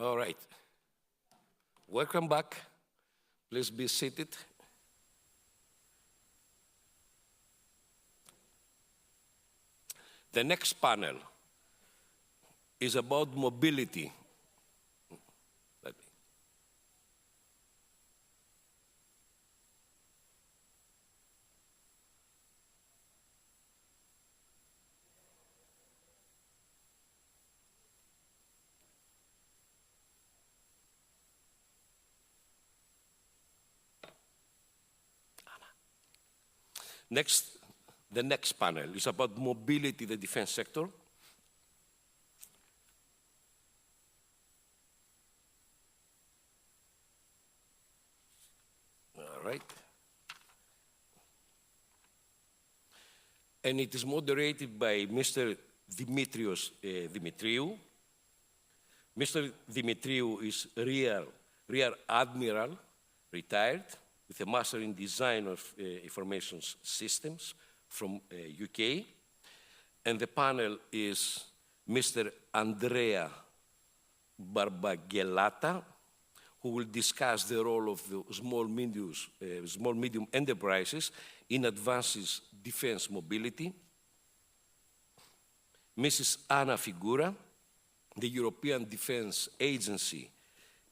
All right. Welcome back. Please be seated. The next panel is about mobility. The next panel is about mobility in the defense sector. All right. And it is moderated by Mr. Dimitriou. Mr. Dimitriou is Rear Admiral, retired, with a Master in Design of Information Systems from UK. And the panel is Mr. Andrea Barbagellata, who will discuss the role of the small medium enterprises in advancing defense mobility. Mrs. Anna Figura, the European Defense Agency,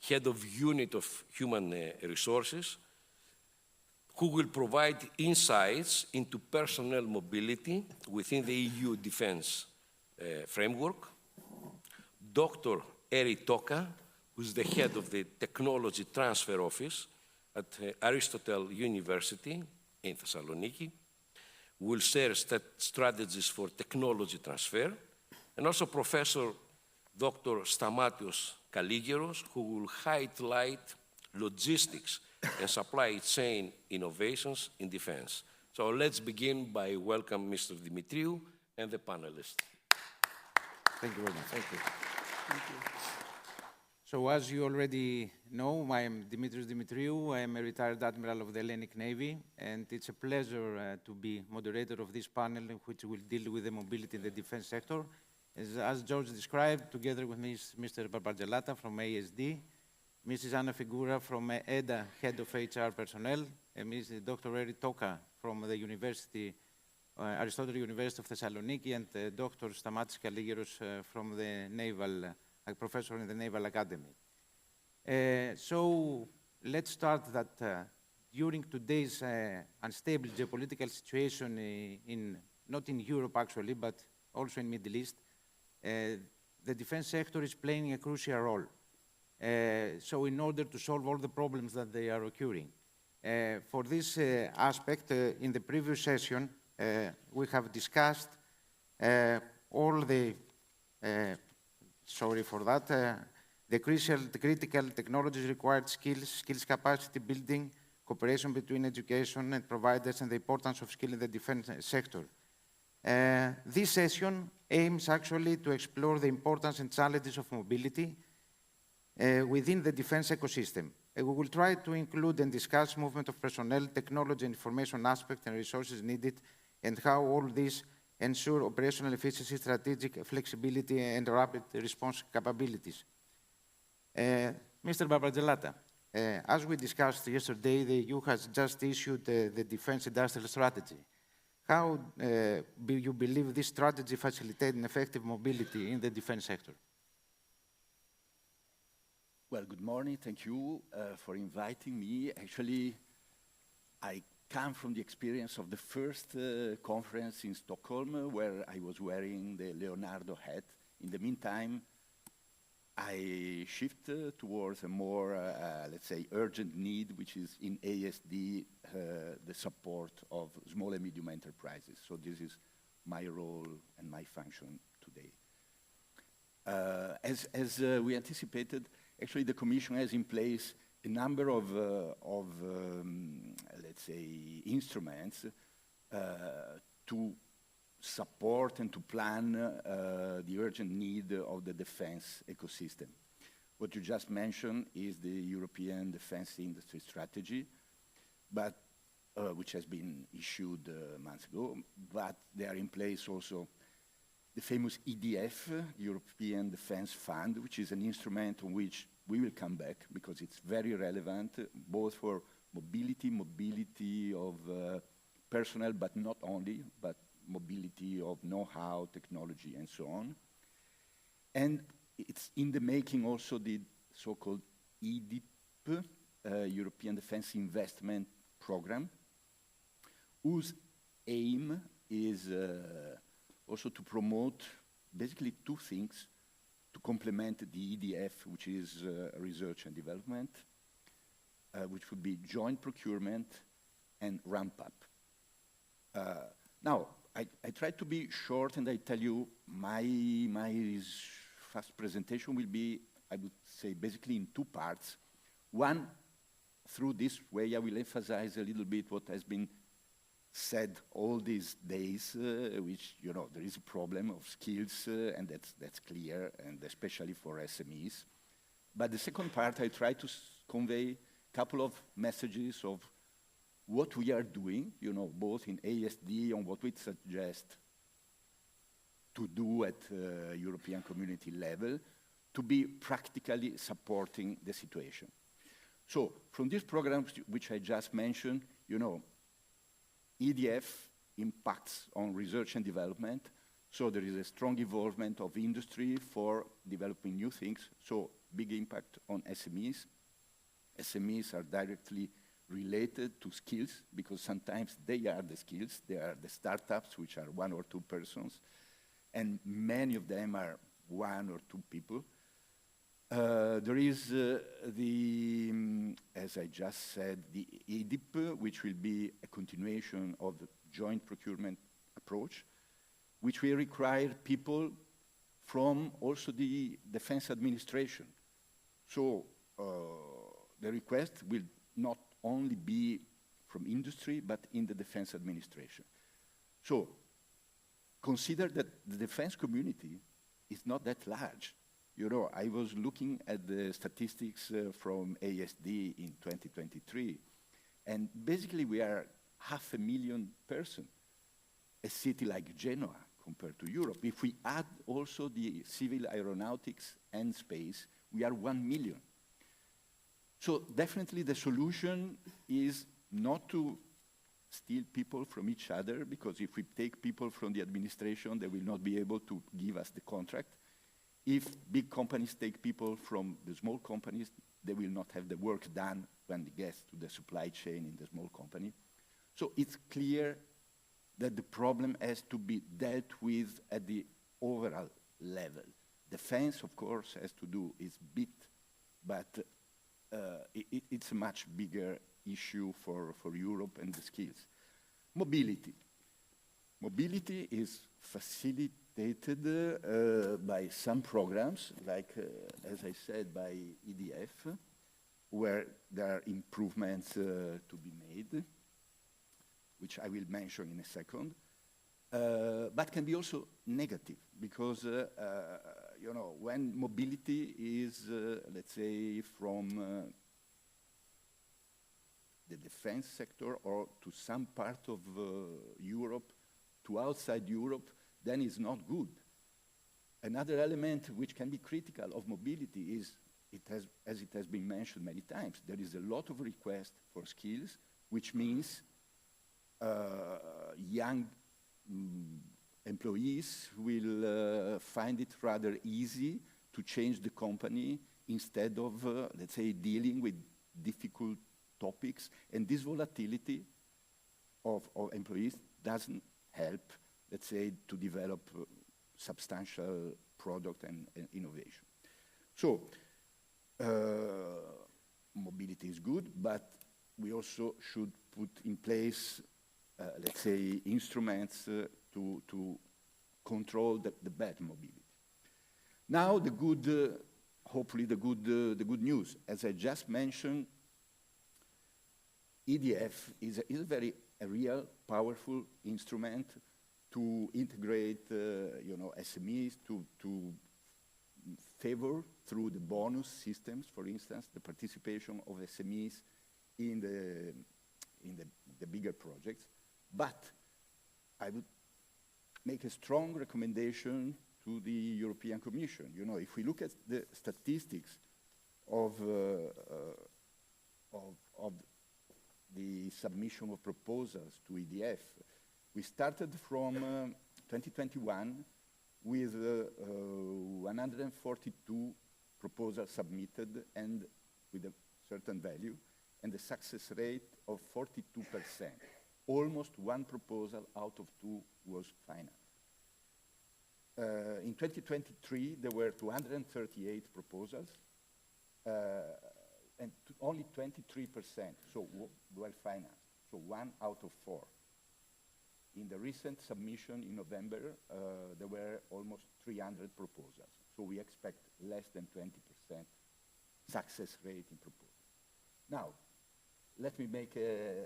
Head of Unit of Human Resources, who will provide insights into personnel mobility within the EU defense framework. Dr. Eri Toka, who is the head of the Technology Transfer Office at Aristotle University in Thessaloniki, will share strategies for technology transfer, and also Professor Dr. Stamatios Kaligeros, who will highlight logistics and supply chain innovations in defense. So let's begin by welcoming Mr. Dimitriou and the panelists. Thank you very much. Thank you. Thank you. So as you already know, I am Dimitris Dimitriou. I am a retired Admiral of the Hellenic Navy, and it's a pleasure to be moderator of this panel, which will deal with the mobility in the defense sector. As George described, together with Mr. Barbagellata from ASD, Mrs. Anna Figura from EDA, Head of HR Personnel, and Mrs. Dr. Eri Toka from the University, Aristotle University of Thessaloniki, and Dr. Stamatis Kaligeros from the Naval, Professor in the Naval Academy. So let's start that during today's unstable geopolitical situation not in Europe actually, but also in Middle East, the defense sector is playing a crucial role. So in order to solve all the problems that they are occurring. For this aspect, in the previous session, we have discussed all the, sorry for that, the critical technologies required skills capacity building, cooperation between education and providers, and the importance of skill in the defense sector. This session aims actually to explore the importance and challenges of mobility within the defense ecosystem. We will try to include and discuss movement of personnel, technology and information aspects and resources needed, and how all these ensure operational efficiency, strategic flexibility, and rapid response capabilities. Mr. Barbagellata, as we discussed yesterday, the EU has just issued the Defense Industrial Strategy. How do you believe this strategy facilitates effective mobility in the defense sector? Well, good morning. Thank you for inviting me. Actually, I come from the experience of the first conference in Stockholm, where I was wearing the Leonardo hat. In the meantime, I shifted towards a more, let's say, urgent need, which is in ASD, the support of small and medium enterprises. So this is my role and my function today. As we anticipated, actually, the Commission has in place a number of let's say, instruments to support and to plan the urgent need of the defense ecosystem. What you just mentioned is the European Defense Industry Strategy, but which has been issued months ago, but they are in place also the famous EDF, European Defense Fund, which is an instrument on which we will come back because it's very relevant, both for mobility of personnel, but not only, but mobility of know-how, technology, and so on. And it's in the making also the so-called EDIP, European Defense Investment Program, whose aim is also to promote basically two things to complement the EDF, which is research and development, which would be joint procurement and ramp up. Now, I try to be short, and I tell you my first presentation will be, I would say, basically in two parts. One, through this way, I will emphasize a little bit what has been said all these days, which, you know, there is a problem of skills, and that's clear, and especially for SMEs. But the second part, I try to convey a couple of messages of what we are doing, you know, both in ASD and what we suggest to do at European community level to be practically supporting the situation. So from these programs which I just mentioned, you know, EDF impacts on research and development, so there is a strong involvement of industry for developing new things, so big impact on SMEs. SMEs are directly related to skills, because sometimes they are the skills, they are the startups, which are 1 or 2 persons, and many of them are 1 or 2 people. There is as I just said, the EDIP, which will be a continuation of the joint procurement approach, which will require people from also the defense administration. So the request will not only be from industry, but in the defense administration. So consider that the defense community is not that large. You know, I was looking at the statistics from ASD in 2023, and basically we are 500,000 persons, a city like Genoa compared to Europe. If we add also the civil aeronautics and space, we are 1 million. So definitely the solution is not to steal people from each other, because if we take people from the administration, they will not be able to give us the contract. If big companies take people from the small companies, they will not have the work done when it gets to the supply chain in the small company. So it's clear that the problem has to be dealt with at the overall level. Defense, of course, has to do its bit, but it's a much bigger issue for Europe and the skills. Mobility. Mobility is facilitated by some programs, like, as I said, by EDF, where there are improvements to be made, which I will mention in a second, but can be also negative, because you know, when mobility is, let's say, from the defense sector or to some part of Europe to outside Europe, then it's not good. Another element which can be critical of mobility is, as it has been mentioned many times, there is a lot of request for skills, which means young employees will find it rather easy to change the company instead of, let's say, dealing with difficult topics. And this volatility of employees doesn't help, let's say, to develop substantial product and innovation. So, mobility is good, but we also should put in place, let's say, instruments to control the bad mobility. Now, the good, hopefully the good news. As I just mentioned, EDF is a real powerful instrument to integrate, you know, SMEs, to favor through the bonus systems, for instance, the participation of SMEs in the bigger projects. But I would make a strong recommendation to the European Commission. You know, if we look at the statistics of the submission of proposals to EDF, we started from 2021 with 142 proposals submitted and with a certain value, and a success rate of 42%. Almost one proposal out of two was financed. In 2023, there were 238 proposals, and only 23%, so were financed, so 1 out of 4. In the recent submission in November, there were almost 300 proposals, so we expect less than 20% success rate in proposals. Now, let me make an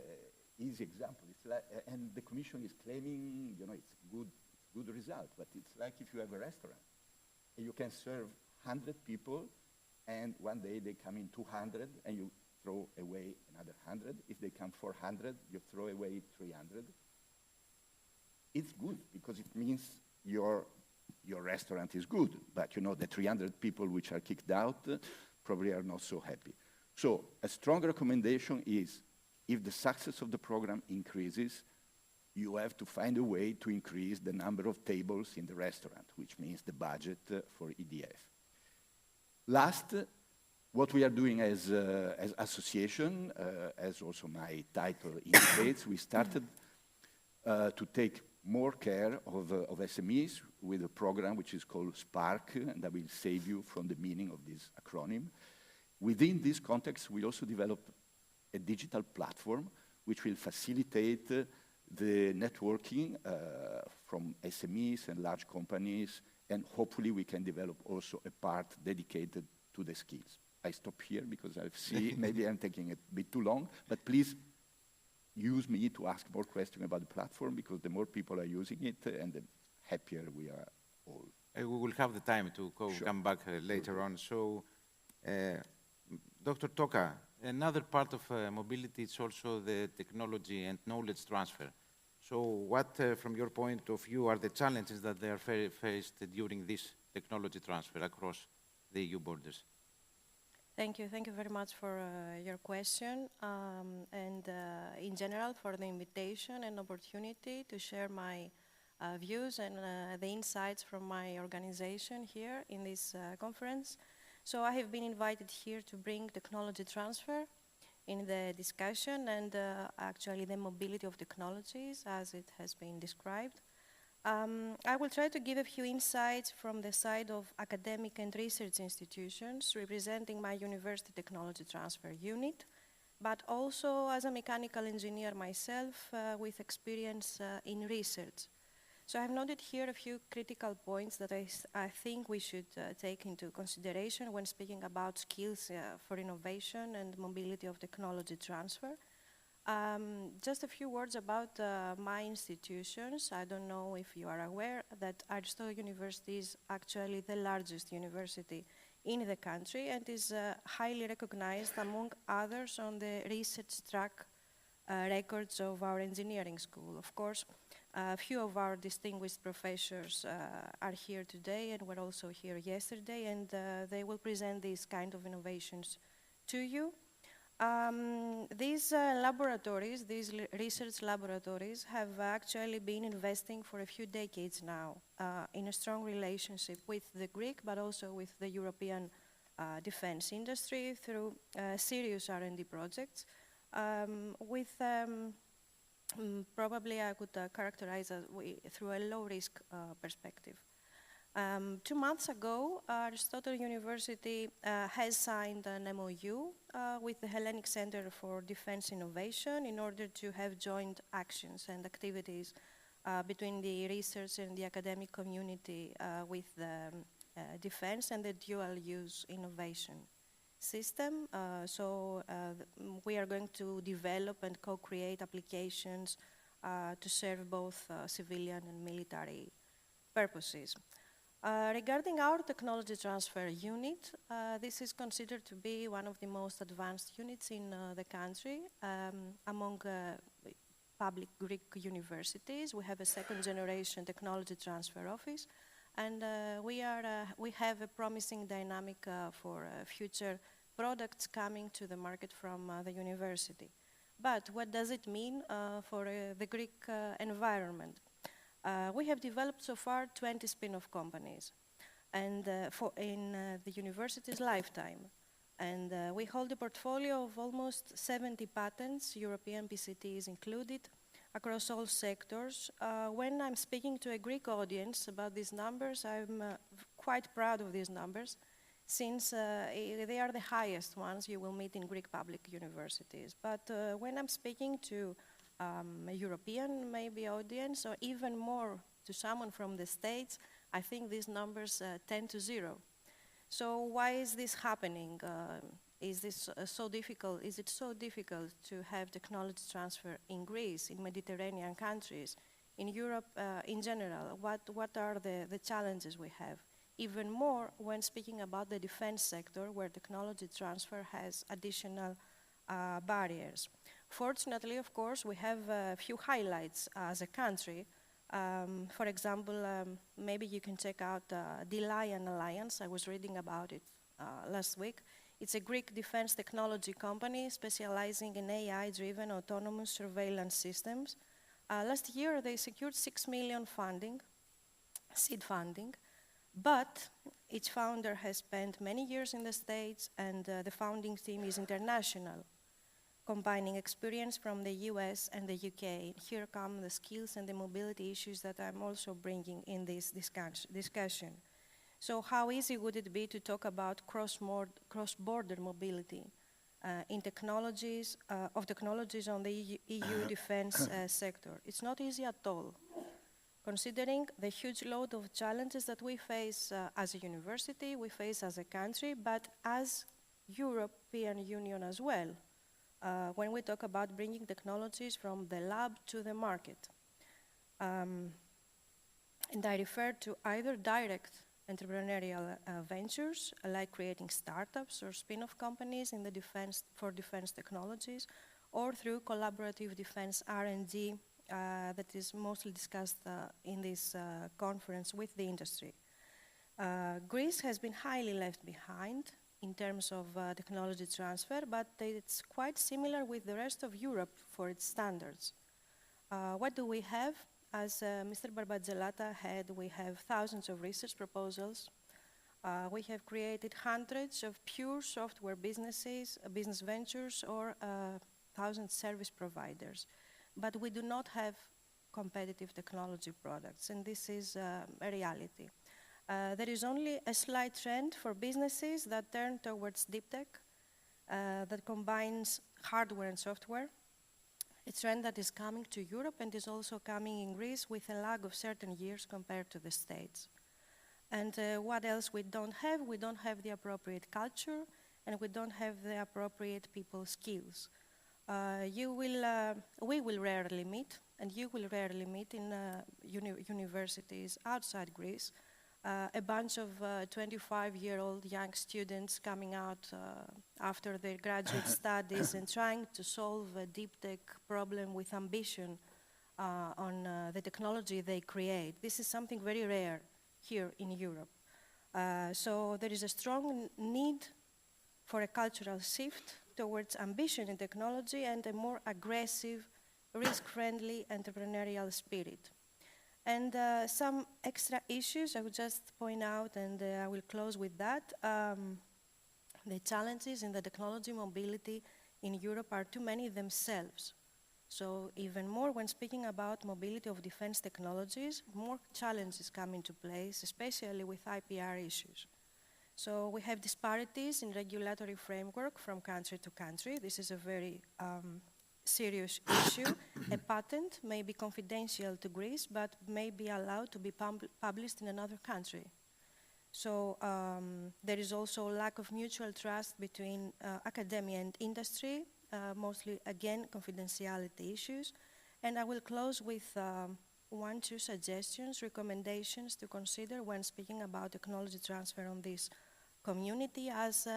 easy example. It's like, and the Commission is claiming, you know, it's good result, but it's like if you have a restaurant, and you can serve 100 people, and one day they come in 200, and you throw away another 100. If they come 400, you throw away 300. It's good, because it means your restaurant is good, but you know, the 300 people which are kicked out probably are not so happy. So a strong recommendation is, if the success of the program increases, you have to find a way to increase the number of tables in the restaurant, which means the budget for EDF. Last, what we are doing as association, as also my title indicates, we started to take more care of SMEs with a program which is called Spark, and I will save you from the meaning of this acronym. Within this context, we also developed a digital platform which will facilitate the networking from SMEs and large companies, and hopefully we can develop also a part dedicated to the skills. I stop here because I see maybe I'm taking a bit too long, but please use me to ask more questions about the platform, because the more people are using it, and the happier we are all. We will have the time to Sure. come back later on. So, Dr. Toka, another part of mobility is also the technology and knowledge transfer. So what, from your point of view, are the challenges that they are faced during this technology transfer across the EU borders? Thank you very much for your question, and in general for the invitation and opportunity to share my views and the insights from my organization here in this conference. So I have been invited here to bring technology transfer in the discussion and actually the mobility of technologies as it has been described. I will try to give a few insights from the side of academic and research institutions representing my university technology transfer unit, but also as a mechanical engineer myself with experience in research. So I have noted here a few critical points that I think we should take into consideration when speaking about skills for innovation and mobility of technology transfer. Just a few words about my institutions. I don't know if you are aware that Aristotle University is actually the largest university in the country and is highly recognized among others on the research track records of our engineering school. Of course, a few of our distinguished professors are here today and were also here yesterday, and they will present these kind of innovations to you. These laboratories, these research laboratories, have actually been investing for a few decades now in a strong relationship with the Greek, but also with the European defense industry through serious R&D projects, with probably I could characterize it through a low-risk perspective. 2 months ago, Aristotle University has signed an MOU with the Hellenic Center for Defense Innovation in order to have joint actions and activities between the research and the academic community with the defense and the dual-use innovation system. We are going to develop and co-create applications to serve both civilian and military purposes. Regarding our technology transfer unit, this is considered to be one of the most advanced units in the country, among public Greek universities. We have a second-generation technology transfer office, and we have a promising dynamic for future products coming to the market from the university. But what does it mean for the Greek environment? We have developed so far 20 spin-off companies, and in the university's lifetime. And we hold a portfolio of almost 70 patents, European PCTs included, across all sectors. When I'm speaking to a Greek audience about these numbers, I'm quite proud of these numbers, since they are the highest ones you will meet in Greek public universities. But when I'm speaking to a European maybe audience, or even more to someone from the States, I think these numbers tend to zero. So why is this happening? Is this so difficult? Is it so difficult to have technology transfer in Greece, in Mediterranean countries, in Europe in general? What are the challenges we have? Even more when speaking about the defense sector, where technology transfer has additional barriers. Fortunately, of course, we have a few highlights as a country. For example, maybe you can check out D-Lion Alliance. I was reading about it last week. It's a Greek defense technology company specializing in AI-driven autonomous surveillance systems. Last year, they secured 6 million funding, seed funding, but its founder has spent many years in the States, and the founding team is international, combining experience from the US and the UK. Here come the skills and the mobility issues that I'm also bringing in this discussion. So how easy would it be to talk about cross-border mobility in technologies, of technologies on the EU defense sector? It's not easy at all, considering the huge load of challenges that we face as a university, we face as a country, but as European Union as well. When we talk about bringing technologies from the lab to the market. And I refer to either direct entrepreneurial ventures, like creating startups or spin-off companies in the for defense technologies, or through collaborative defense R&D that is mostly discussed in this conference with the industry. Greece has been highly left behind in terms of technology transfer, but it's quite similar with the rest of Europe for its standards. What do we have? As Mr. Barbagelata had, we have thousands of research proposals. We have created hundreds of pure software businesses, business ventures, or 1,000 service providers. But we do not have competitive technology products, and this is a reality. There is only a slight trend for businesses that turn towards deep tech, that combines hardware and software. A trend that is coming to Europe and is also coming in Greece with a lag of certain years compared to the States. And what else we don't have? We don't have the appropriate culture, and we don't have the appropriate people skills. We will rarely meet, and you will rarely meet in universities outside Greece, a bunch of 25-year-old young students coming out after their graduate studies and trying to solve a deep tech problem with ambition on the technology they create. This is something very rare here in Europe. So there is a strong need for a cultural shift towards ambition in technology and a more aggressive, risk-friendly entrepreneurial spirit. And some extra issues I would just point out, and I will close with that. The challenges in the technology mobility in Europe are too many themselves. So even more when speaking about mobility of defense technologies, more challenges come into place, especially with IPR issues. So we have disparities in regulatory framework from country to country. This is a very serious issue. A patent may be confidential to Greece, but may be allowed to be published in another country. So there is also lack of mutual trust between academia and industry, mostly, again, confidentiality issues. And I will close with 1-2 suggestions, recommendations to consider when speaking about technology transfer on this community. As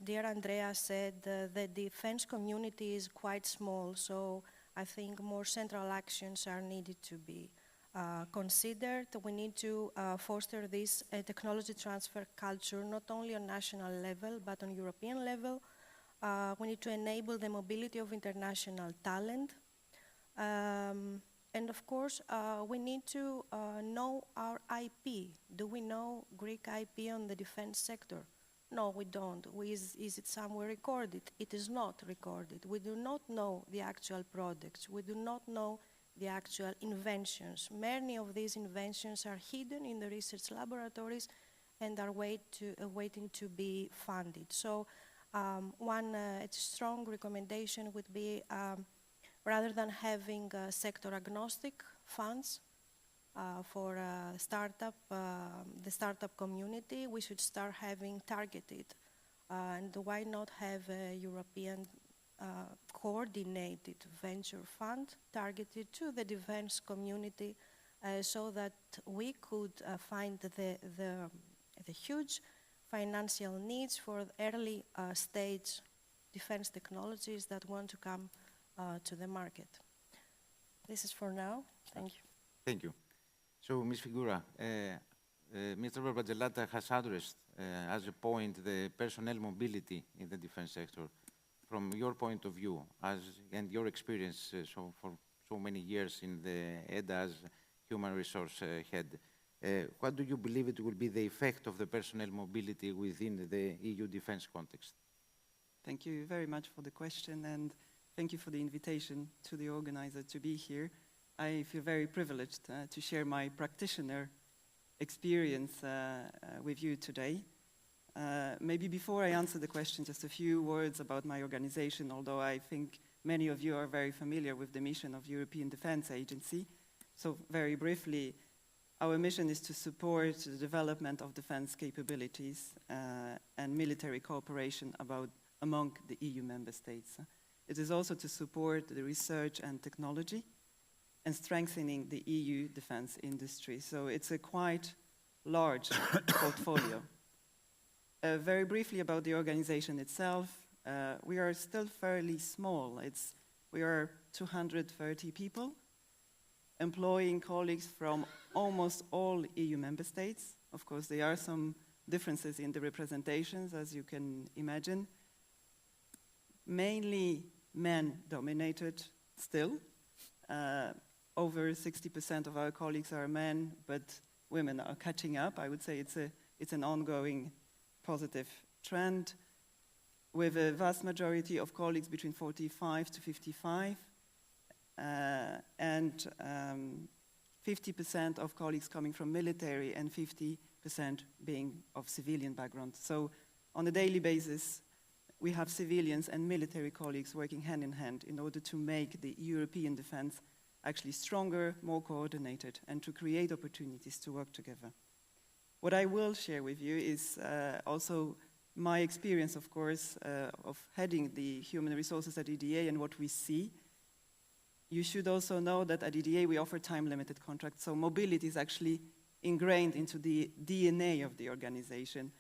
dear Andrea said, the defense community is quite small, so I think more central actions are needed to be considered. We need to foster this technology transfer culture, not only on national level, but on European level. We need to enable the mobility of international talent. And of course, we need to know our IP. Do we know Greek IP on the defense sector? No, we don't. Is it somewhere recorded? It is not recorded. We do not know the actual products. We do not know the actual inventions. Many of these inventions are hidden in the research laboratories and are waiting to be funded. So one strong recommendation would be rather than having sector agnostic funds for the startup community, we should start having targeted. And why not have a European coordinated venture fund targeted to the defense community so that we could find the huge financial needs for early stage defense technologies that want to come to the market. This is for now. Thank you. Thank you. So, Ms. Figura, Mr. Barbagellata has addressed as a point the personnel mobility in the defense sector. From your point of view, and your experience for so many years in the EDA as human resource head, what do you believe it will be the effect of the personnel mobility within the EU defense context? Thank you very much for the question, and thank you for the invitation to the organizer to be here. I feel very privileged to share my practitioner experience with you today. Maybe before I answer the question, just a few words about my organization, although I think many of you are very familiar with the mission of European Defence Agency. So very briefly, our mission is to support the development of defence capabilities and military cooperation among the EU member states. It is also to support the research and technology and strengthening the EU defence industry. So it's a quite large portfolio. Very briefly about the organization itself, we are still fairly small. We are 230 people, employing colleagues from almost all EU member states. Of course, there are some differences in the representations, as you can imagine. Mainly men-dominated still. Over 60% of our colleagues are men, but women are catching up. I would say it's an ongoing positive trend, with a vast majority of colleagues between 45 to 55, and 50% of colleagues coming from military and 50% being of civilian background. So on a daily basis, we have civilians and military colleagues working hand in hand in order to make the European defense actually stronger, more coordinated, and to create opportunities to work together. What I will share with you is also my experience, of course, of heading the human resources at EDA and what we see. You should also know that at EDA we offer time-limited contracts, so mobility is actually ingrained into the DNA of the organization.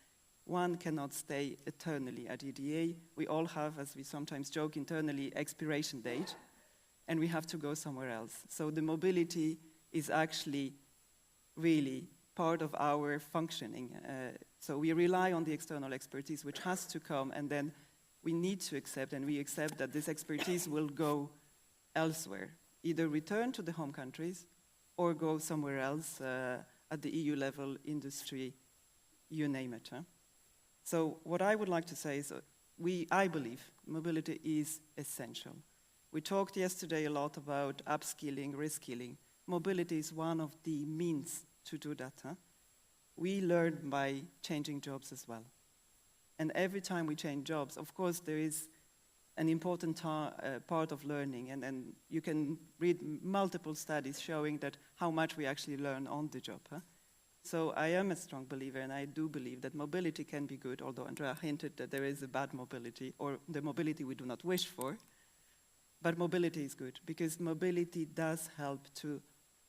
One cannot stay eternally at EDA. We all have, as we sometimes joke internally, expiration date, and we have to go somewhere else. So the mobility is actually really part of our functioning. So we rely on the external expertise, which has to come, and then we need to accept, and we accept that this expertise will go elsewhere, either return to the home countries or go somewhere else at the EU level, industry, you name it. So what I would like to say is I believe mobility is essential. We talked yesterday a lot about upskilling, reskilling. Mobility is one of the means to do that. We learn by changing jobs as well. And every time we change jobs, of course, there is an important part of learning, and then you can read multiple studies showing that how much we actually learn on the job. So I am a strong believer, and I do believe that mobility can be good, although Andrea hinted that there is a bad mobility, or the mobility we do not wish for. But mobility is good, because mobility does help to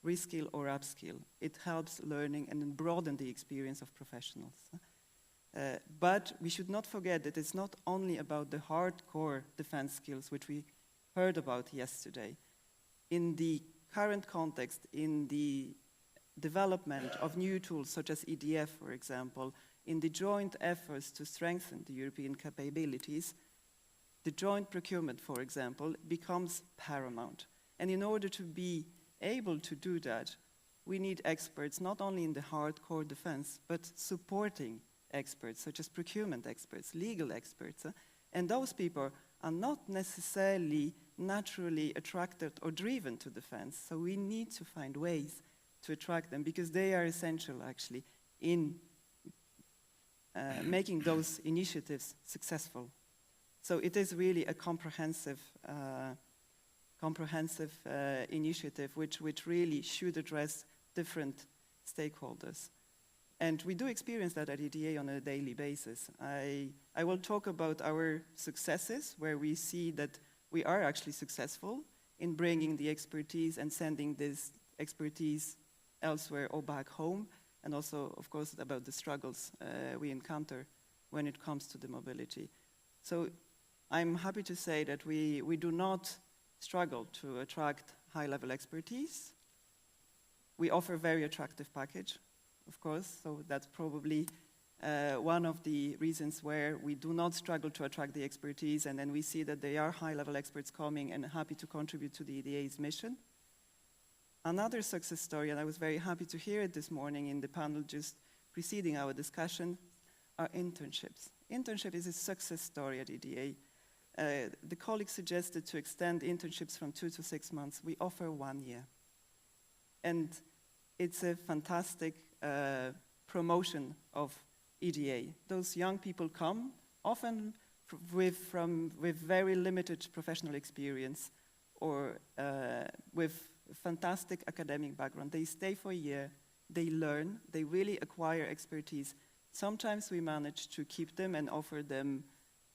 reskill or upskill. It helps learning and broaden the experience of professionals. But we should not forget that it's not only about the hardcore defense skills, which we heard about yesterday. in the current context, in the development of new tools such as EDF, for example, in the joint efforts to strengthen the European capabilities, the joint procurement, for example, becomes paramount. And in order to be able to do that, we need experts not only in the hardcore defense, but supporting experts, such as procurement experts, legal experts. And those people are not necessarily naturally attracted or driven to defense. So we need to find ways to attract them, because they are essential, actually, in making those initiatives successful. So it is really a comprehensive initiative which really should address different stakeholders. And we do experience that at EDA on a daily basis. I will talk about our successes, where we see that we are actually successful in bringing the expertise and sending this expertise elsewhere or back home, and also, of course, about the struggles we encounter when it comes to the mobility. So I'm happy to say that we do not struggle to attract high-level expertise. We offer a very attractive package, of course, so that's probably one of the reasons where we do not struggle to attract the expertise, and then we see that there are high-level experts coming and happy to contribute to the EDA's mission. Another success story, and I was very happy to hear it this morning in the panel just preceding our discussion, are internships. Internship is a success story at EDA. The colleagues suggested to extend internships from 2 to 6 months. We offer 1 year. And it's a fantastic promotion of EDA. Those young people come, often with very limited professional experience or with fantastic academic background. They stay for a year, they learn, they really acquire expertise. Sometimes we manage to keep them and offer them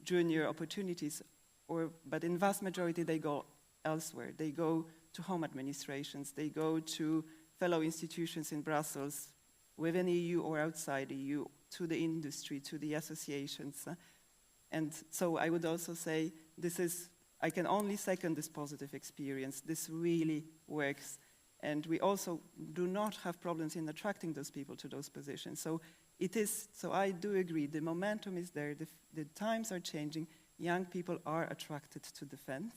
junior opportunities, but in vast majority they go elsewhere. They go to home administrations, they go to fellow institutions in Brussels, within EU or outside EU, to the industry, to the associations. And so I would also say I can only second this positive experience. This really works. And we also do not have problems in attracting those people to those positions. So I do agree, the momentum is there, the times are changing, young people are attracted to defense.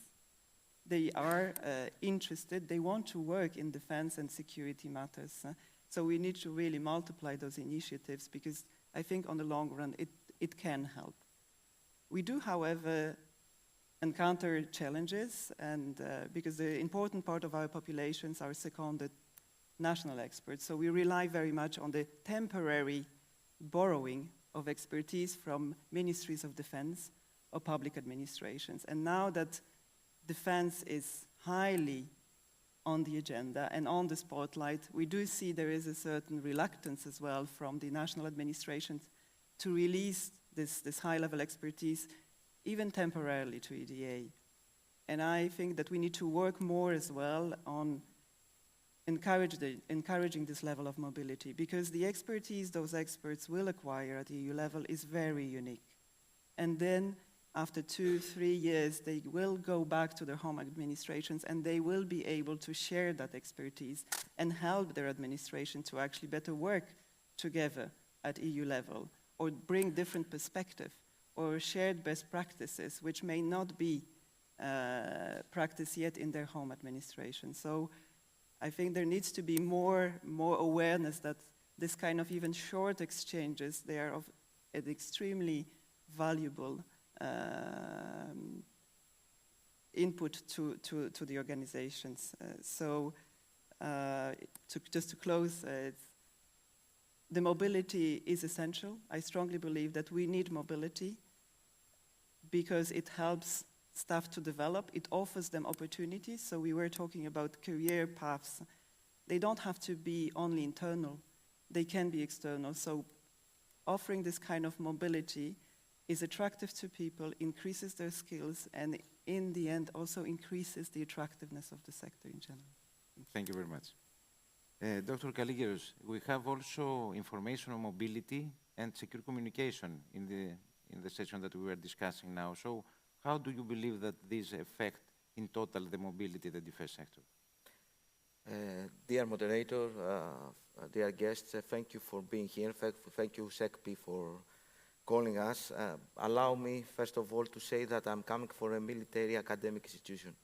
They are interested, they want to work in defense and security matters. So we need to really multiply those initiatives, because I think on the long run it can help. We do, however, encounter challenges, and because the important part of our populations are seconded national experts, so we rely very much on the temporary borrowing of expertise from ministries of defense or public administrations. And now that defense is highly on the agenda and on the spotlight, we do see there is a certain reluctance as well from the national administrations to release this high-level expertise, even temporarily, to EDA. And I think that we need to work more as well on encouraging this level of mobility, because the expertise those experts will acquire at EU level is very unique. And then after 2-3 years, they will go back to their home administrations and they will be able to share that expertise and help their administration to actually better work together at EU level, or bring different perspective or shared best practices, which may not be practiced yet in their home administration. So I think there needs to be more awareness that this kind of even short exchanges, they are of an extremely valuable input to the organizations. Just to close, the mobility is essential. I strongly believe that we need mobility because it helps staff to develop. It offers them opportunities. So we were talking about career paths. They don't have to be only internal. They can be external. So offering this kind of mobility is attractive to people, increases their skills, and in the end also increases the attractiveness of the sector in general. Thank you very much. Dr. Kaligeros, we have also information on mobility and secure communication in the session that we were discussing now. So how do you believe that these affect in total the mobility of the defense sector? Dear moderator, dear guests, thank you for being here. Thank you, SEKPY, for calling us. Allow me, first of all, to say that I'm coming from a military academic institution.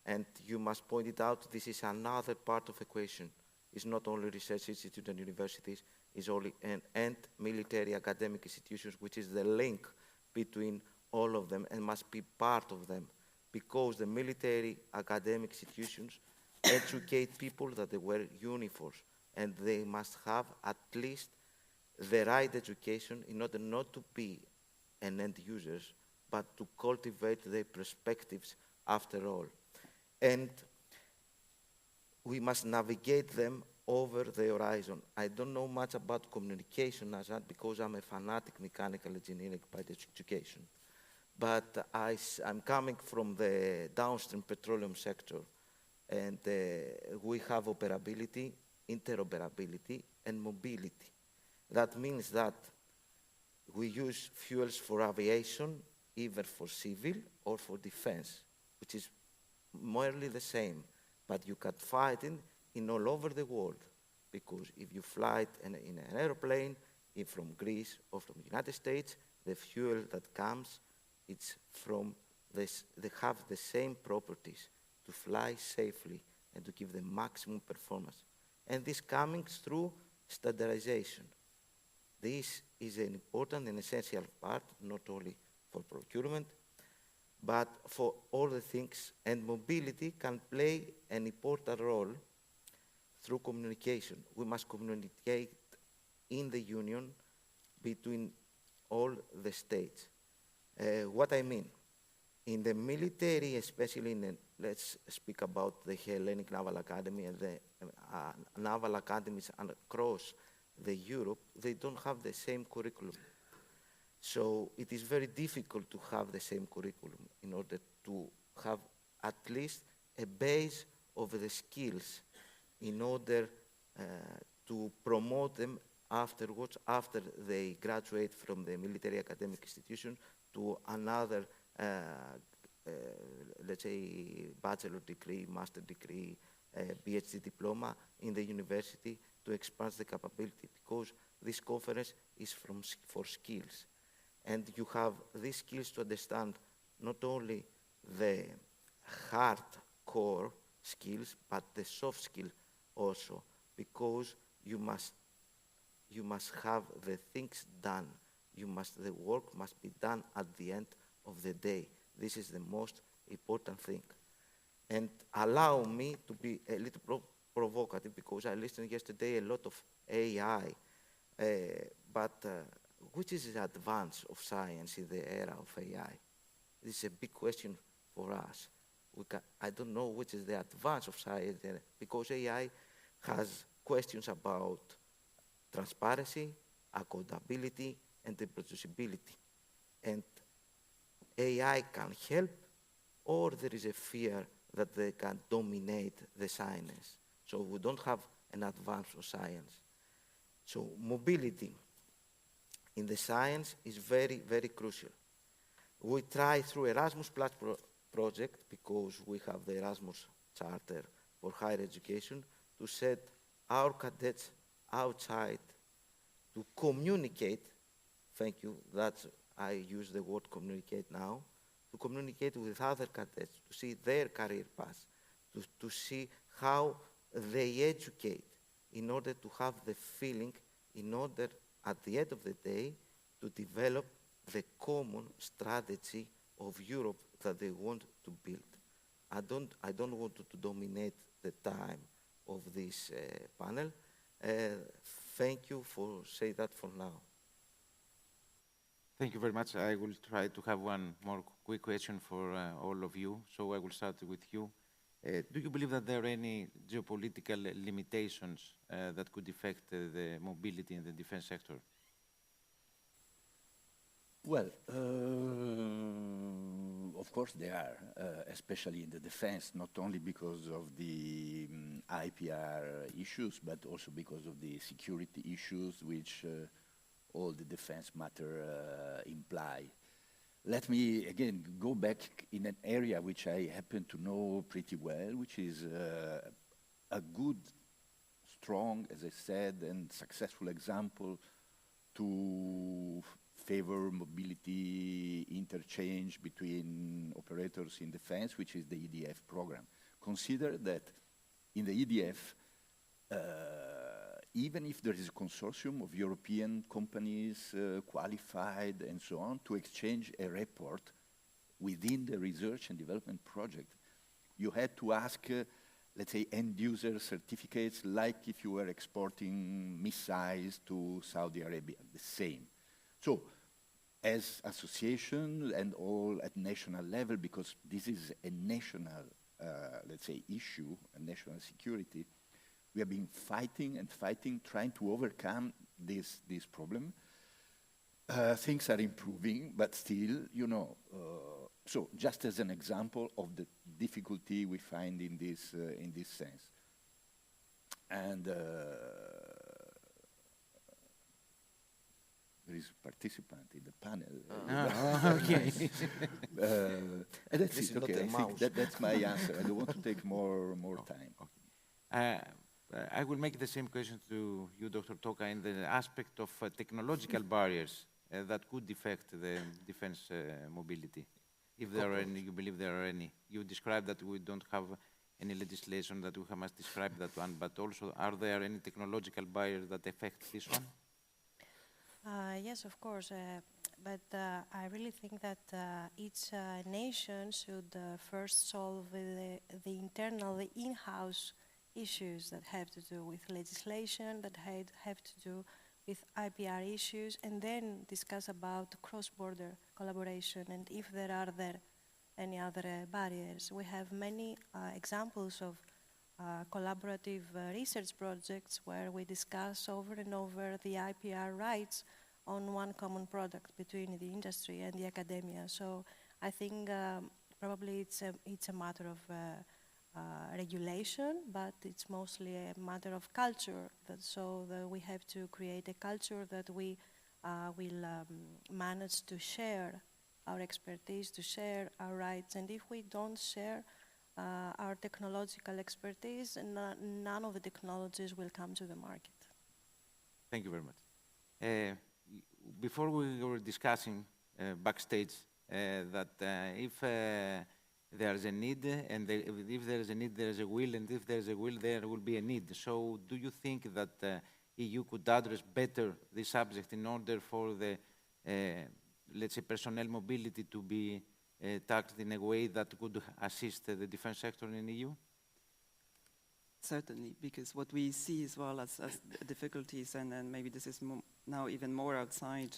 And you must point it out, this is another part of the equation. It's not only research institutes and universities, it's only and military academic institutions, which is the link between all of them and must be part of them, because the military academic institutions educate people that they wear uniforms, and they must have at least the right education in order not to be an end users, but to cultivate their perspectives after all. And we must navigate them over the horizon. I don't know much about communication as that because I'm a fanatic mechanical engineering by education. But I'm coming from the downstream petroleum sector, and we have operability, interoperability, and mobility. That means that we use fuels for aviation, either for civil or for defense, which is merely the same, but you can find it in all over the world, because if you fly in an airplane, if from Greece or from the United States, the fuel that comes, it's from this, they have the same properties to fly safely and to give the maximum performance. And this coming through standardization. This is an important and essential part, not only for procurement, but for all the things, and mobility can play an important role through communication. We must communicate in the union between all the states. What I mean, in the military, especially let's speak about the Hellenic Naval Academy and the naval academies across the Europe, they don't have the same curriculum. So it is very difficult to have the same curriculum in order to have at least a base of the skills in order to promote them afterwards, after they graduate from the military academic institution to another, let's say, bachelor degree, master degree, PhD diploma in the university to expand the capability, because this conference is for skills. And you have these skills to understand not only the hardcore skills, but the soft skill also, because you must have the things done. The work must be done at the end of the day. This is the most important thing. And allow me to be a little provocative, because I listened yesterday a lot of AI, but which is the advance of science in the era of AI? This is a big question for us. I don't know which is the advance of science, because AI has questions about transparency, accountability, and reproducibility. And AI can help, or there is a fear that they can dominate the science. So we don't have an advance of science. So mobility in the science is very, very crucial. We try through Erasmus Plus project, because we have the Erasmus Charter for higher education, to set our cadets outside to communicate. Thank you, I use the word communicate now, to communicate with other cadets, to see their career path, to see how they educate, in order to have the feeling, in order at the end of the day to develop the common strategy of Europe that they want to build. I don't want to dominate the time of this panel. Thank you for saying that for now. Thank you very much. I will try to have one more quick question for all of you. So I will start with you. Do you believe that there are any geopolitical limitations that could affect the mobility in the defense sector? Well, of course there are, especially in the defense, not only because of the IPR issues, but also because of the security issues which all the defense matter imply. Let me, again, go back in an area which I happen to know pretty well, which is a good, strong, as I said, and successful example to favor mobility interchange between operators in defense, which is the EDF program. Consider that in the EDF, even if there is a consortium of European companies qualified and so on to exchange a report within the research and development project, you had to ask, let's say, end-user certificates like if you were exporting missiles to Saudi Arabia, the same. So, as association and all at national level, because this is a national, let's say, issue, a national security, we have been fighting and fighting, trying to overcome this problem. Things are improving, but still, you know, so just as an example of the difficulty we find in this sense. And there is a participant in the panel. Okay. And that's This it, is okay, not a I think mouse. that's my answer. I don't want to take more time. I will make the same question to you, Dr. Toka, in the aspect of technological barriers that could affect the defense mobility. If there are any, you believe there are any. You described that we don't have any legislation, that we must describe that one, but also are there any technological barriers that affect this one? Yes, of course, but I really think that each nation should first solve the internal, the in-house issues that have to do with legislation, that have to do with IPR issues, and then discuss about cross-border collaboration and if there are any other barriers. We have many examples of collaborative research projects where we discuss over and over the IPR rights on one common product between the industry and the academia. So I think probably it's a matter of regulation, but it's mostly a matter of culture. So we have to create a culture that we will manage to share our expertise, to share our rights. And if we don't share our technological expertise, none of the technologies will come to the market. Thank you very much. Before we were discussing backstage that if there is a need, and if there is a need, there is a will, and if there is a will, there will be a need. So do you think that the EU could address better this subject in order for the, let's say, personnel mobility to be tackled in a way that could assist the defense sector in the EU? Certainly, because what we see as well as difficulties, and maybe this is now even more outside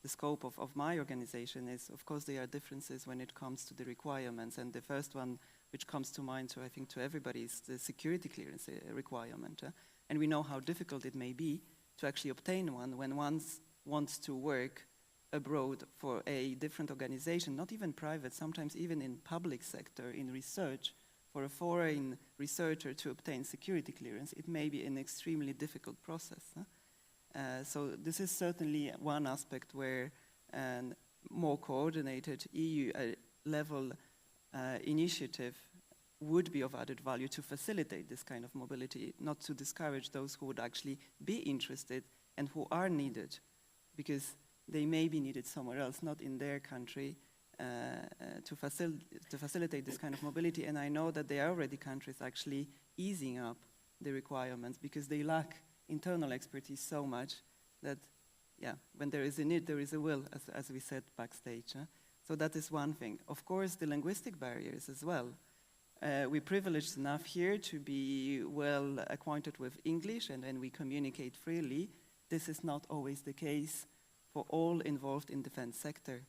the scope of my organization, is of course there are differences when it comes to the requirements. And the first one which comes to mind, I think, to everybody is the security clearance requirement. And we know how difficult it may be to actually obtain one when one wants to work abroad for a different organization, not even private, sometimes even in public sector, in research. For a foreign researcher to obtain security clearance, it may be an extremely difficult process. So this is certainly one aspect where a more coordinated EU-level initiative would be of added value to facilitate this kind of mobility, not to discourage those who would actually be interested and who are needed, because they may be needed somewhere else, not in their country, to facilitate this kind of mobility. And I know that there are already countries actually easing up the requirements because they lack internal expertise so much that, yeah, when there is a need, there is a will, as we said backstage. So that is one thing. Of course, the linguistic barriers as well. We're privileged enough here to be well acquainted with English, and then we communicate freely. This is not always the case for all involved in the defense sector.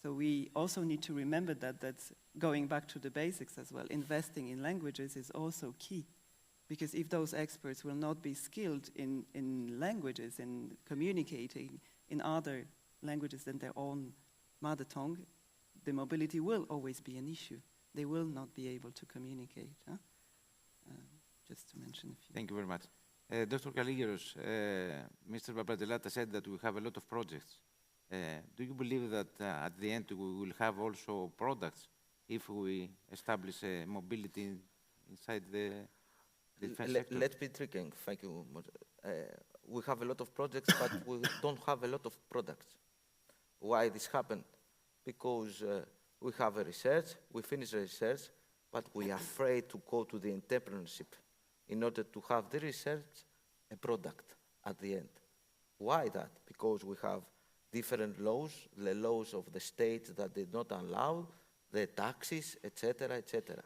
So we also need to remember that going back to the basics as well, investing in languages is also key. Because if those experts will not be skilled in languages, in communicating in other languages than their own mother tongue, the mobility will always be an issue. They will not be able to communicate. Just to mention a few. Thank you very much. Dr. Kaligeros, Mr. Papagelata said that we have a lot of projects. Do you believe that at the end we will have also products if we establish mobility inside the defense sector? Let's be tricky. Thank you. We have a lot of projects, but we don't have a lot of products. Why this happened? Because we have a research, we finish the research, but we are afraid to go to the entrepreneurship in order to have the research a product at the end. Why that? Because we have different laws, the laws of the states that did not allow, the taxes, etc., etc.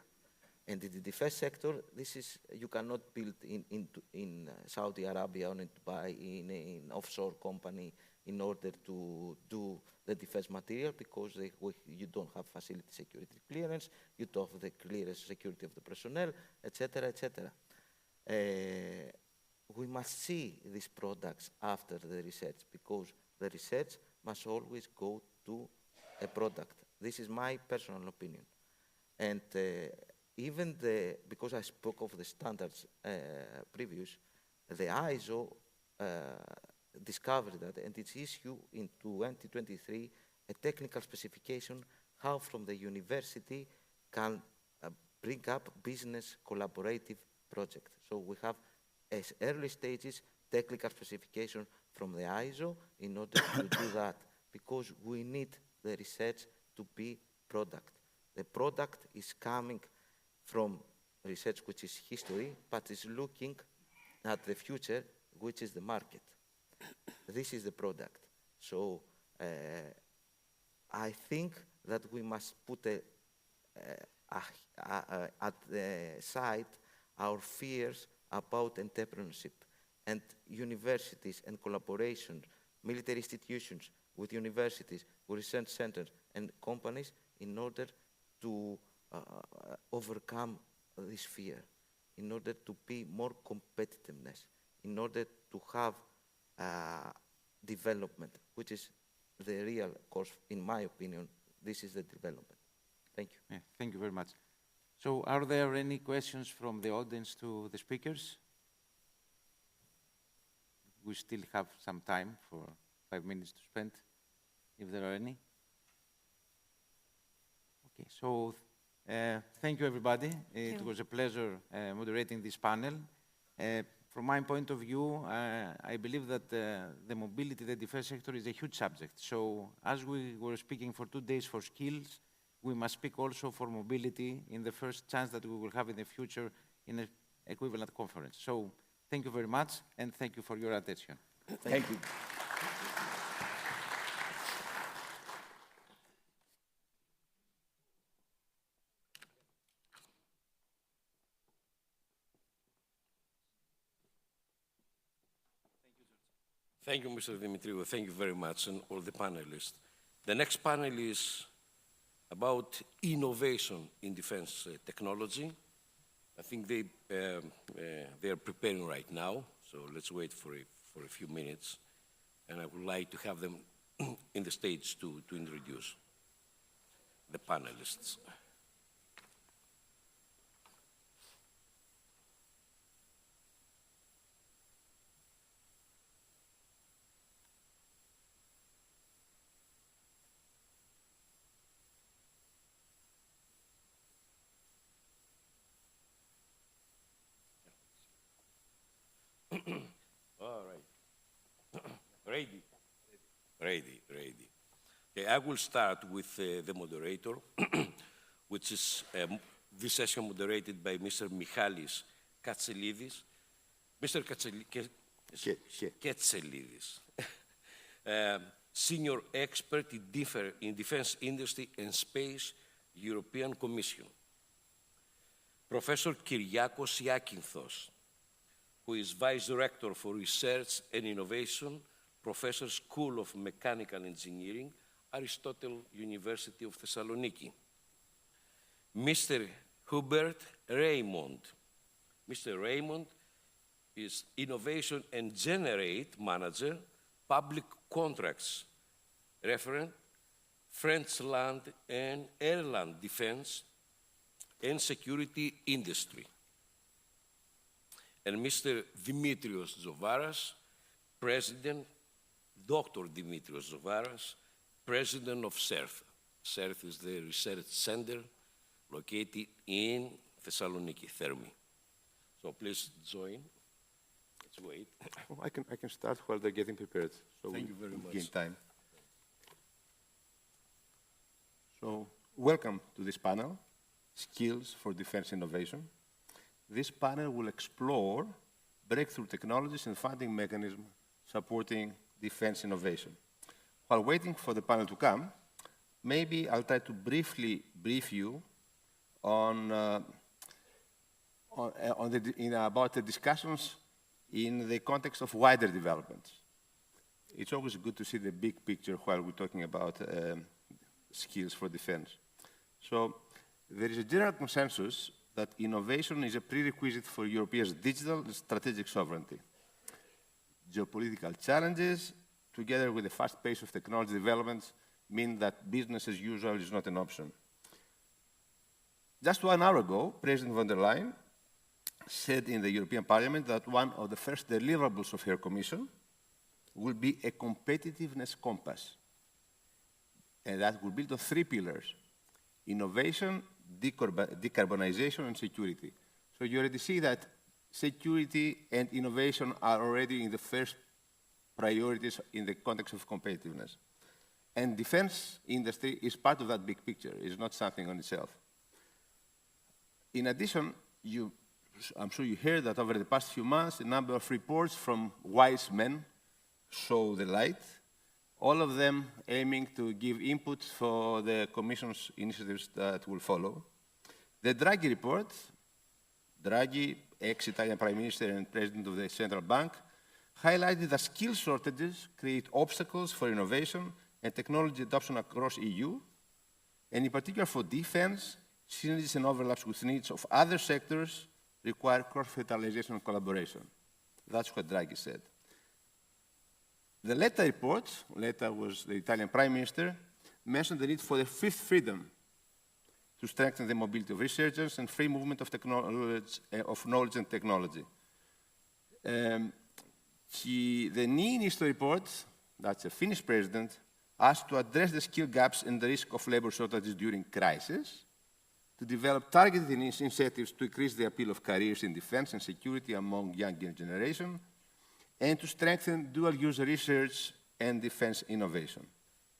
And in the defense sector, this is, you cannot build in Saudi Arabia or in Dubai in an offshore company in order to do the defense material because you don't have facility security clearance, you don't have the clearance security of the personnel, etc., etc. We must see these products after the research because the research must always go to a product. This is my personal opinion. And even because I spoke of the standards previous, the ISO discovered that, and it's issued in 2023 a technical specification how from the university can bring up business collaborative project. So we have as early stages technical specification from the ISO in order to do that because we need the research to be product. The product is coming from research which is history, but is looking at the future, which is the market. This is the product. So I think that we must put at the side our fears about entrepreneurship and universities and collaboration, military institutions with universities, with research centers and companies in order to overcome this fear, in order to be more competitiveness, in order to have development, which is the real course, in my opinion, this is the development. Thank you. Yeah, thank you very much. So are there any questions from the audience to the speakers? We still have some time for 5 minutes to spend, if there are any. Okay, so thank you, everybody. It was a pleasure moderating this panel. From my point of view, I believe that the mobility, the defense sector is a huge subject. So as we were speaking for 2 days for skills, we must speak also for mobility in the first chance that we will have in the future in an equivalent conference. So thank you very much, and thank you for your attention. Thank you. Thank you, Mr. Dimitriou. Thank you very much, and all the panelists. The next panel is about innovation in defense technology. I think they are preparing right now, so let's wait for a few minutes. And I would like to have them in the stage to introduce the panelists. All right. Ready? Ready. Okay, I will start with the moderator, which is this session moderated by Mr. Michalis Katselidis. Mr. Katselidis, senior expert in defense industry and space, European Commission. Professor Kyriakos Iakinthos, who is Vice Director for Research and Innovation, Professor School of Mechanical Engineering, Aristotle University of Thessaloniki. Mr. Hubert Raymond. Mr. Raymond is Innovation and Generate Manager, Public Contracts Referent, French Land and Airland Defense and Security Industry. And Mr. Dimitrios Zovaras, President, Dr. Dimitrios Zovaras, President of CERF. CERF is the research center located in Thessaloniki, Thermi. So So please join. Let's wait. Oh, I can start while they're getting prepared. So Thank you very much. Gain time. So welcome to this panel, Skills for Defense Innovation. This panel will explore breakthrough technologies and funding mechanisms supporting defense innovation. While waiting for the panel to come, maybe I'll try to briefly brief you about the discussions in the context of wider developments. It's always good to see the big picture while we're talking about skills for defense. So there is a general consensus that innovation is a prerequisite for Europe's digital and strategic sovereignty. Geopolitical challenges, together with the fast pace of technology developments, mean that business as usual is not an option. Just 1 hour ago, President von der Leyen said in the European Parliament that one of the first deliverables of her Commission will be a competitiveness compass. And that will build on 3 pillars: innovation, decarbonization, and security. So you already see that security and innovation are already in the first priorities in the context of competitiveness. And defense industry is part of that big picture. It's not something on itself. In addition, I'm sure you heard that over the past few months, a number of reports from wise men show the light, all of them aiming to give input for the Commission's initiatives that will follow. The Draghi report, Draghi, ex-Italian Prime Minister and President of the Central Bank, highlighted that skill shortages create obstacles for innovation and technology adoption across EU, and in particular for defense, synergies and overlaps with needs of other sectors require cross-fertilization and collaboration. That's what Draghi said. The Letta report, Letta was the Italian Prime Minister, mentioned the need for the fifth freedom to strengthen the mobility of researchers and free movement of knowledge and technology. The Niinistö report, that's a Finnish president, asked to address the skill gaps and the risk of labor shortages during crisis, to develop targeted incentives to increase the appeal of careers in defense and security among younger generation, and to strengthen dual-use research and defense innovation.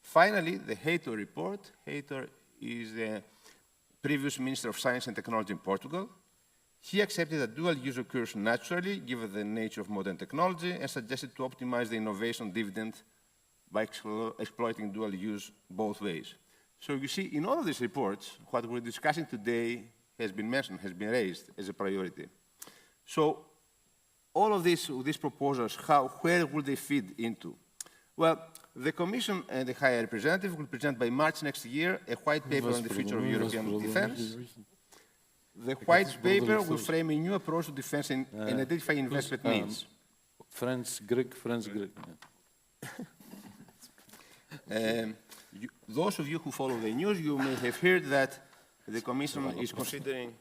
Finally, the Heitor report. Heitor is the previous Minister of Science and Technology in Portugal. He accepted that dual-use occurs naturally, given the nature of modern technology, and suggested to optimize the innovation dividend by exploiting dual-use both ways. So you see, in all of these reports, what we're discussing today has been mentioned, has been raised as a priority. So all of these proposals, where will they feed into? Well, the Commission and the High Representative will present by March next year a white paper on the future of European defense. The white paper will frame a new approach to defense and identify investment needs. Franz Greek. Those of you who follow the news, you may have heard that the Commission is considering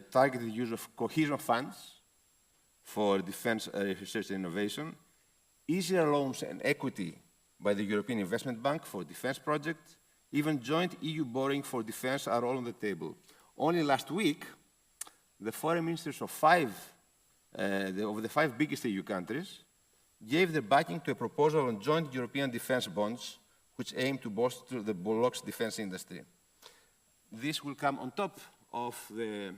targeted use of cohesion funds for defense research and innovation, easier loans and equity by the European Investment Bank for defense projects, even joint EU borrowing for defense are all on the table. Only last week, the foreign ministers of the 5 biggest EU countries gave their backing to a proposal on joint European defense bonds, which aim to bolster the bloc's defense industry. This will come on top of the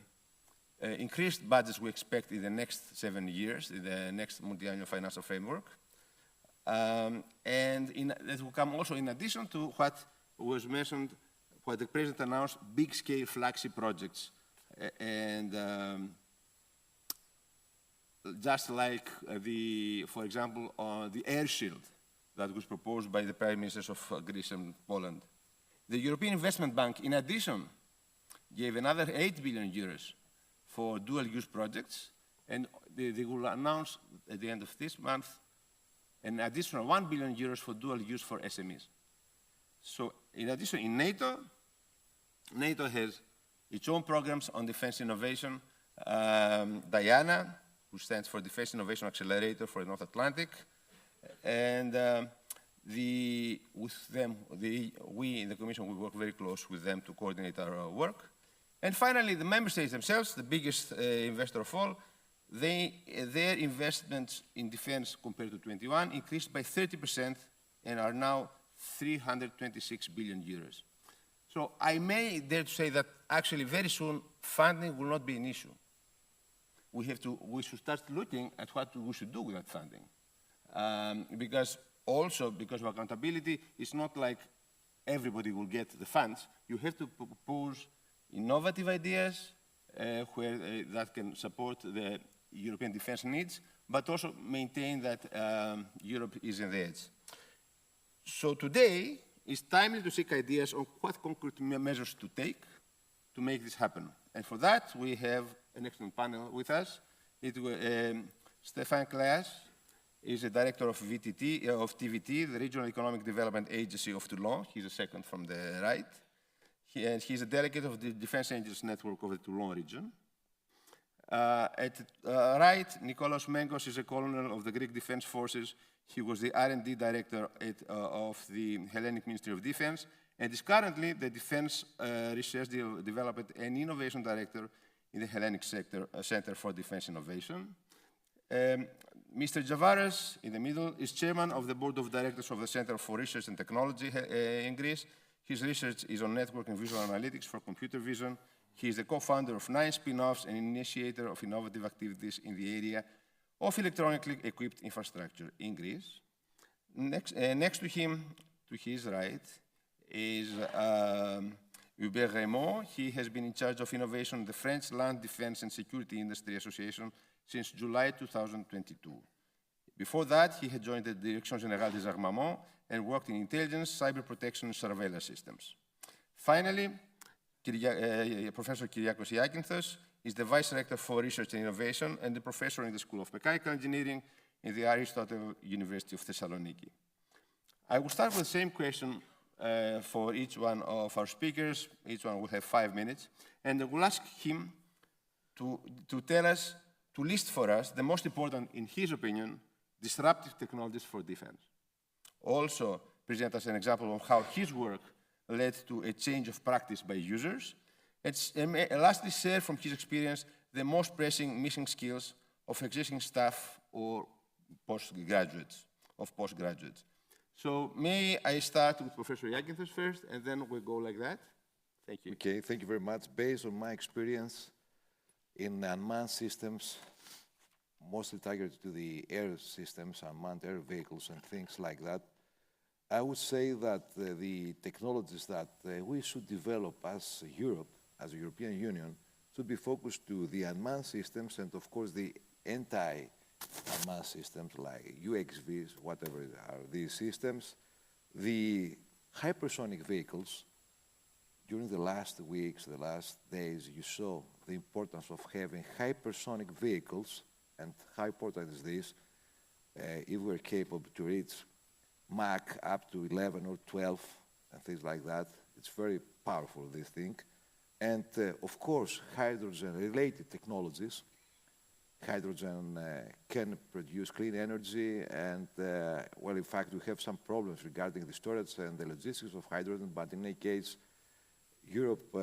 increased budgets we expect in the next 7 years, in the next multi-annual financial framework. And it will come also in addition to what was mentioned, what the President announced, big-scale flagship projects. Just like for example, the air shield that was proposed by the Prime Ministers of Greece and Poland. The European Investment Bank, in addition, gave another 8 billion euros for dual-use projects, and they will announce at the end of this month an additional 1 billion euros for dual-use for SMEs. So, in addition, in NATO has its own programs on defense innovation. Diana, who stands for Defense Innovation Accelerator for the North Atlantic, and we in the Commission, we work very close with them to coordinate our work. And finally, the member states themselves, the biggest investor of all, their investments in defense compared to 21 increased by 30% and are now 326 billion euros. So I may dare to say that actually very soon funding will not be an issue. We should start looking at what we should do with that funding. Because of accountability, it's not like everybody will get the funds. You have to propose innovative ideas that can support the European defense needs, but also maintain that Europe is in the edge. So today, it's timely to seek ideas on what concrete measures to take to make this happen. And for that, we have an excellent panel with us. Stefan Klaas is the director of TVT, the Regional Economic Development Agency of Toulon. He's the second from the right. And he's a delegate of the Defense Angels Network of the Toulon region. At right, Nikolaos Menkos is a colonel of the Greek Defense Forces. He was the R&D director of the Hellenic Ministry of Defense, and is currently the Defense Research Development and Innovation Director in the Hellenic Center for Defense Innovation. Mr. Javaras, in the middle, is chairman of the board of directors of the Center for Research and Technology in Greece. His research is on network and visual analytics for computer vision. He is the co-founder of 9 spin-offs and initiator of innovative activities in the area of electronically equipped infrastructure in Greece. Next to him, to his right, is Hubert Raymond. He has been in charge of innovation in the French Land Defense and Security Industry Association since July 2022. Before that, he had joined the Direction-General des Armements and worked in intelligence, cyber protection, and surveillance systems. Finally, Professor Kyriakos Iakinthos is the Vice Rector for Research and Innovation and the professor in the School of Mechanical Engineering in the Aristotle University of Thessaloniki. I will start with the same question for each one of our speakers. Each one will have 5 minutes. And I will ask him to tell us, to list for us the most important, in his opinion, disruptive technologies for defense. Also present us an example of how his work led to a change of practice by users. And lastly, share from his experience the most pressing missing skills of existing staff or postgraduates. So may I start with Professor Iakinthos first, and then we'll go like that. Thank you. Okay, thank you very much. Based on my experience in unmanned systems, mostly targeted to the air systems, unmanned air vehicles and things like that, I would say that the technologies that we should develop as Europe, as a European Union, should be focused to the unmanned systems and, of course, the anti-unmanned systems like UXVs, whatever are these systems. The hypersonic vehicles, during the last weeks, the last days, you saw the importance of having hypersonic vehicles, and how important is this if we're capable to reach Mach up to 11 or 12 and things like that. It's very powerful, this thing. And of course, hydrogen-related technologies. Hydrogen can produce clean energy, and well, in fact, we have some problems regarding the storage and the logistics of hydrogen, but in any case, Europe,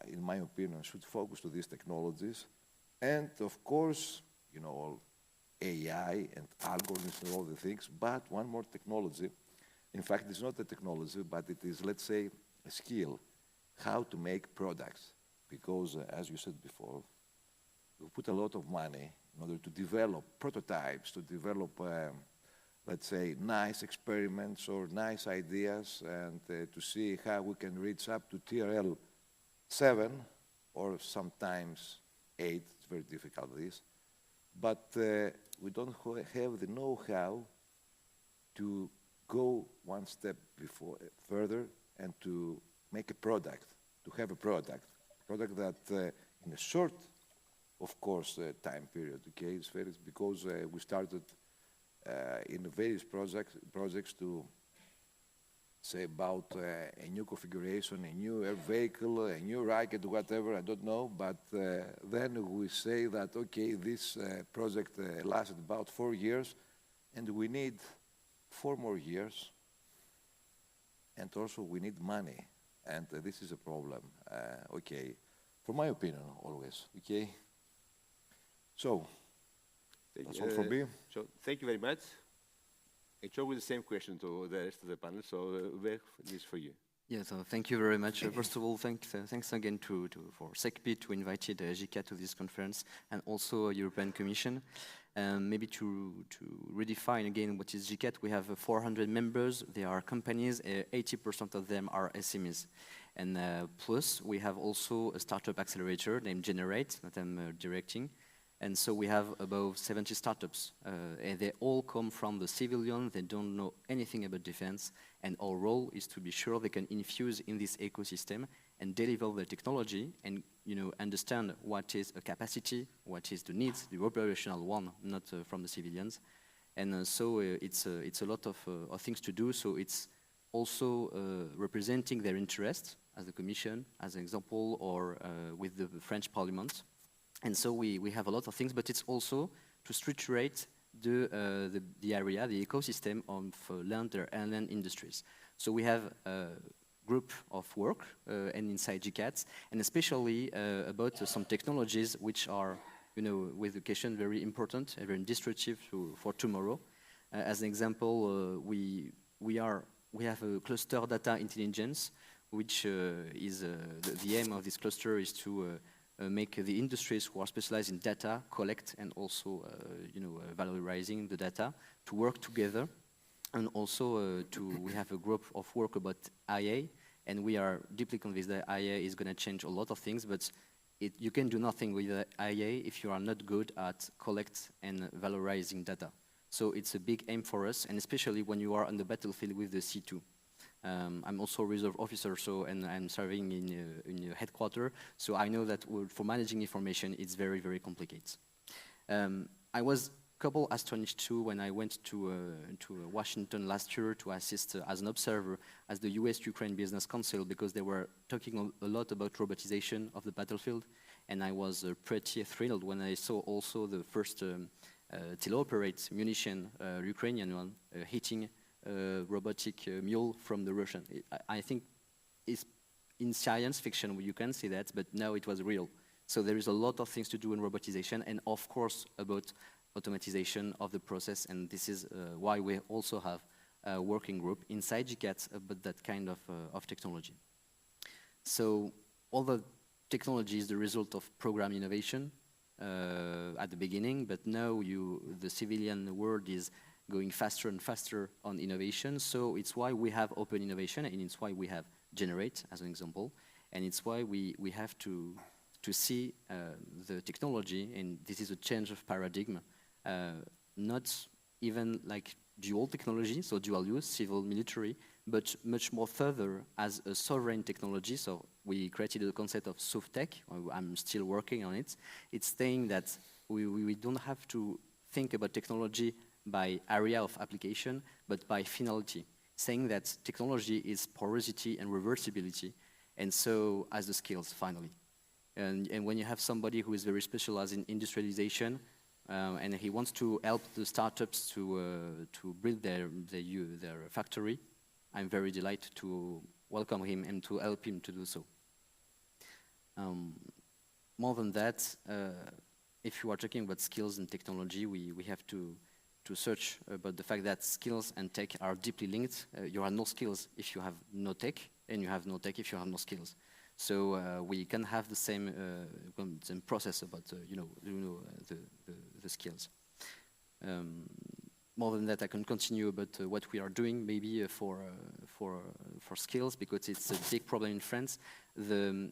in my opinion, should focus to these technologies. And of course, you know, all AI and algorithms and all the things, but one more technology. In fact, it's not a technology, but it is, let's say, a skill, how to make products. Because, as you said before, we put a lot of money in order to develop prototypes, to develop, let's say, nice experiments or nice ideas, and to see how we can reach up to TRL 7 or sometimes 8. It's very difficult, this. But we don't have the know-how to go one step further and to make a product, to have a product that in a short, of course, time period, okay, it's very, because we started in various projects to say about a new configuration, a new air vehicle, a new rocket, whatever, I don't know, but then we say that, okay, this project lasted about 4 years, and we need 4 more years, and also we need money. and this is a problem, okay, for my opinion, always, okay? So, that's all from me. So thank you very much. It's always the same question to the rest of the panel, so this is for you. Yeah, so thank you very much. First of all, thanks again for SEKPY to invite GCAT to this conference, and also European Commission. Maybe to redefine again what is GCAT, we have 400 members. They are companies. 80% of them are SMEs. And plus, we have also a startup accelerator named Generate that I'm directing. And so we have about 70 startups. And they all come from the civilian. They don't know anything about defense. And our role is to be sure they can infuse in this ecosystem and deliver the technology and understand what is a capacity, what is the needs, the operational one, not from the civilians. And so it's a lot of things to do. So it's also representing their interests as a commission, as an example, or with the French Parliament. And so we have a lot of things, but it's also to structurate the area, the ecosystem of land and land industries. So we have a group of work and inside GCAT, and especially about some technologies which are, with education, very important, very destructive for tomorrow. As an example, we have a cluster data intelligence, which is the aim of this cluster is to make the industries who are specialized in data collect and also, valorizing the data to work together. And also we have a group of work about IA, and we are deeply convinced that IA is going to change a lot of things, but you can do nothing with IA if you are not good at collect and valorizing data. So it's a big aim for us, and especially when you are on the battlefield with the C2. I'm also a reserve officer, and I'm serving in a headquarters, so I know that for managing information, it's very, very complicated. I was a couple astonished too when I went to Washington last year to assist as an observer as the US-Ukraine Business Council, because they were talking a lot about robotization of the battlefield, and I was pretty thrilled when I saw also the first teleoperate munition, Ukrainian one, hitting robotic mule from the Russian. I think it's in science fiction you can see that, but now it was real. So there is a lot of things to do in robotization, and of course about automatization of the process, and this is why we also have a working group inside GCAT about that kind of technology. So all the technology is the result of program innovation at the beginning, but now the civilian world is going faster and faster on innovation. So it's why we have open innovation, and it's why we have Generate as an example, and it's why we have to see the technology, and this is a change of paradigm, not even like dual technology, so dual use, civil, military, but much more further as a sovereign technology. So we created the concept of SovTech. I'm still working on it. It's saying that we don't have to think about technology by area of application, but by finality, saying that technology is porosity and reversibility, and so as the skills, finally. And when you have somebody who is very specialized in industrialization, and he wants to help the startups to build their factory, I'm very delighted to welcome him and to help him to do so. More than that, if you are talking about skills and technology, we have to search about the fact that skills and tech are deeply linked. You have no skills if you have no tech, and you have no tech if you have no skills. So we can have the same process about the skills. More than that, I can continue about what we are doing, maybe for skills, because it's a big problem in France. The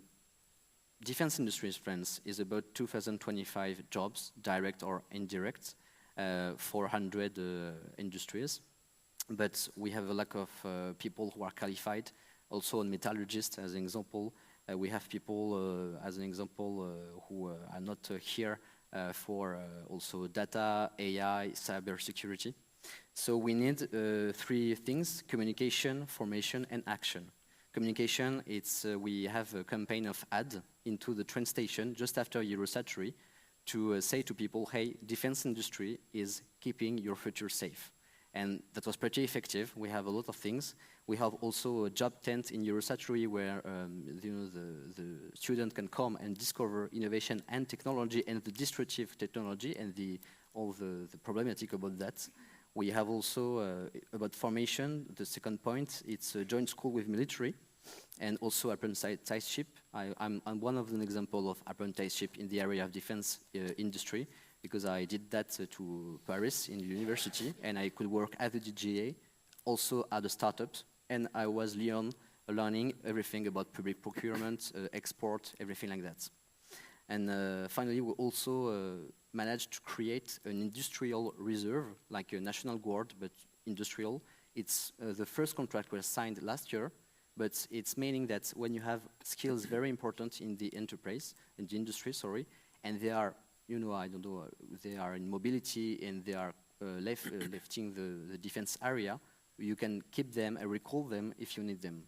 defense industry in France is about 2,025 jobs, direct or indirect, 400 industries. But we have a lack of people who are qualified. Also on metallurgists, as an example, we have people, as an example, who are not here for also data, AI, cybersecurity. So we need three things: communication, formation, and action. Communication, we have a campaign of ad into the train station just after Eurosatory to say to people, hey, defense industry is keeping your future safe. And that was pretty effective. We have a lot of things. We have also a job tent in Eurosatory where the student can come and discover innovation and technology and the disruptive technology and all the problematic about that. We have also about formation, the second point, it's a joint school with military and also apprenticeship. I'm one of an example of apprenticeship in the area of defense industry because I did that to Paris in the university and I could work at the DGA, also at the startups, and I was learning everything about public procurement, export, everything like that. And finally, we also managed to create an industrial reserve, like a national guard, but industrial. It's the first contract was signed last year, but it's meaning that when you have skills very important in the enterprise, in the industry, sorry, and they are, I don't know, they are in mobility and they are lifting the defense area, you can keep them and recall them if you need them.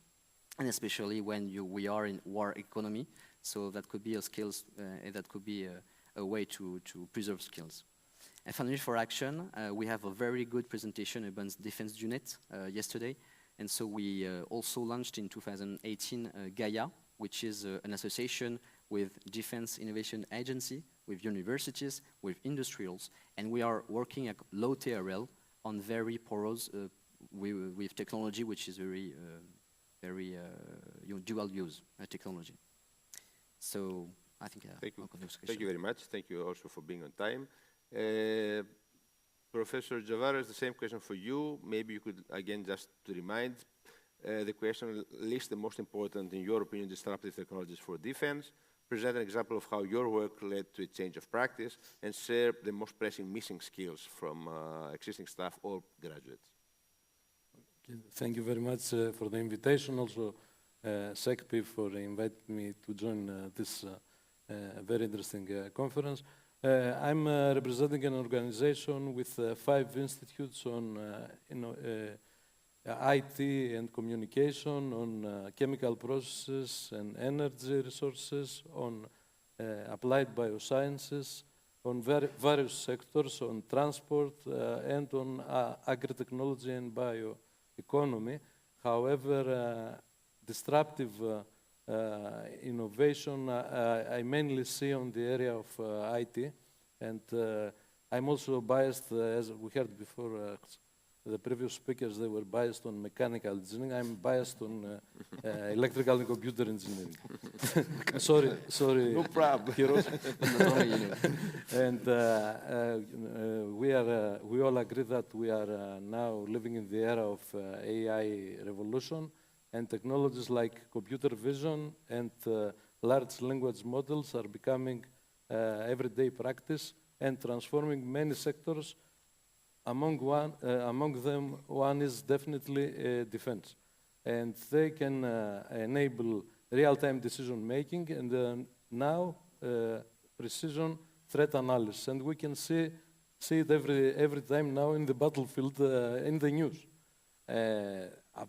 And especially when we are in war economy, so that could be a skills, and that could be a way to preserve skills. And finally, for action, we have a very good presentation about defense unit yesterday. And so we also launched in 2018 Gaia, which is an association with Defense Innovation Agency, with universities, with industrials, and we are working at low TRL on very porous, with technology which is very dual use technology. So I think thank you. Thank you very much. Thank you also for being on time. Professor Javares, the same question for you. Maybe you could, again, just to remind the question, list the most important, in your opinion, disruptive technologies for defense, present an example of how your work led to a change of practice, and share the most pressing missing skills from existing staff or graduates. Thank you very much for the invitation. Also, SEKPY for inviting me to join this very interesting conference. I'm representing an organization with 5 institutes on IT and communication, on chemical processes and energy resources, on applied biosciences, on various sectors, on transport, and on agri-technology and bioeconomy. However, disruptive innovation I mainly see on the area of IT, and I'm also biased, as we heard before, the previous speakers, they were biased on mechanical engineering. I'm biased on electrical and computer engineering. sorry. No problem. Heroes. And we all agree that we are now living in the era of AI revolution, and technologies like computer vision and large language models are becoming everyday practice and transforming many sectors. Among them, one is definitely defense. And they can enable real-time decision-making and now precision threat analysis. And we can see it every time now in the battlefield, in the news.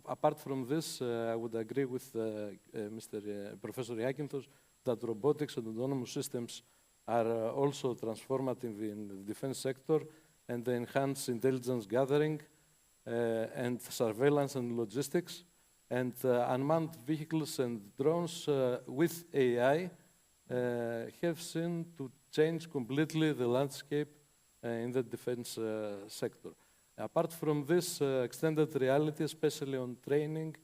Apart from this, I would agree with Professor Iakintos that robotics and autonomous systems are also transformative in the defense sector, and they enhance intelligence gathering and surveillance and logistics. And unmanned vehicles and drones with AI have seen to change completely the landscape in the defense sector. Apart from this, extended reality, especially on training,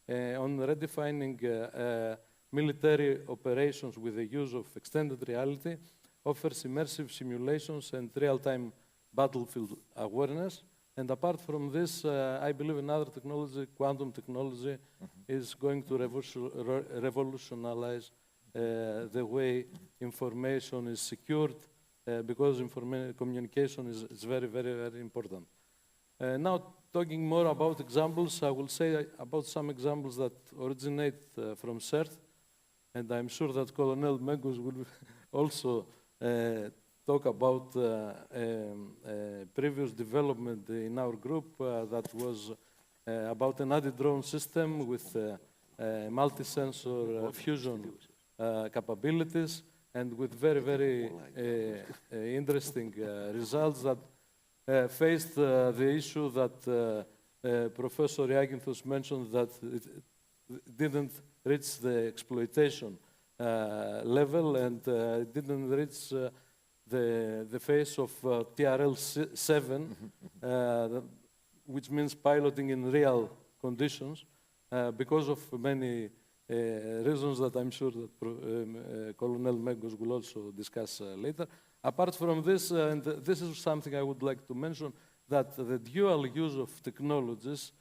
on redefining military operations with the use of extended reality, offers immersive simulations and real-time battlefield awareness. And apart from this, I believe another technology, quantum technology, is going to revolutionize the way information is secured, because communication is very, very, very important. Now, talking more about examples, I will say about some examples that originate from CERT, and I'm sure that Colonel Megos will also talk about previous development in our group that was about an anti-drone system with multi-sensor fusion capabilities, and with very, very interesting results that faced the issue that Professor Iaginthos mentioned, that it didn't reach the exploitation level and didn't reach the phase of TRL 7, which means piloting in real conditions, because of many reasons that I'm sure that Colonel Megos will also discuss later. Apart from this, and this is something I would like to mention, that the dual use of technologies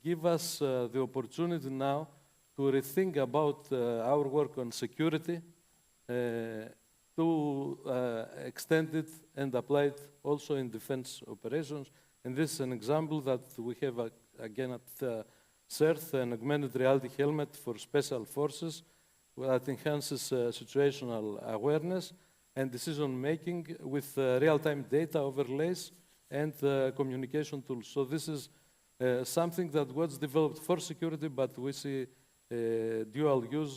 give us the opportunity now to rethink about our work on security, to extend it and apply it also in defense operations. And this is an example that we have again at CERT, an augmented reality helmet for special forces that enhances situational awareness and decision-making with real-time data overlays and communication tools. So this is something that was developed for security, but we see dual use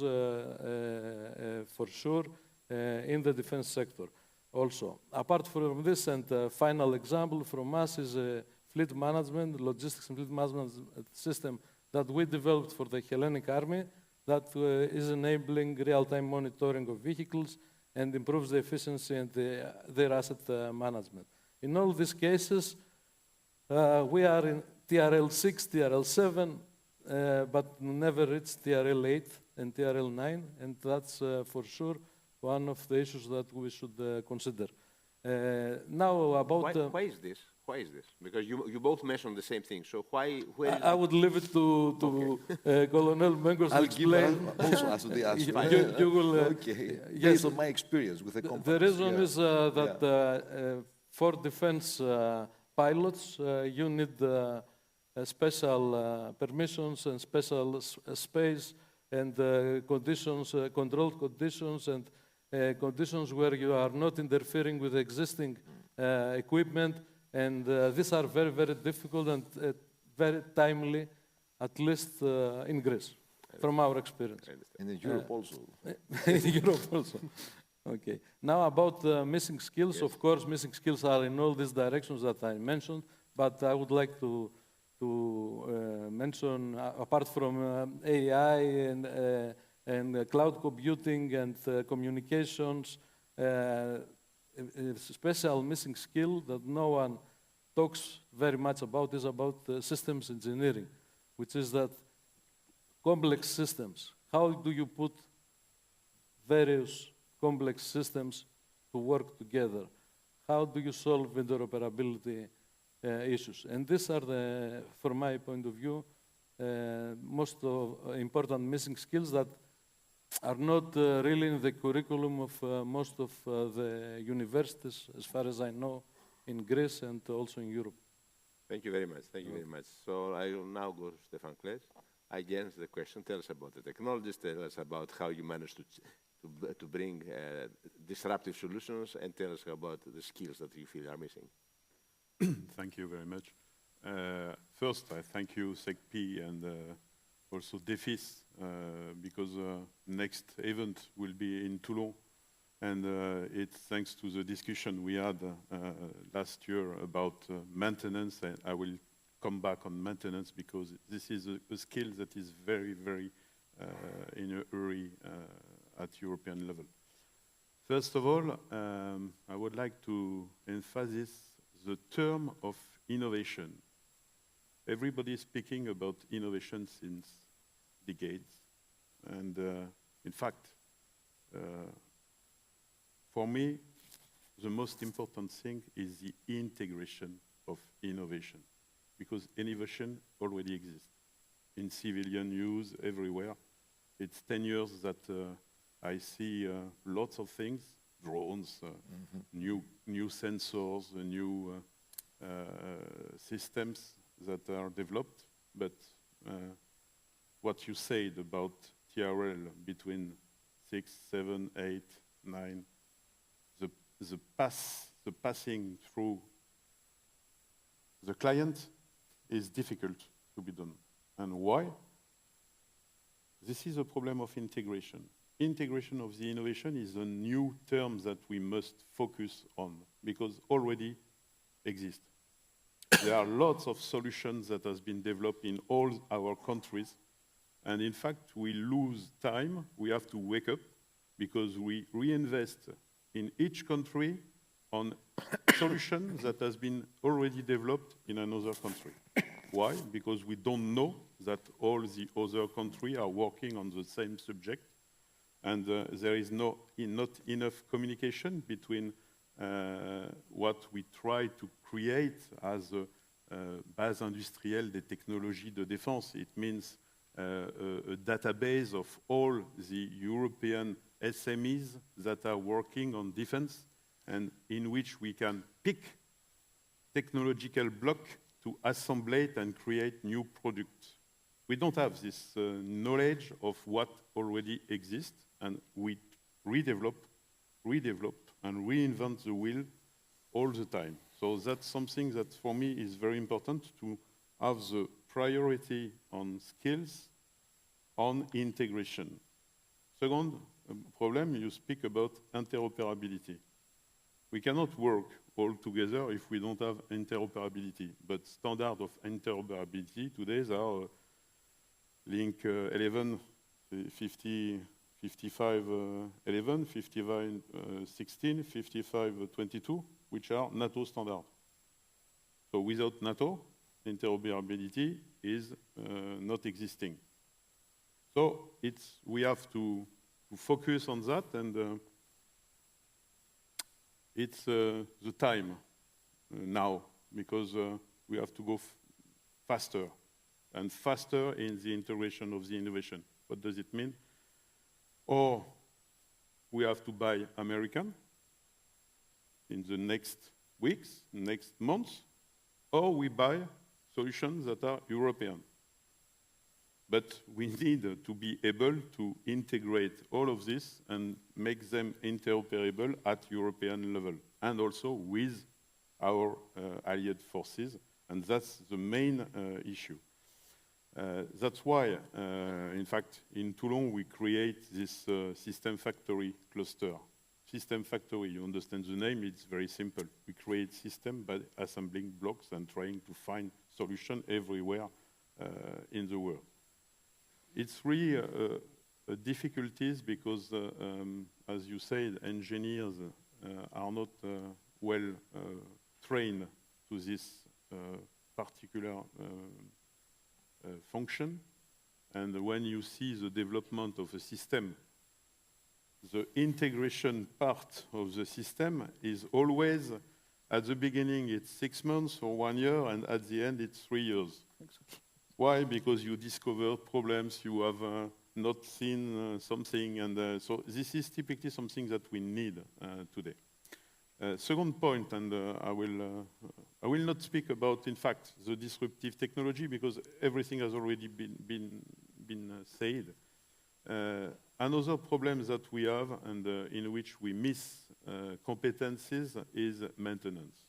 for sure in the defense sector also. Apart from this, and final example from us is a fleet management, logistics and fleet management system that we developed for the Hellenic Army that is enabling real-time monitoring of vehicles and improves the efficiency and their asset management. In all these cases, we are in TRL 6, TRL 7, but never reached TRL 8 and TRL 9, and that's for sure one of the issues that we should consider. Now about... Why is this? Why is this? Because you both mentioned the same thing. So why? I would leave it to Colonel Megos to explain. I'll also answer the answer. You will. Okay. Yes, based on my experience with the company. The reason is that for defense pilots, you need special permissions and special space and conditions, controlled conditions, and conditions where you are not interfering with existing equipment. And these are very, very difficult and very timely, at least in Greece, from our experience. And in Europe also. In Europe also. Okay. Now about missing skills. Yes. Of course, missing skills are in all these directions that I mentioned, but I would like to mention, apart from AI and cloud computing and communications, a special missing skill that no one talks very much about is about systems engineering, which is that complex systems. How do you put various complex systems to work together? How do you solve interoperability issues? And these are, from my point of view, most important missing skills that are not really in the curriculum of most of the universities, as far as I know, in Greece and also in Europe. Thank you very much. Thank you very much. So I will now go to Stefan Kles. Again, the question, tell us about the technologies, tell us about how you managed to bring disruptive solutions, and tell us about the skills that you feel are missing. Thank you very much. First, I thank you, SEKPY, and also DEFIS, because next event will be in Toulon, and it's thanks to the discussion we had last year about maintenance, and I will come back on maintenance because this is a skill that is very, very in a hurry at European level. First of all, I would like to emphasize the term of innovation. Everybody is speaking about innovation since decades. And in fact, for me, the most important thing is the integration of innovation, because innovation already exists in civilian use everywhere. It's 10 years that I see lots of things, drones, new sensors, new systems that are developed, but what you said about TRL between 6, 7, 8, 9, the passing through the client is difficult to be done. And why? This is a problem of integration. Integration of the innovation is a new term that we must focus on because already exist. There are lots of solutions that has been developed in all our countries, and in fact, we lose time. We have to wake up because we reinvest in each country on solutions that has been already developed in another country. Why? Because we don't know that all the other countries are working on the same subject, and there is not enough communication between what we try to create as a base industrielle des technologies de défense. It means a database of all the European SMEs that are working on defense, and in which we can pick technological block to assemble it and create new products. We don't have this knowledge of what already exists, and we redevelop, and reinvent the wheel all the time. So that's something that for me is very important, to have the priority on skills, on integration. Second problem, you speak about interoperability. We cannot work all together if we don't have interoperability, but standard of interoperability today are link 11, 50, 55, 11, 55, 16, 55, 22, which are NATO standard. So without NATO, interoperability is not existing. So we have to focus on that, and it's the time now, because we have to go faster, and faster in the integration of the innovation. What does it mean? Or we have to buy American in the next weeks, next months, or we buy solutions that are European. But we need to be able to integrate all of this and make them interoperable at European level, and also with our allied forces, and that's the main issue. That's why, in fact, in Toulon, we create this system factory cluster. System factory, you understand the name, it's very simple. We create system by assembling blocks and trying to find solution everywhere in the world. It's really difficulties because, as you said, engineers are not well trained to this particular function. And when you see the development of a system, the integration part of the system is always, at the beginning, it's 6 months or 1 year, and at the end, it's 3 years. Why? Because you discover problems, you have not seen something, and so this is typically something that we need today. Second point, and I will not speak about, in fact, the disruptive technology, because everything has already been said. Another problem that we have, and in which we miss competencies, is maintenance.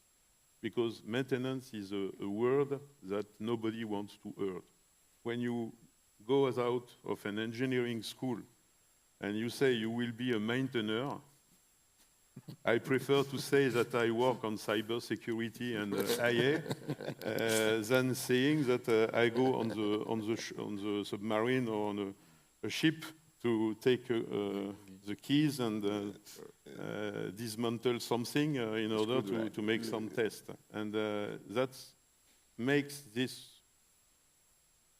Because maintenance is a word that nobody wants to hear. When you go out of an engineering school and you say you will be a maintainer, I prefer to say that I work on cybersecurity and IA than saying that I go on the submarine or on a ship to take the keys and dismantle something in order to make some test. And that makes this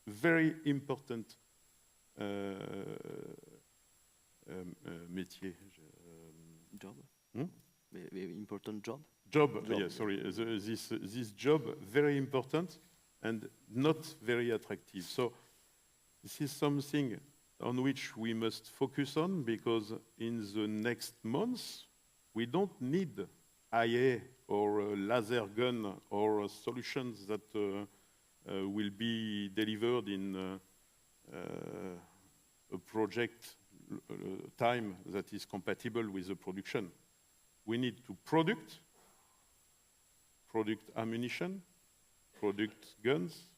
very important métier. Job? Very important job? Job, yeah, sorry. This job, very important and not very attractive. So this is something on which we must focus on, because in the next months, we don't need IA or a laser gun or solutions that will be delivered in a project time that is compatible with the production. We need to product ammunition, product guns,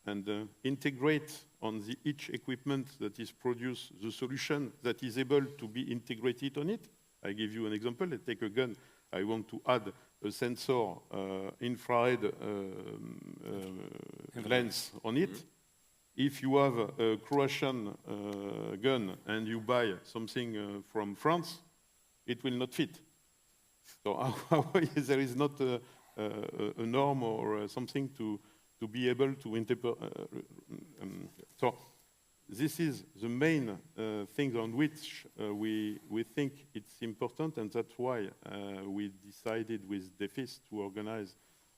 and integrate on each equipment that is produced the solution that is able to be integrated on it. I give you an example. Let's take a gun. I want to add a sensor, infrared lens on it. If you have a Croatian gun and you buy something from France, it will not fit. So there is not a norm or something to be able to interpret. So this is the main thing on which we think it's important, and that's why we decided with DEFIS to organize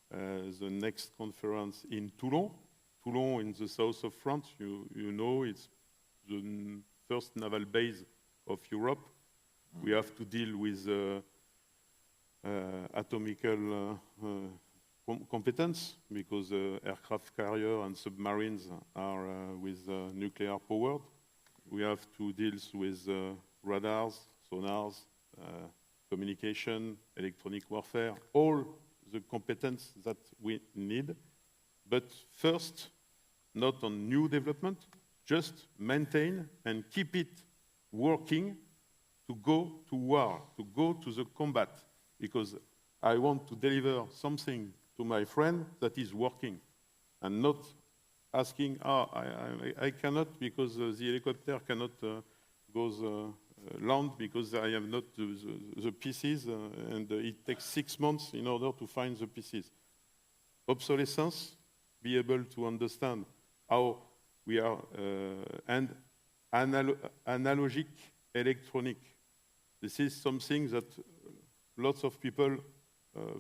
the next conference in Toulon. Toulon in the south of France, you know, it's the first naval base of Europe. We have to deal with atomical competence because aircraft carrier and submarines are with nuclear powered. We have to deal with radars, sonars, communication, electronic warfare, all the competence that we need. But first, not on new development, just maintain and keep it working to go to war, to go to the combat, because I want to deliver something to my friend that is working, and not asking, I cannot because the helicopter cannot go land because I have not the pieces, and it takes 6 months in order to find the pieces. Obsolescence, be able to understand how we are, and analogic electronic. This is something that lots of people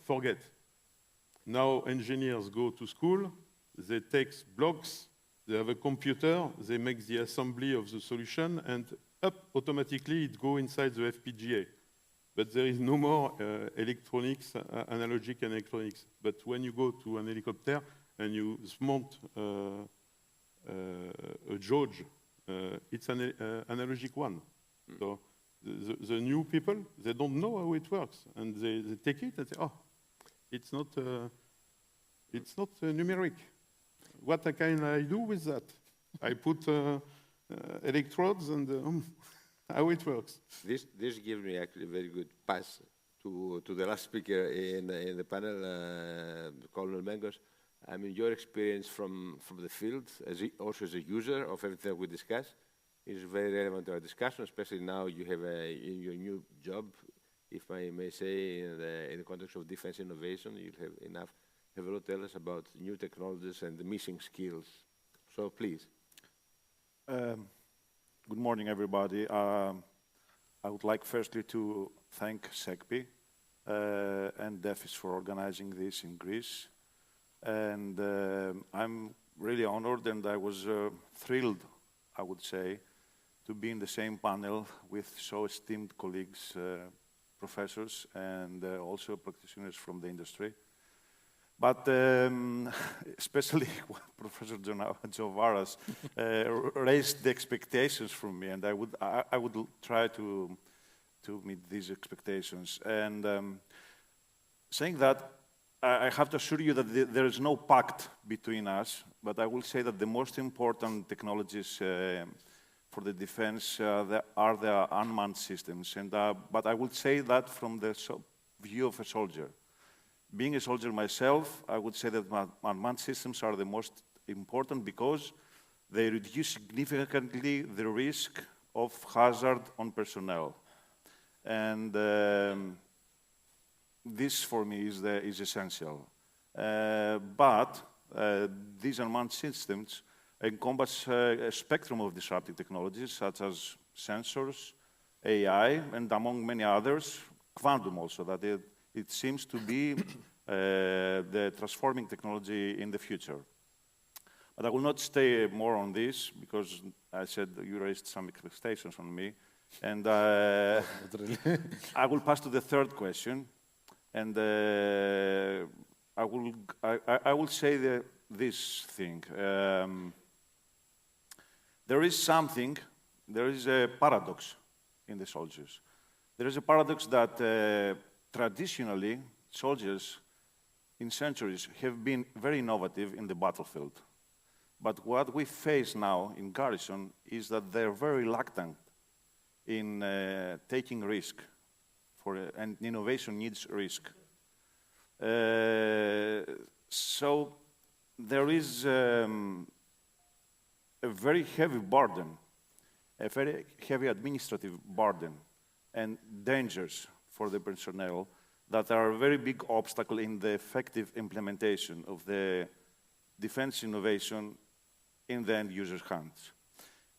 forget. Now engineers go to school, they take blocks, they have a computer, they make the assembly of the solution, and automatically it goes inside the FPGA. But there is no more electronics, analogic and electronics. But when you go to an helicopter and you mount a judge, it's an analogic one. So the new people, they don't know how it works, and they take it and say, it's not numeric. What can I do with that? I put electrodes and how it works. This gives me actually a very good pass to the last speaker in the panel, Colonel Mengos. I mean, your experience from the field, also as a user of everything we discuss, is very relevant to our discussion, especially now you have in your new job, if I may say, in the context of defense innovation, you'll have a lot to tell us about new technologies and the missing skills. So please. Good morning, everybody. I would like firstly to thank SEKPY and DEFIS for organizing this in Greece. And I'm really honored, and I was thrilled, I would say, to be in the same panel with so esteemed colleagues, professors, and also practitioners from the industry. But especially Professor Joe Varas raised the expectations from me, and I would try to meet these expectations. And saying that, I have to assure you that there is no pact between us, but I will say that the most important technologies for the defense are the unmanned systems. And, but I would say that from the view of a soldier. Being a soldier myself, I would say that unmanned systems are the most important because they reduce significantly the risk of hazard on personnel. And this, for me, is essential. But these unmanned systems encompass a spectrum of disruptive technologies, such as sensors, AI, and among many others, quantum also, that it seems to be the transforming technology in the future. But I will not stay more on this, because I said you raised some expectations on me. And I will pass to the third question. And I will say this thing. There is a paradox in the soldiers. There is a paradox that traditionally soldiers in centuries have been very innovative in the battlefield. But what we face now in garrison is that they're very reluctant in taking risk and innovation needs risk. So there is a very heavy burden, a very heavy administrative burden and dangers for the personnel that are a very big obstacle in the effective implementation of the defense innovation in the end user's hands.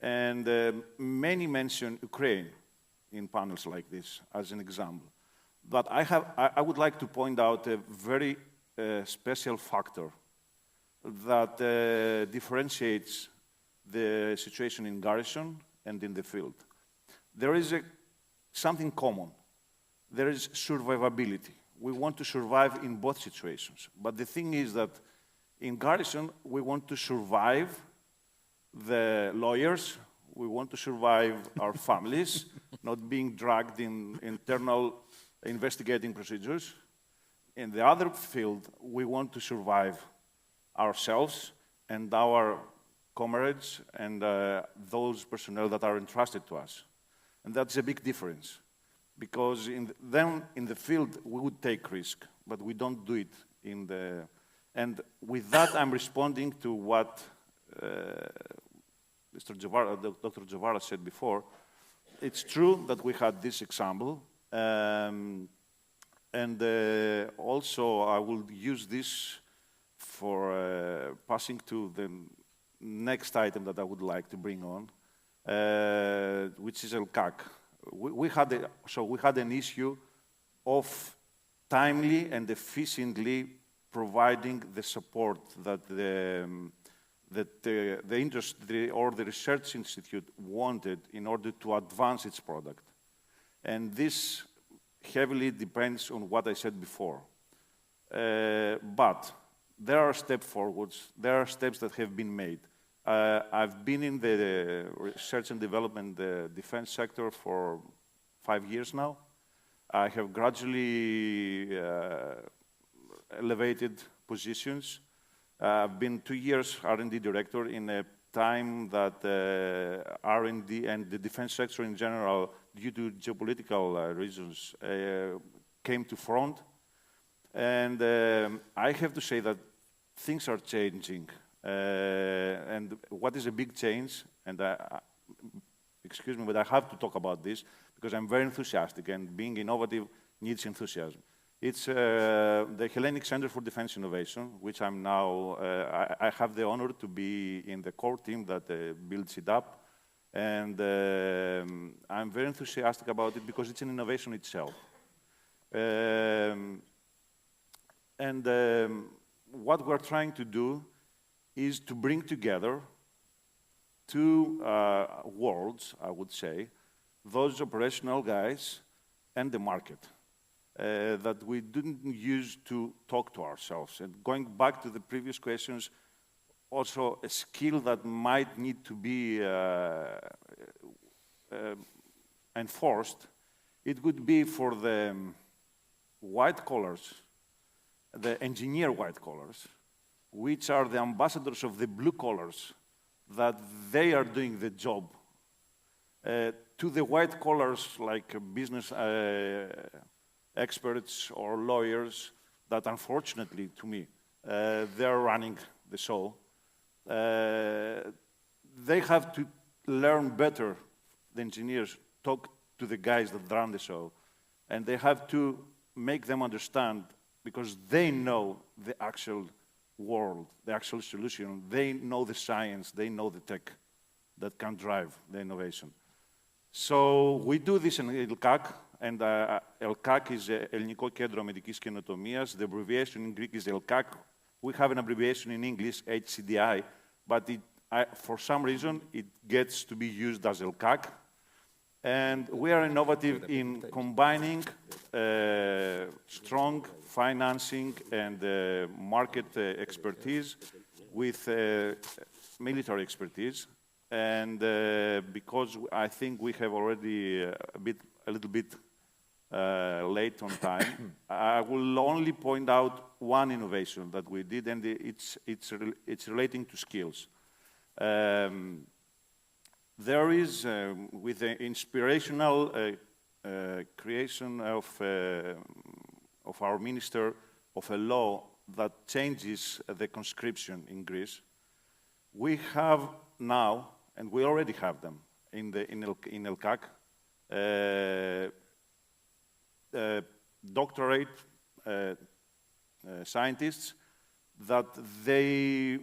And many mention Ukraine in panels like this as an example. But I would like to point out a very special factor that differentiates the situation in garrison and in the field. There is something common. There is survivability. We want to survive in both situations. But the thing is that in garrison, we want to survive the lawyers, we want to survive our families, not being dragged in internal investigating procedures. In the other field, we want to survive ourselves and our comrades and those personnel that are entrusted to us. And that's a big difference, because then in the field, we would take risk, but we don't do it in the... And with that, I'm responding to what Dr. Javara said before. It's true that we had this example, and also I will use this for passing to the next item that I would like to bring on, which is LCAC. We had an issue of timely and efficiently providing the support that the industry or the research institute wanted in order to advance its product. And this heavily depends on what I said before. But there are steps forwards, there are steps that have been made. I've been in the research and development defense sector for 5 years now. I have gradually elevated positions. I've been 2 years R&D director in a time that R&D and the defense sector in general, due to geopolitical reasons, came to front. And I have to say that things are changing. And what is a big change, and excuse me, but I have to talk about this because I'm very enthusiastic, and being innovative needs enthusiasm. It's the Hellenic Center for Defense Innovation, which I'm now, I have the honor to be in the core team that builds it up. And I'm very enthusiastic about it because it's an innovation itself. What we're trying to do is to bring together two worlds, I would say, those operational guys and the market. That we didn't use to talk to ourselves. And going back to the previous questions, also a skill that might need to be enforced, it would be for the white collars, the engineer white collars, which are the ambassadors of the blue collars, that they are doing the job. To the white collars, like business experts or lawyers that, unfortunately, to me, they're running the show. They have to learn better, the engineers, talk to the guys that run the show, and they have to make them understand, because they know the actual world, the actual solution. They know the science, they know the tech that can drive the innovation. So we do this in LCAC, and LCAC is Ελληνικό Κέντρο Αμυντικής Καινοτομίας. The abbreviation in Greek is LCAC. We have an abbreviation in English, HCDI, but for some reason, it gets to be used as LCAC. And we are innovative in combining strong financing and market expertise with military expertise. And because I think we have already a little bit late on time, I will only point out one innovation that we did, and it's relating to skills. There is, with the inspirational creation of our minister of a law that changes the conscription in Greece. We have now, and we already have them in ELCAC, doctorate scientists that they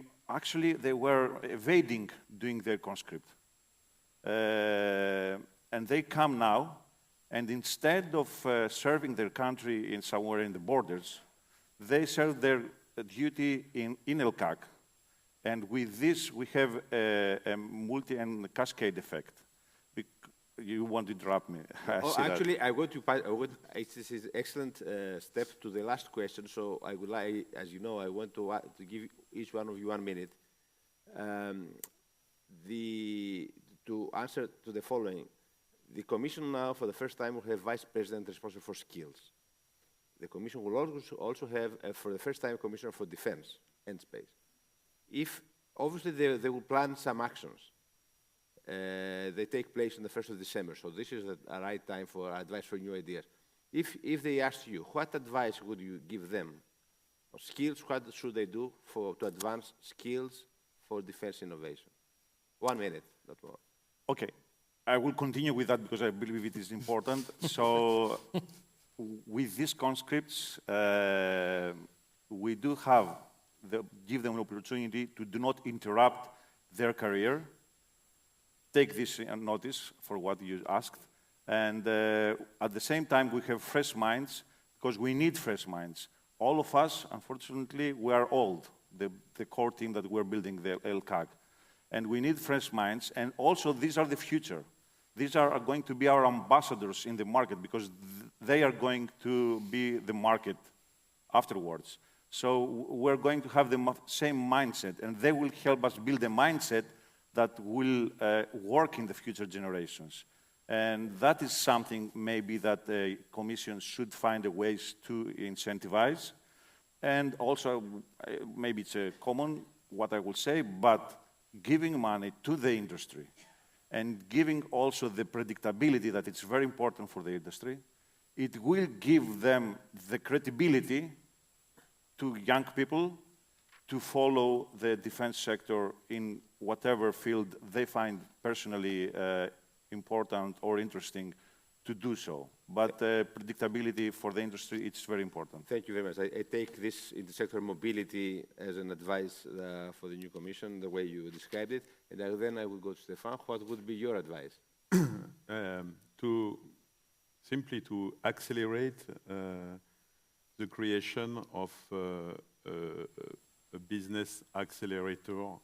were evading doing their conscript. And they come now, and instead of serving their country somewhere in the borders, they serve their duty in ELCAC. And with this, we have a multi and cascade effect. You want to interrupt me? Actually, this is an excellent step to the last question. So I would like, as you know, I want to give each one of you 1 minute to answer to the following. The Commission now, for the first time, will have Vice President responsible for skills. The Commission will also have, for the first time, a Commissioner for Defense and Space. Obviously, they will plan some actions. They take place on the 1st of December, so this is the right time for advice for new ideas. If they ask you, what advice would you give them? Or skills, what should they do to advance skills for defense innovation? 1 minute, not more. Okay, I will continue with that because I believe it is important. So, with these conscripts, we do give them an opportunity to do not interrupt their career. Take this notice for what you asked. And at the same time, we have fresh minds, because we need fresh minds. All of us, unfortunately, we are old, the core team that we're building, the ELCAC. And we need fresh minds, and also these are the future. These are going to be our ambassadors in the market, because they are going to be the market afterwards. So we're going to have the same mindset, and they will help us build a mindset that will work in the future generations. And that is something maybe that the Commission should find ways to incentivize. And also, maybe it's a common, what I will say, but giving money to the industry and giving also the predictability that it's very important for the industry, it will give them the credibility to young people to follow the defense sector in whatever field they find personally important or interesting to do so. But predictability for the industry, it's very important. Thank you very much. I take this intersectoral mobility as an advice for the new Commission, the way you described it. And then I will go to Stefan. What would be your advice? Simply to accelerate the creation of a business accelerator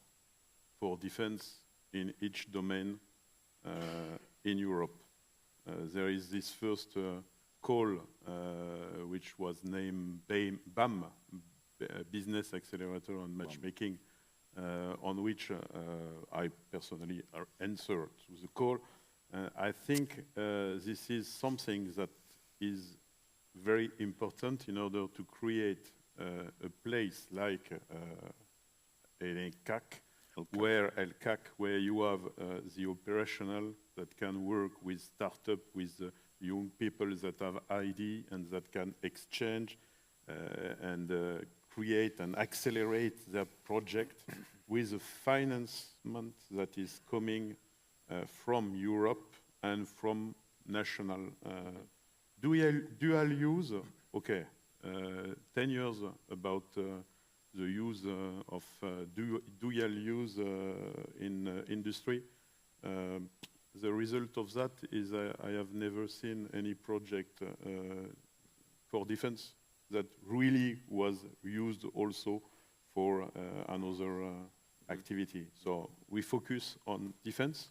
for defense in each domain in Europe. There is this first call, which was named BAM, Business Accelerator and Matchmaking, on which I personally answered to the call. I think this is something that is very important in order to create a place like ELCAC, where you have the operational that can work with startup, with young people that have ID and that can exchange and create and accelerate their project with a financement that is coming from Europe and from national dual use. Okay, 10 years about the use of dual use in industry. The result of that is I have never seen any project for defense that really was used also for another activity. So we focus on defense,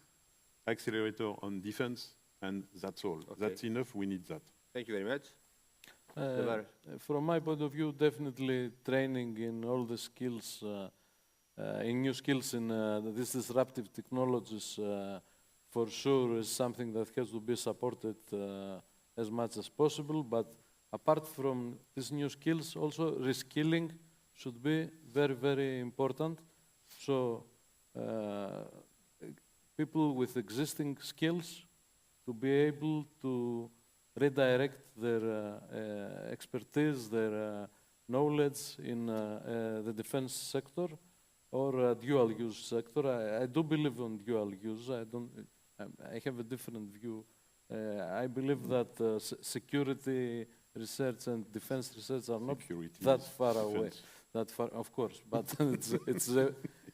accelerator on defense, and that's all. Okay. That's enough, we need that. Thank you very much. From my point of view, definitely training in all the skills, in new skills in these disruptive technologies, for sure is something that has to be supported as much as possible. But apart from these new skills, also reskilling should be very, very important. So people with existing skills to be able to redirect their expertise, their knowledge in the defense sector or dual-use sector. I do believe in dual use. I have a different view. I believe that security research and defense research are not that far away. That far, of course, but it's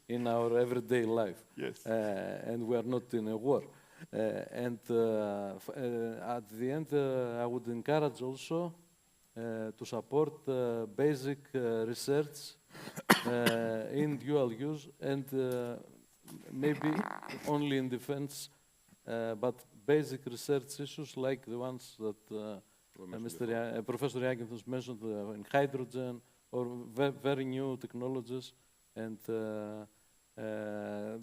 in our everyday life. Yes. And we are not in a war. At the end, I would encourage also to support basic research in dual use and maybe only in defense, but basic research issues like the ones that Professor Iaginthos mentioned in hydrogen or very new technologies, and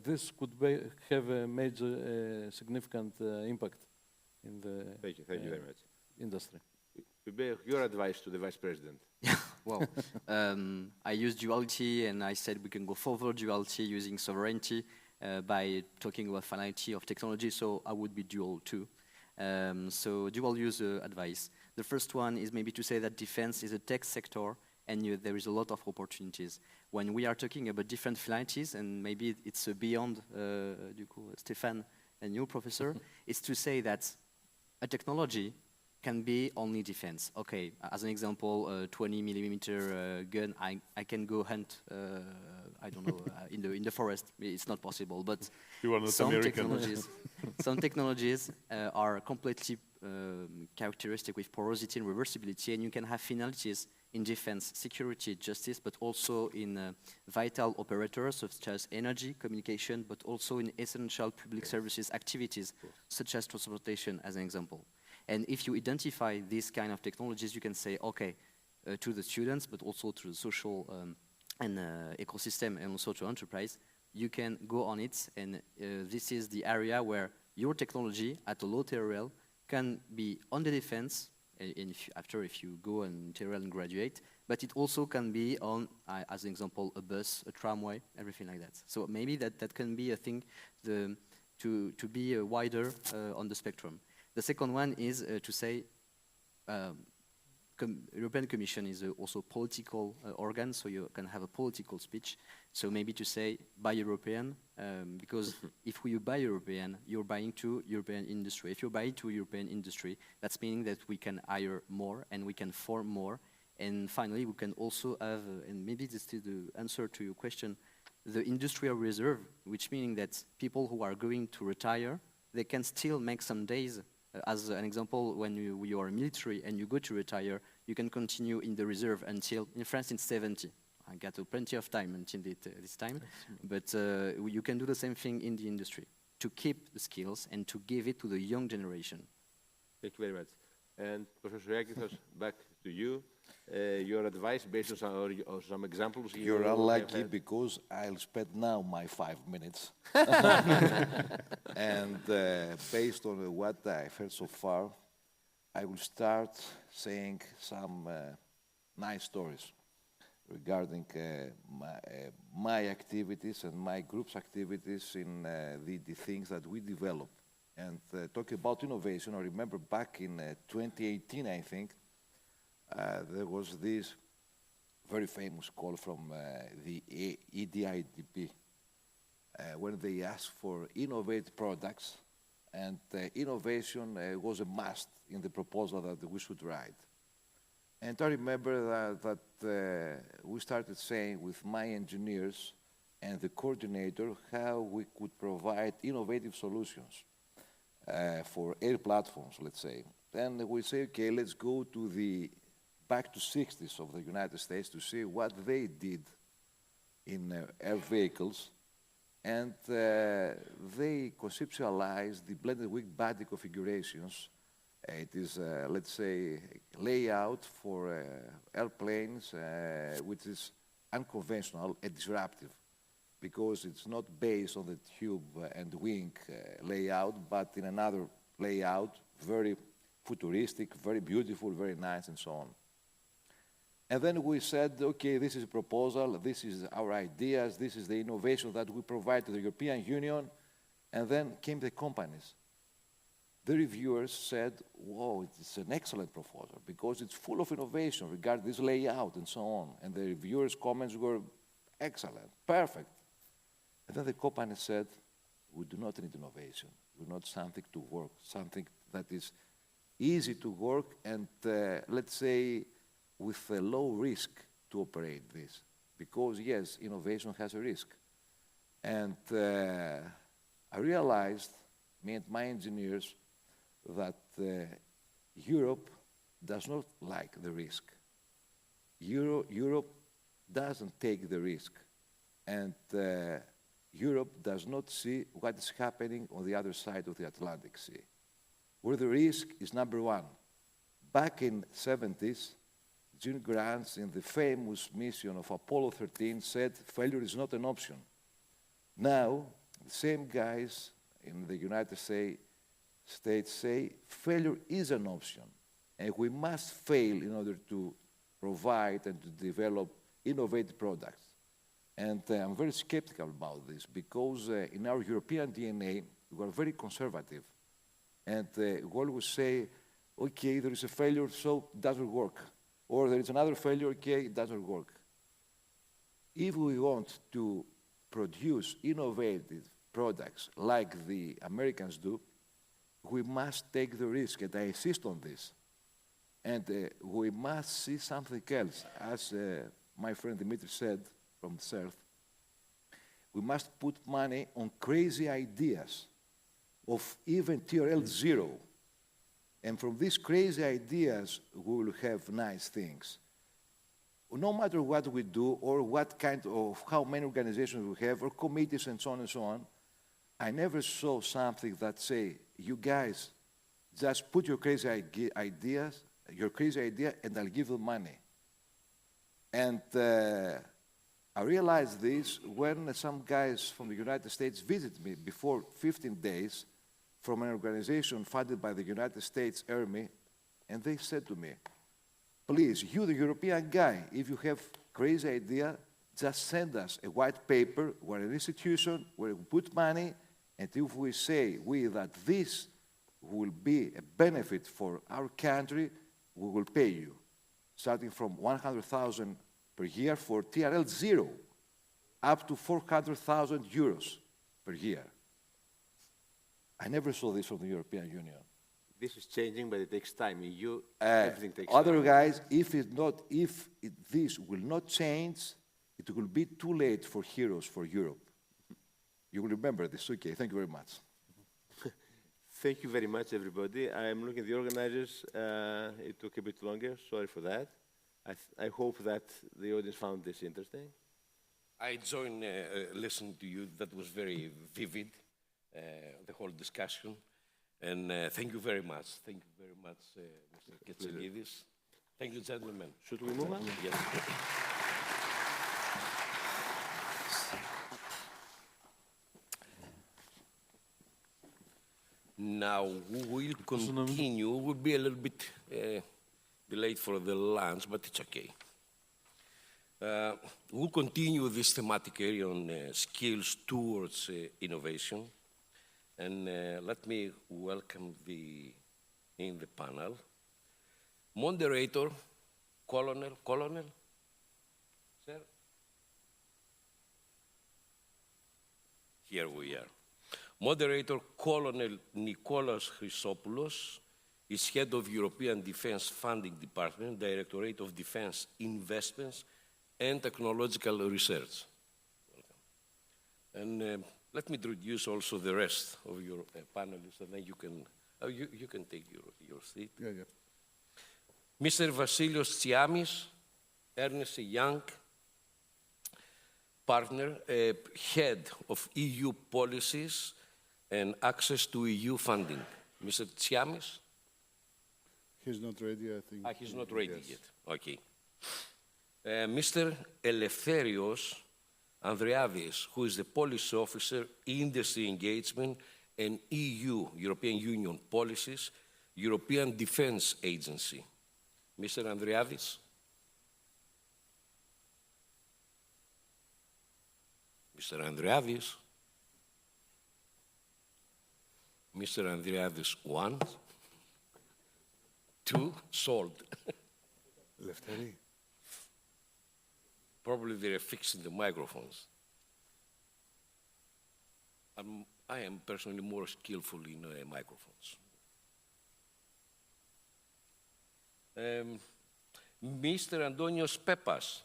this could have a major, significant impact in the Thank you very much. industry. Your advice to the Vice President. Well, I used duality, and I said we can go further duality using sovereignty by talking about finality of technology, so I would be dual too. So dual use advice. The first one is maybe to say that defense is a tech sector, and there is a lot of opportunities. When we are talking about different finalities, and maybe it's beyond Stéphane and you, Professor, is to say that a technology can be only defense. Okay, as an example, a 20 millimeter gun, I can go hunt, I don't know, in the forest. It's not possible, but you are not some American. some technologies are completely characteristic with porosity and reversibility, and you can have finalities in defense, security, justice, but also in vital operators such as energy, communication, but also in essential public services activities, such as transportation, as an example. And if you identify these kind of technologies, you can say, okay, to the students, but also to the social and ecosystem, and also to enterprise, you can go on it, and this is the area where your technology at a low TRL can be on the defense, if you go on TRL and graduate, but it also can be on, as an example, a bus, a tramway, everything like that. So maybe that can be a thing to be wider on the spectrum. The second one is to say European Commission is also a political organ, so you can have a political speech. So maybe to say buy European, because if you buy European, you're buying to European industry. If you buy to European industry, that's meaning that we can hire more and we can form more. And finally, we can also have, and maybe this is the answer to your question, the industrial reserve, which meaning that people who are going to retire, they can still make some days. As an example, when you are military and you go to retire, you can continue in the reserve until, in France, it's 70. I got plenty of time until this time, but you can do the same thing in the industry, to keep the skills and to give it to the young generation. Thank you very much. And Professor Iaginthos, back to you. Your advice based on some examples. You're unlucky because I'll spend now my 5 minutes. And based on what I've heard so far, I will start saying some nice stories regarding my activities and my group's activities in the things that we develop. And talking about innovation, I remember back in 2018, I think, there was this very famous call from the EDIDP when they asked for innovative products, and innovation was a must in the proposal that we should write. And I remember that we started saying with my engineers and the coordinator how we could provide innovative solutions for air platforms, let's say. Then we say, okay, let's go to back to 60s of the United States to see what they did in air vehicles. And they conceptualized the blended wing body configurations. It is, let's say, layout for airplanes, which is unconventional and disruptive, because it's not based on the tube and wing layout, but in another layout, very futuristic, very beautiful, very nice, and so on. And then we said, okay, this is a proposal, this is our ideas, this is the innovation that we provide to the European Union, and then came the companies. the reviewers said, whoa, it's an excellent proposal because it's full of innovation regarding this layout and so on. And the reviewers' comments were excellent, perfect. And then the company said, we do not need innovation. We want something to work, something that is easy to work and, let's say, with a low risk to operate this. Because, yes, innovation has a risk. And I realized, me and my engineers, that Europe does not like the risk. Europe doesn't take the risk. And Europe does not see what is happening on the other side of the Atlantic Sea, where the risk is number one. Back in the 70s, Gene Grant, in the famous mission of Apollo 13, said failure is not an option. Now, the same guys in the United States say failure is an option, and we must fail in order to provide and to develop innovative products. And I'm very skeptical about this because in our European DNA, we are very conservative. And we always say, okay, there is a failure, so it doesn't work. Or there is another failure, okay, it doesn't work. If we want to produce innovative products like the Americans do, we must take the risk, and I insist on this. And we must see something else. As my friend Dimitri said from the CERT, we must put money on crazy ideas of even TRL 0. And from these crazy ideas, we will have nice things. No matter what we do or what kind of, how many organizations we have or committees and so on, I never saw something that say, you guys, just put your crazy idea, and I'll give you money. And I realized this when some guys from the United States visited me before 15 days from an organization funded by the United States Army, and they said to me, please, you the European guy, if you have crazy idea, just send us a white paper, we're an institution where we put money, and if we say that this will be a benefit for our country, we will pay you, starting from 100,000 per year for TRL 0, up to 400,000 euros per year. I never saw this from the European Union. This is changing, but it takes time. Everything takes other time. guys, if this will not change, it will be too late for heroes for Europe. You will remember this. Okay, thank you very much. Thank you very much, everybody. I'm looking at the organizers. It took a bit longer. Sorry for that. I hope that the audience found this interesting. I joined listening to you. That was very vivid, the whole discussion. And thank you very much. Thank you very much, Mr. Ketsalidis. Thank you, gentlemen. Should we move on? Yes. Now, we will continue. We'll be a little bit delayed for the lunch, but it's okay. We'll continue this thematic area on skills towards innovation. And let me welcome in the panel, moderator, Colonel, sir? Here we are. Moderator Colonel Nicholas Chrysopoulos is head of European Defence Funding Department, Directorate of Defence Investments and Technological Research. Welcome. And let me introduce also the rest of your panelists, and then you can take your seat. Yeah. Mr. Vasilios Tsiamis, Ernst & Young, partner, head of EU policies and access to EU funding. Mr. Tsiamis? He's not ready, I think. He's not ready yet. Okay. Mr. Eleftherios Andreadis, who is the policy officer, industry engagement, and EU, European Union policies, European Defence Agency. Mr. Andreadis? Mr. Andreadis? Mr. Andriadis, 1. 2, sold. Lefteri. Probably they're fixing the microphones. I am personally more skillful in microphones. Mr. Antonios Pepas.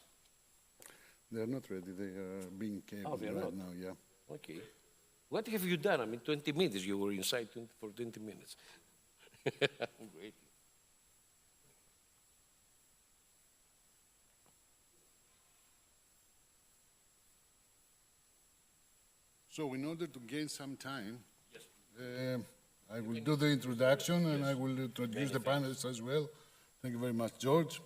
They're not ready. They are being cabled they're right not? now, yeah. Okay. What have you done? I mean, 20 minutes. You were inside for 20 minutes. Great. So in order to gain some time, I will do the introduction and I will introduce the panelists as well. Thank you very much, George.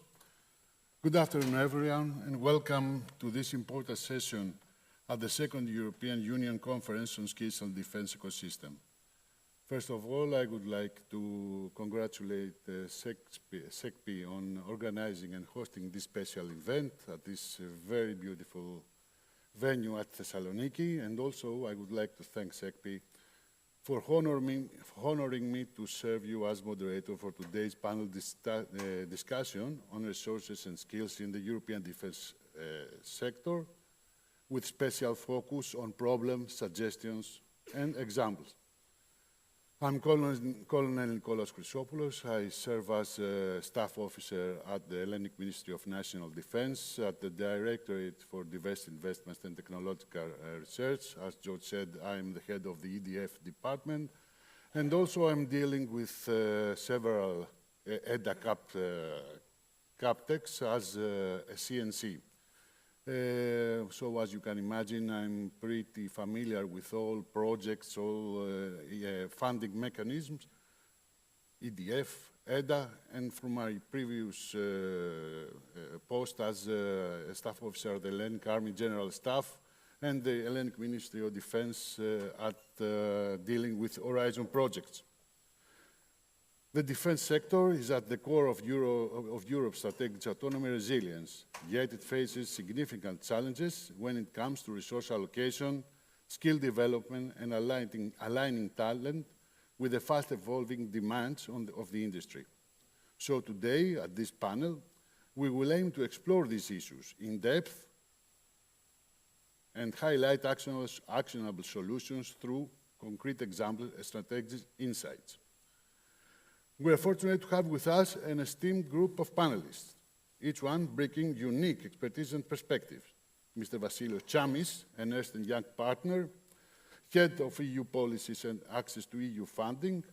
Good afternoon, everyone, and welcome to this important session at the second European Union Conference on Skills and Defense Ecosystem. First of all, I would like to congratulate SEKPY on organizing and hosting this special event at this very beautiful venue at Thessaloniki, and also I would like to thank SEKPY for honoring me to serve you as moderator for today's panel discussion on resources and skills in the European defense sector, with special focus on problems, suggestions, and examples. I'm Colonel Nikolaos Chrysopoulos. I serve as a staff officer at the Hellenic Ministry of National Defense at the Directorate for Diverse Investments and Technological Research. As George said, I'm the head of the EDF department. And also I'm dealing with several EDA CapTechs as a CNC. So as you can imagine, I'm pretty familiar with all projects, all funding mechanisms, EDF, EDA, and from my previous post as a staff officer at the Hellenic Army General Staff and the Hellenic Ministry of Defense at dealing with Horizon projects. The defense sector is at the core of Europe's strategic autonomy and resilience, yet it faces significant challenges when it comes to resource allocation, skill development, and aligning talent with the fast-evolving demands of the industry. So today, at this panel, we will aim to explore these issues in depth and highlight actionable solutions through concrete examples and strategic insights. We are fortunate to have with us an esteemed group of panelists, each one bringing unique expertise and perspectives. Mr. Vasilios Chamis, an Ernst & Young partner, head of EU policies and access to EU funding.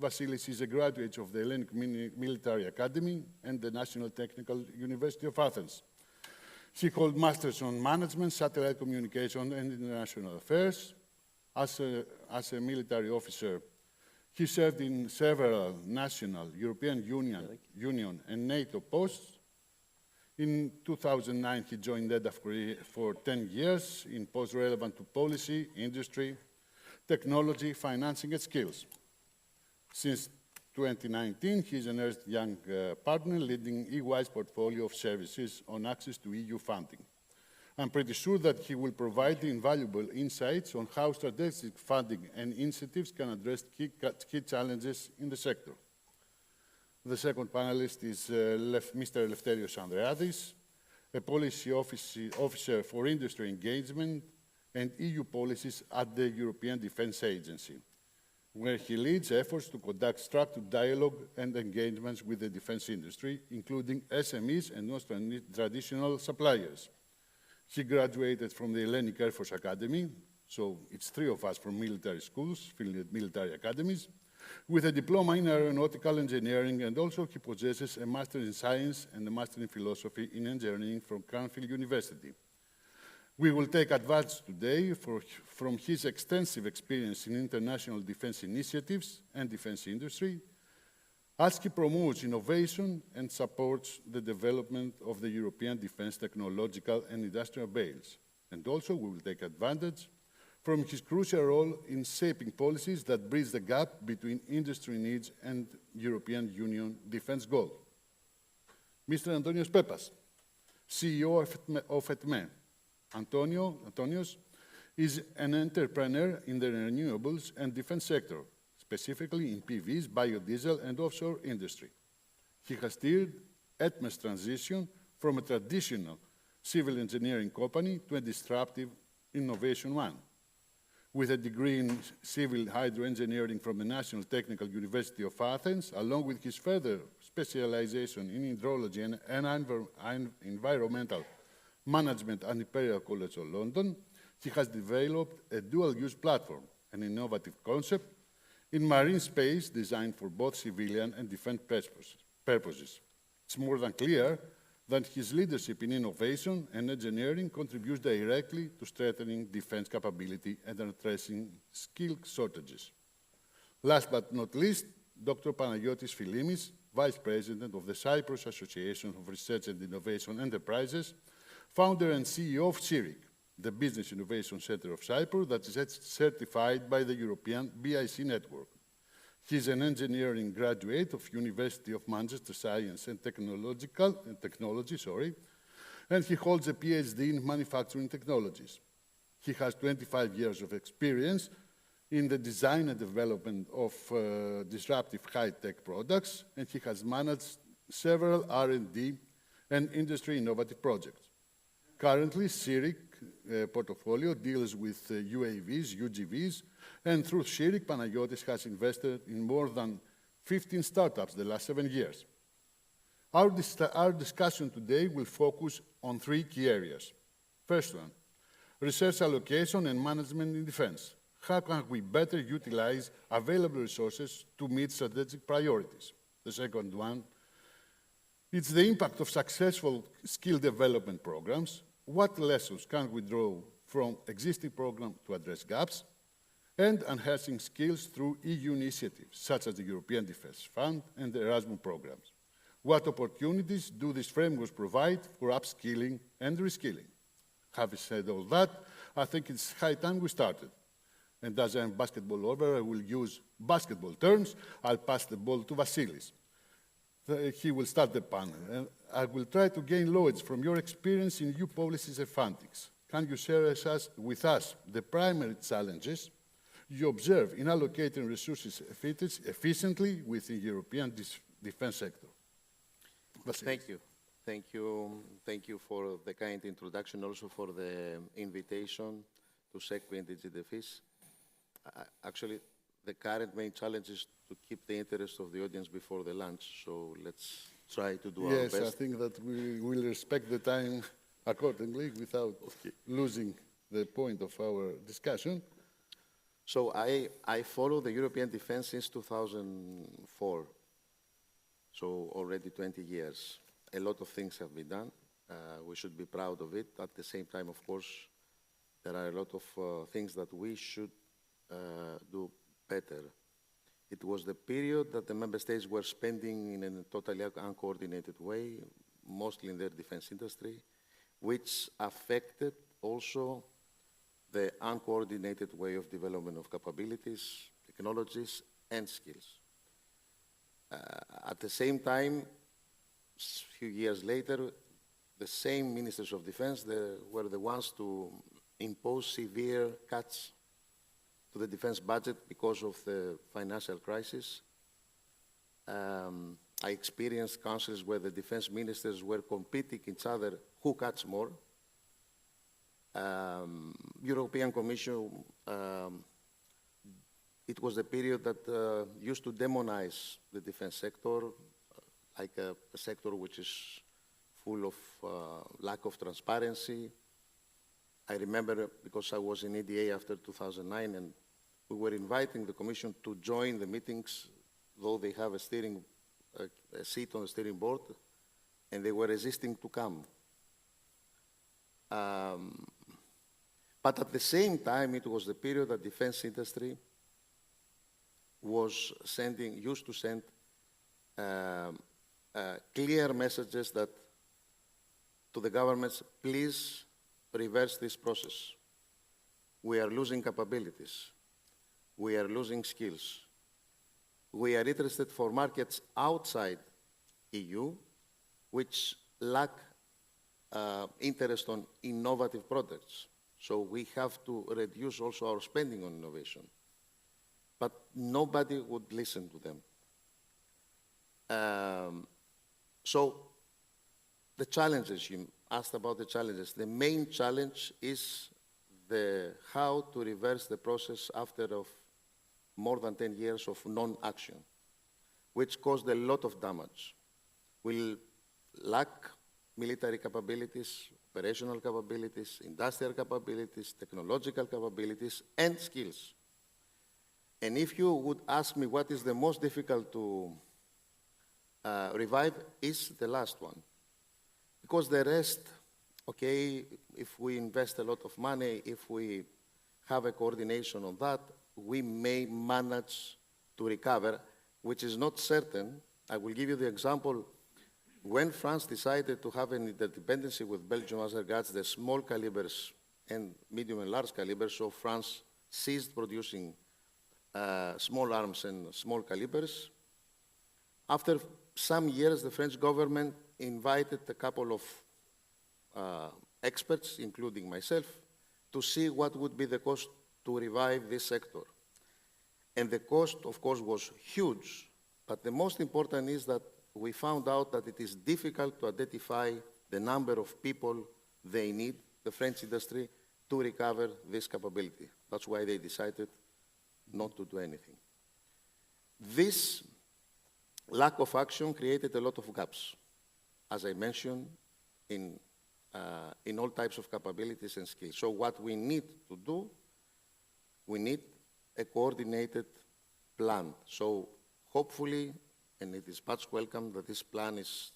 Vasilis is a graduate of the Hellenic Military Academy and the National Technical University of Athens. He holds masters on management, satellite communication, and international affairs. As a military officer, he served in several national, European Union and NATO posts. In 2009, he joined EDA for 10 years in posts relevant to policy, industry, technology, financing, and skills. Since 2019, he is an Ernst & Young partner leading EY's portfolio of services on access to EU funding. I'm pretty sure that he will provide invaluable insights on how strategic funding and initiatives can address key challenges in the sector. The second panelist is Mr. Eleftherios Andreadis, a policy officer for industry engagement and EU policies at the European Defence Agency, where he leads efforts to conduct structured dialogue and engagements with the defence industry, including SMEs and non-traditional suppliers. He graduated from the Hellenic Air Force Academy, so it's 3 of us from military schools, military academies, with a diploma in aeronautical engineering, and also he possesses a Master in Science and a Master in Philosophy in Engineering from Cranfield University. We will take advantage today from his extensive experience in international defense initiatives and defense industry, as he promotes innovation and supports the development of the European defense technological and industrial base. And also we will take advantage from his crucial role in shaping policies that bridge the gap between industry needs and European Union defense goals. Mr. Antonios Pepas, CEO of ETME. Antonios is an entrepreneur in the renewables and defense sector, specifically in PVs, biodiesel, and offshore industry. He has steered ETME's transition from a traditional civil engineering company to a disruptive innovation one. With a degree in civil hydroengineering from the National Technical University of Athens, along with his further specialization in hydrology and environmental management at Imperial College of London, he has developed a dual-use platform, an innovative concept in marine space designed for both civilian and defense purposes. It's more than clear that his leadership in innovation and engineering contributes directly to strengthening defense capability and addressing skill shortages. Last but not least, Dr. Panagiotis Philimis, Vice President of the Cyprus Association of Research and Innovation Enterprises, founder and CEO of CIRIC, the Business Innovation Center of Cyprus that is certified by the European BIC network. He's an engineering graduate of University of Manchester Science and Technology, and he holds a PhD in manufacturing technologies. He has 25 years of experience in the design and development of disruptive high-tech products, and he has managed several R&D and industry innovative projects. Currently, CIRIC portfolio deals with UAVs, UGVs, and through CIRIC, Panagiotis has invested in more than 15 startups the last 7 years. Our discussion today will focus on 3 key areas. First one, research allocation and management in defense. How can we better utilize available resources to meet strategic priorities? The second one, it's the impact of successful skill development programs. What lessons can we draw from existing programs to address gaps? And enhancing skills through EU initiatives, such as the European Defence Fund and the Erasmus programs. What opportunities do these frameworks provide for upskilling and reskilling? Having said all that, I think it's high time we started. And as I'm basketball lover, I will use basketball terms. I'll pass the ball to Vasilis. He will start the panel. And I will try to gain knowledge from your experience in EU policies and fundings. Can you share with us the primary challenges you observe in allocating resources efficiently within the European defense sector? Thank you. Thank you. Thank you for the kind introduction, also for the invitation to SEKPY and DEFIS. Actually, the current main challenge is to keep the interest of the audience before the lunch, so let's try to do our best. Yes, I think that we will respect the time accordingly without losing the point of our discussion. So I follow the European defense since 2004, so already 20 years. A lot of things have been done. We should be proud of it. At the same time, of course, there are a lot of things that we should do better. It was the period that the member states were spending in a totally uncoordinated way, mostly in their defense industry, which affected also the uncoordinated way of development of capabilities, technologies, and skills. At the same time, a few years later, the same ministers of defense were the ones to impose severe cuts to the defense budget because of the financial crisis. I experienced councils where the defense ministers were competing each other who cuts more. European Commission, it was the period that used to demonize the defense sector, like a sector which is full of lack of transparency. I remember, because I was in EDA after 2009, and we were inviting the Commission to join the meetings, though they have a seat on the steering board, and they were resisting to come. But at the same time, it was the period that defense industry was used to send clear messages that to the governments, please reverse this process. We are losing capabilities. We are losing skills. We are interested for markets outside EU, which lack interest on innovative products. So we have to reduce also our spending on innovation. but nobody would listen to them. So the challenges, you asked about the challenges. The main challenge is how to reverse the process after more than 10 years of non-action, which caused a lot of damage. We'll lack military capabilities, operational capabilities, industrial capabilities, technological capabilities, and skills. And if you would ask me what is the most difficult to revive, is the last one. Because the rest, okay, if we invest a lot of money, if we have a coordination on that, we may manage to recover, which is not certain. I will give you the example. When France decided to have an interdependency with Belgium as regards the small calibers and medium and large calibers, so France ceased producing small arms and small calibers. After some years, the French government invited a couple of experts, including myself, to see what would be the cost to revive this sector. And the cost, of course, was huge, but the most important is that we found out that it is difficult to identify the number of people they need, the French industry, to recover this capability. That's why they decided not to do anything. This lack of action created a lot of gaps, as I mentioned, in all types of capabilities and skills. So what we need to do, we need a coordinated plan. So hopefully, and it is much welcome that this plan is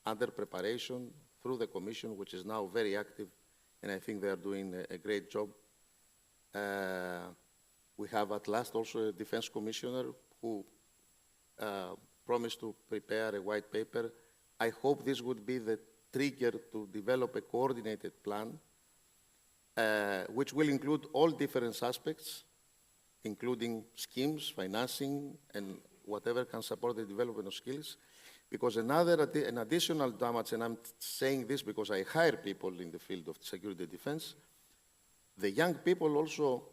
under preparation through the Commission, which is now very active, and I think they are doing a great job. We have at last also a Defense Commissioner who promised to prepare a white paper. I hope this would be the trigger to develop a coordinated plan, which will include all different aspects, including schemes, financing, and whatever can support the development of skills. Because an additional damage, and I'm saying this because I hire people in the field of security and defense, the young people also,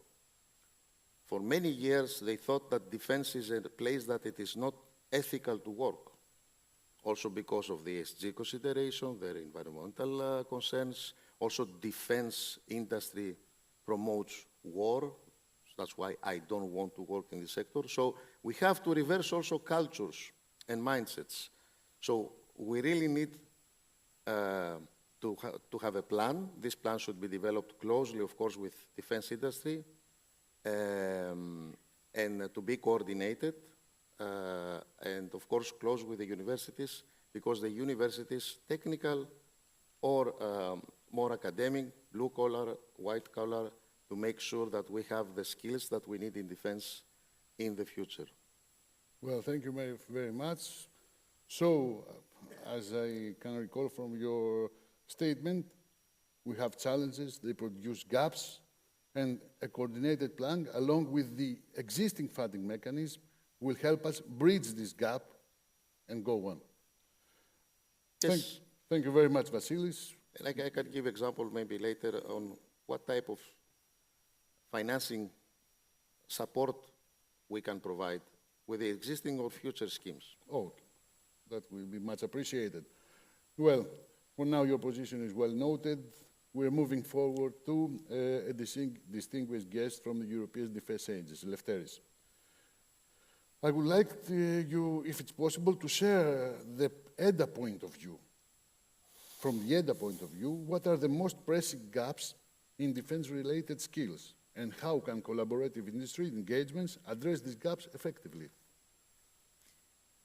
for many years, they thought that defense is a place that it is not ethical to work. Also because of the ESG consideration, their environmental concerns. Also, defense industry promotes war. That's why I don't want to work in this sector. So we have to reverse also cultures and mindsets. So we really need to have a plan. This plan should be developed closely, of course, with defense industry and to be coordinated and, of course, close with the universities, because the universities, technical or more academic, blue-collar, white-collar, to make sure that we have the skills that we need in defense in the future. Well, thank you very much. So, as I can recall from your statement, we have challenges, they produce gaps, and a coordinated plan, along with the existing funding mechanism, will help us bridge this gap and go on. Yes. Thank you very much, Vasilis. And I can give example maybe later on what type of financing support we can provide with the existing or future schemes. Oh, that will be much appreciated. Well, for now your position is well noted. We're moving forward to a distinguished guest from the European Defence Agency, Lefteris. I would like you, if it's possible, to share the EDA point of view. From the EDA point of view, what are the most pressing gaps in defense-related skills, and how can collaborative industry engagements address these gaps effectively?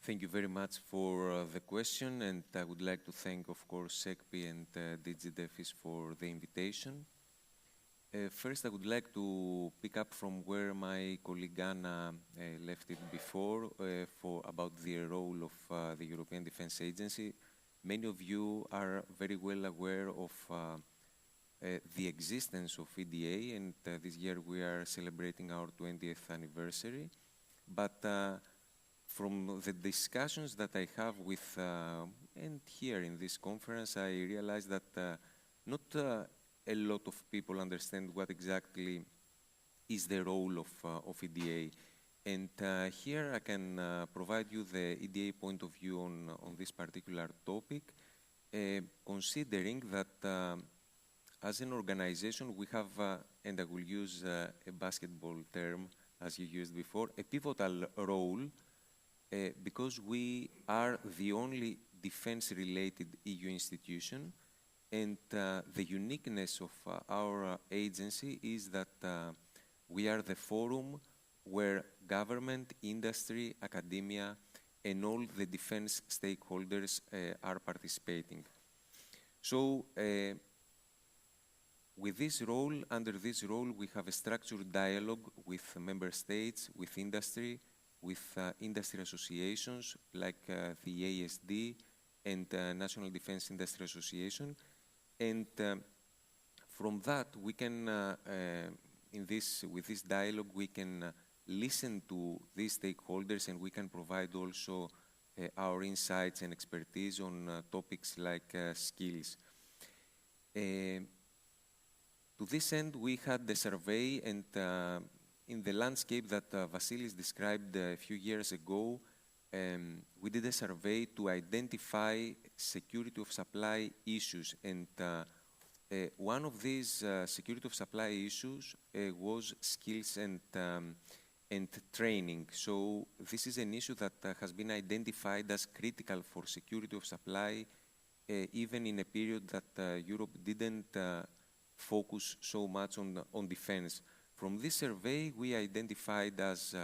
Thank you very much for the question, and I would like to thank, of course, SEKPY and DEFIS for the invitation. First, I would like to pick up from where my colleague Anna left it before about the role of the European Defence Agency. Many of you are very well aware of the existence of EDA, and this year we are celebrating our 20th anniversary. But from the discussions that I have with, and here in this conference, I realized that not a lot of people understand what exactly is the role of EDA. And here I can provide you the EDA point of view on this particular topic, considering that as an organization we have, and I will use a basketball term as you used before, a pivotal role because we are the only defense-related EU institution, and the uniqueness of our agency is that we are the forum where government, industry, academia, and all the defense stakeholders are participating. So, with this role, under this role, we have a structured dialogue with member states, with industry, with industry associations like the ASD and National Defense Industry Association. And from that, we can, with this dialogue, we can listen to these stakeholders, and we can provide also our insights and expertise on topics like skills. To this end, we had the survey, and in the landscape that Vasilis described a few years ago, we did a survey to identify security of supply issues, and one of these security of supply issues was skills and training. So this is an issue that has been identified as critical for security of supply, even in a period that Europe didn't focus so much on defense. From this survey, we identified as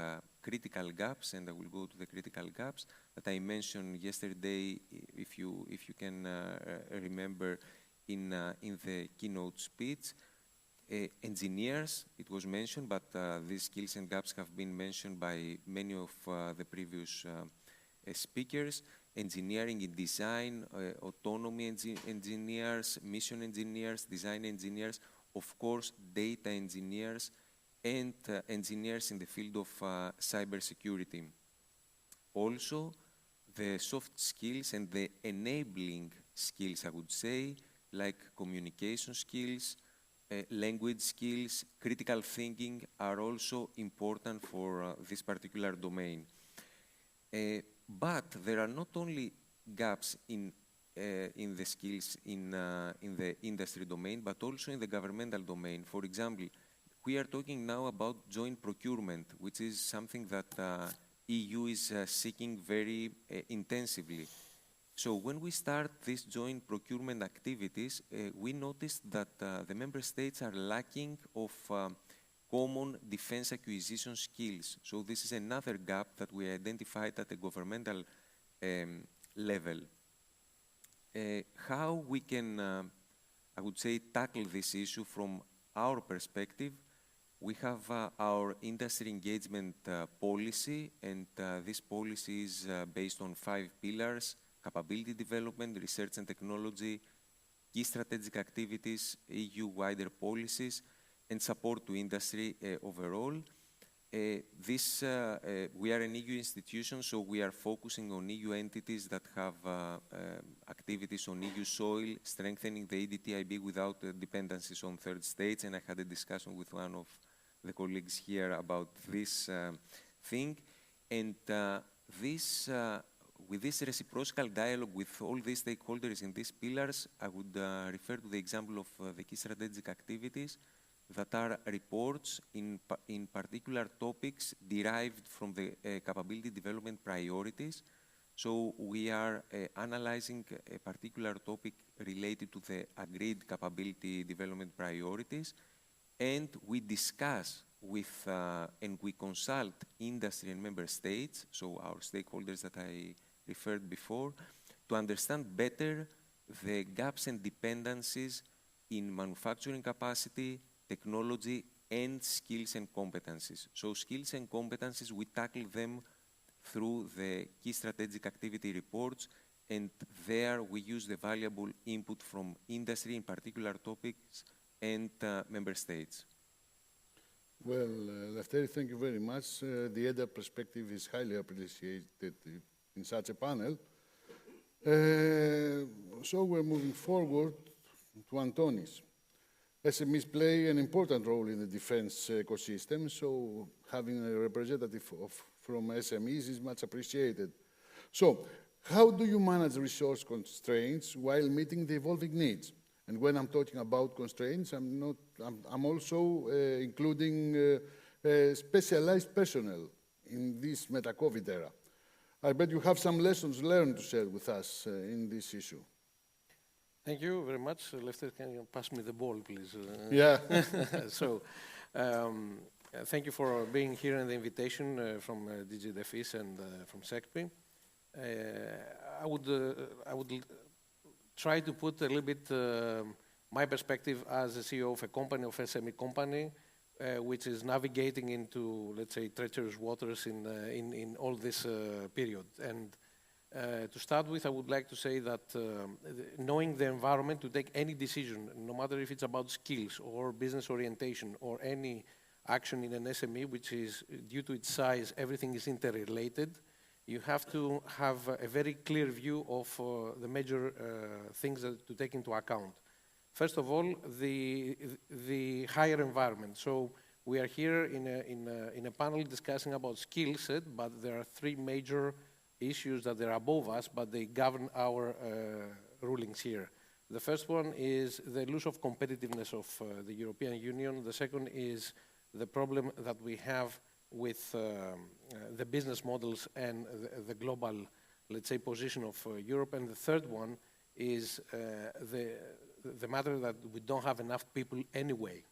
critical gaps, and I will go to the critical gaps that I mentioned yesterday, if you can remember in the keynote speech. Engineers, it was mentioned, but these skills and gaps have been mentioned by many of the previous speakers. Engineering in design, autonomy engineers, mission engineers, design engineers, of course, data engineers, and engineers in the field of cybersecurity. Also, the soft skills and the enabling skills, I would say, like communication skills, language skills, critical thinking are also important for this particular domain. But there are not only gaps in the skills in the industry domain, but also in the governmental domain. For example, we are talking now about joint procurement, which is something that EU is seeking very intensively. So when we start these joint procurement activities, we noticed that the member states are lacking of common defense acquisition skills. So this is another gap that we identified at the governmental level. How we can, I would say, tackle this issue from our perspective, we have our industry engagement policy, and this policy is based on 5 pillars: capability development, research and technology, key strategic activities, EU-wider policies, and support to industry overall. We are an EU institution, so we are focusing on EU entities that have activities on EU soil, strengthening the EDTIB without dependencies on third states, and I had a discussion with one of the colleagues here about this thing. And with this reciprocal dialogue with all these stakeholders in these pillars, I would refer to the example of the key strategic activities that are reports in particular topics derived from the capability development priorities. So we are analyzing a particular topic related to the agreed capability development priorities, and we discuss with and we consult industry and member states, so our stakeholders that I referred before, to understand better the gaps and dependencies in manufacturing capacity, technology, and skills and competencies. So skills and competencies, we tackle them through the key strategic activity reports, and there we use the valuable input from industry in particular topics and member states. Well, Lefteri, thank you very much. The ENDR perspective is highly appreciated in such a panel. So we're moving forward to Antonis. SMEs play an important role in the defense ecosystem, so having a representative from SMEs is much appreciated. So, how do you manage resource constraints while meeting the evolving needs? And when I'm talking about constraints, I'm also including specialized personnel in this meta-COVID era. I bet you have some lessons learned to share with us in this issue. Thank you very much. Lester, can you pass me the ball, please? Yeah. So, thank you for being here and the invitation from DG DEFIS and from SEKPY. I would try to put a little bit my perspective as a CEO of a company, of SME company, which is navigating into, let's say, treacherous waters in all this period. And to start with, I would like to say that knowing the environment to take any decision, no matter if it's about skills or business orientation or any action in an SME, which is due to its size, everything is interrelated, you have to have a very clear view of the major things to take into account. First of all, the higher environment. So we are here in a panel discussing about skill set, but there are three major issues that are above us, but they govern our rulings here. The first one is the loss of competitiveness of the European Union. The second is the problem that we have with the business models and the global, let's say, position of Europe. And the third one is the matter that we don't have enough people anyway.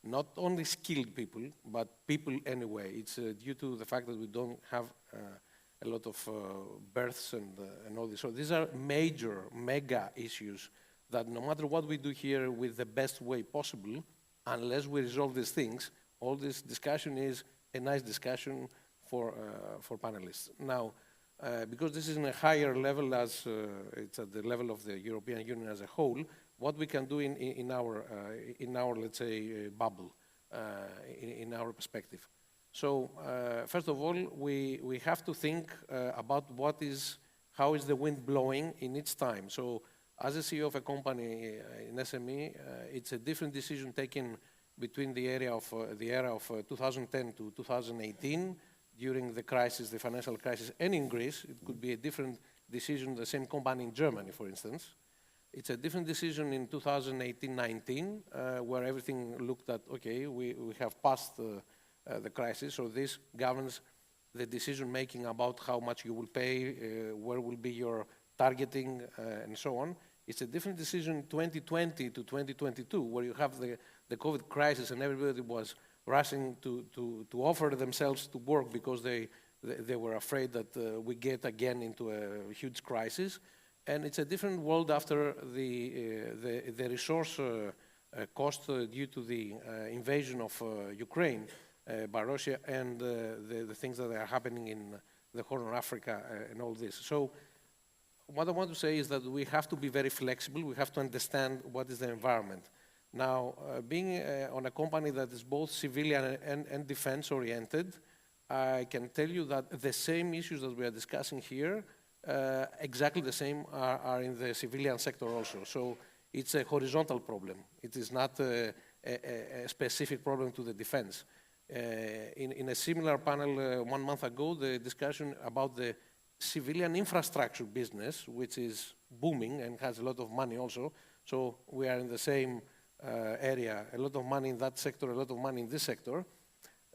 Not only skilled people, but people anyway. It's due to the fact that we don't have a lot of births and all this. So these are major, mega issues that no matter what we do here with the best way possible, unless we resolve these things, all this discussion is a nice discussion for panelists. Now, because this is in a higher level as it's at the level of the European Union as a whole, what we can do in our let's say, bubble, in our perspective. So, first of all, we have to think about how is the wind blowing in its time. So, as a CEO of a company in SME, it's a different decision taken between the era of 2010 to 2018, during the crisis, the financial crisis, and in Greece. It could be a different decision, the same company in Germany, for instance. It's a different decision in 2018-19, where everything looked at, okay, we have passed the crisis, so this governs the decision-making about how much you will pay, where will be your targeting, and so on. It's a different decision 2020 to 2022, where you have the COVID crisis and everybody was rushing to offer themselves to work because they were afraid that we get again into a huge crisis. And it's a different world after the resource cost due to the invasion of Ukraine by Russia and the things that are happening in the Horn of Africa and all this. So what I want to say is that we have to be very flexible. We have to understand what is the environment. Now, being on a company that is both civilian and defense-oriented, I can tell you that the same issues that we are discussing here, exactly the same are in the civilian sector also. So it's a horizontal problem. It is not a specific problem to the defense. In a similar panel 1 month ago, the discussion about the civilian infrastructure business, which is booming and has a lot of money also. So we are in the same area, a lot of money in that sector, a lot of money in this sector.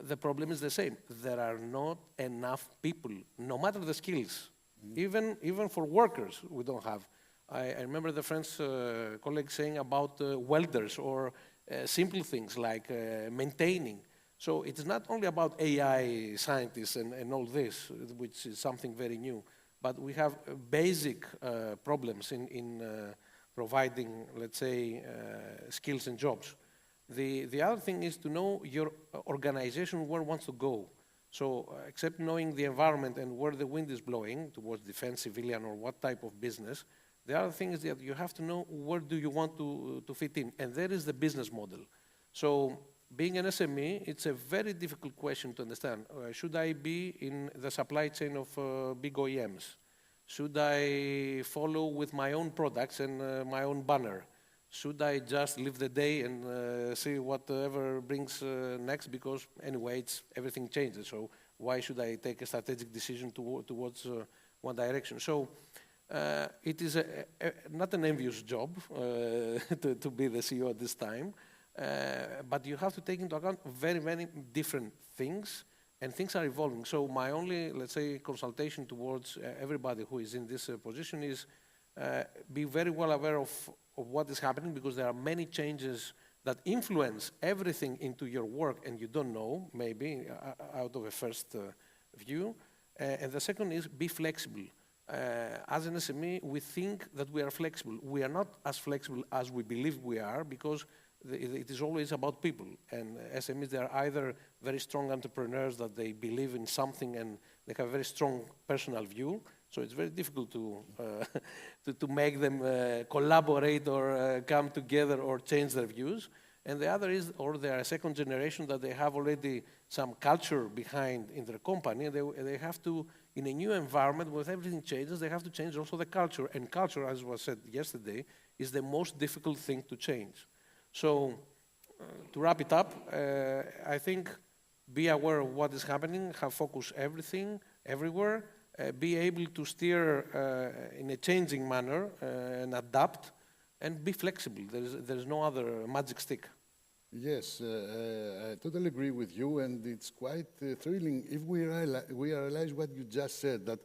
The problem is the same. There are not enough people, no matter the skills. Even for workers, we don't have. I remember the French colleague saying about welders or simple things like maintaining. So it's not only about AI scientists and all this, which is something very new, but we have basic problems in providing, let's say, skills and jobs. The other thing is to know your organization where it wants to go. So except knowing the environment and where the wind is blowing towards defense, civilian, or what type of business, the other thing is that you have to know where do you want to fit in. And there is the business model. So being an SME, it's a very difficult question to understand. Should I be in the supply chain of big OEMs? Should I follow with my own products and my own banner? should I just live the day and see whatever brings next? Because anyway, everything changes. So why should I take a strategic decision towards one direction? So it is not an envious job to be the CEO at this time, but you have to take into account very many different things, and things are evolving. So my only, let's say, consultation towards everybody who is in this position is be very well aware of what is happening, because there are many changes that influence everything into your work, and you don't know, maybe, out of a first view. And the second is be flexible. As an SME, we think that we are flexible. We are not as flexible as we believe we are, because it is always about people. And SMEs, they are either very strong entrepreneurs that they believe in something and they have a very strong personal view. So it's very difficult to make them collaborate or come together or change their views. And the other is, or they are a second generation that they have already some culture behind in their company. They have to, in a new environment where everything changes, they have to change also the culture. And culture, as was said yesterday, is the most difficult thing to change. So to wrap it up, I think be aware of what is happening, have focus everything, everywhere, be able to steer in a changing manner and adapt, and be flexible. There's no other magic stick. Yes, I totally agree with you, and it's quite thrilling if we realize what you just said, that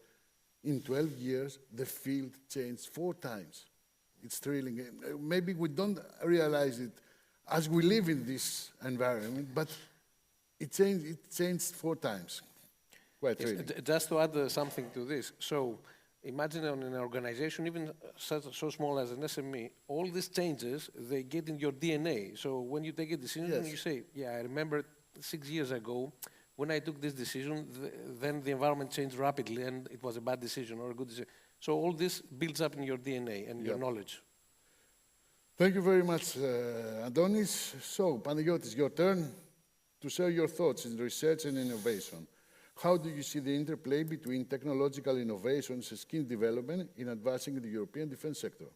in 12 years, the field changed 4 times. It's thrilling. Maybe we don't realize it as we live in this environment, but it changed 4 times. Quite thrilling. Just to add something to this. So imagine on an organization, even so small as an SME, all these changes, they get in your DNA. So when you take a decision, you say, yeah, I remember 6 years ago, when I took this decision, then the environment changed rapidly, and it was a bad decision or a good decision. So all this builds up in your DNA and your knowledge. Thank you very much, Adonis. So, Panagiotis, your turn to share your thoughts in research and innovation. How do you see the interplay between technological innovations and skill development in advancing the European defense sector?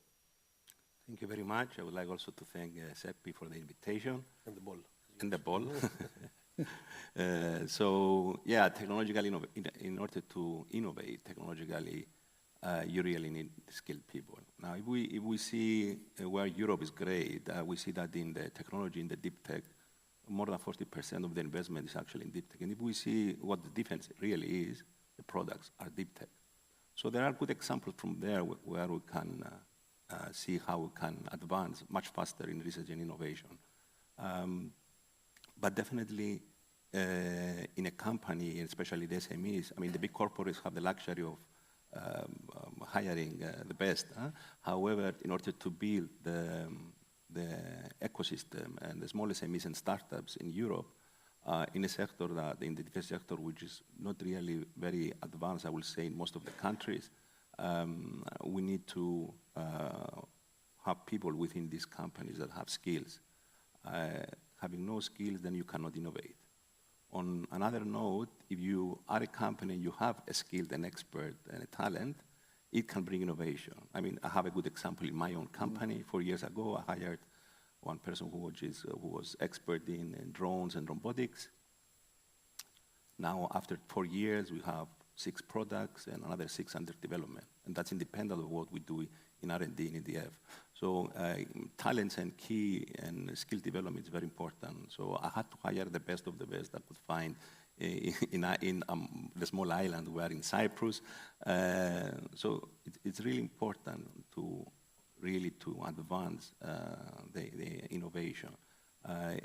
Thank you very much. I would like also to thank SEKPY for the invitation. And the ball. And the ball. So, yeah, in order to innovate technologically, you really need skilled people. Now, if we see where Europe is great, we see that in the technology, in the deep tech, more than 40% of the investment is actually in deep tech. And if we see what the defense really is, the products are deep tech. So there are good examples from there where we can see how we can advance much faster in research and innovation. But definitely in a company, especially the SMEs, I mean, the big corporates have the luxury of hiring the best. However, in order to build the ecosystem and the small SMEs and startups in Europe, in a sector in the defense sector, which is not really very advanced, I will say, in most of the countries, we need to have people within these companies that have skills. Having no skills, then you cannot innovate. On another note, if you are a company and you have a skilled and expert and a talent, it can bring innovation. I mean, I have a good example in my own company. 4 years ago, I hired one person who was expert in drones and robotics. Now, after 4 years, we have 6 products and another 6 under development. And that's independent of what we do in R&D and EDF. So talents and key and skill development is very important. So I had to hire the best of the best I could find in the small island we are in Cyprus. So it's really important to advance the innovation.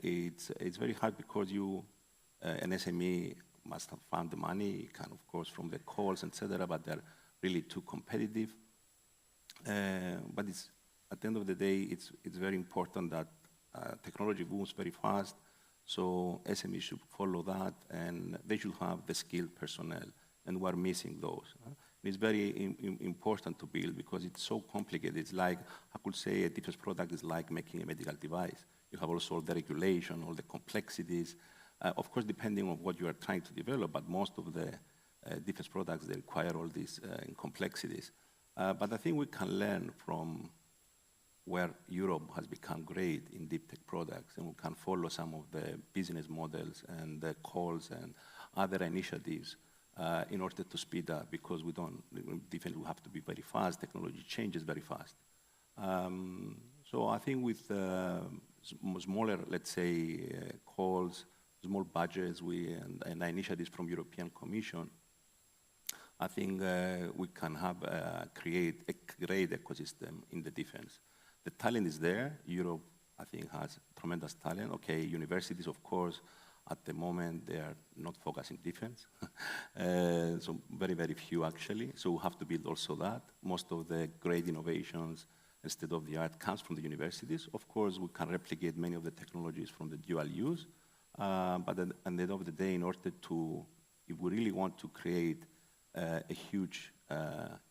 It's very hard because an SME must have found the money, kind of course, from the calls, etc., but they're really too competitive. But at the end of the day, it's very important that technology moves very fast, so SMEs should follow that, and they should have the skilled personnel, and we're missing those. It's very important to build because it's so complicated. It's like, I could say a defense product is like making a medical device. You have also the regulation, all the complexities. Of course, depending on what you are trying to develop, but most of the defense products, they require all these complexities. But I think we can learn from where Europe has become great in deep tech products, and we can follow some of the business models and the calls and other initiatives in order to speed up, because we don't, defense, we have to be very fast, technology changes very fast. So I think with smaller, let's say, calls, small budgets, and initiatives from European Commission, I think we can have create a great ecosystem in the defense. The talent is there. Europe, I think, has tremendous talent. Okay, universities, of course, at the moment, they are not focusing defense. So very, very few, actually. So we have to build also that. Most of the great innovations and state-of-the-art comes from the universities. Of course, we can replicate many of the technologies from the dual use. But at the end of the day, in order to, if we really want to create a huge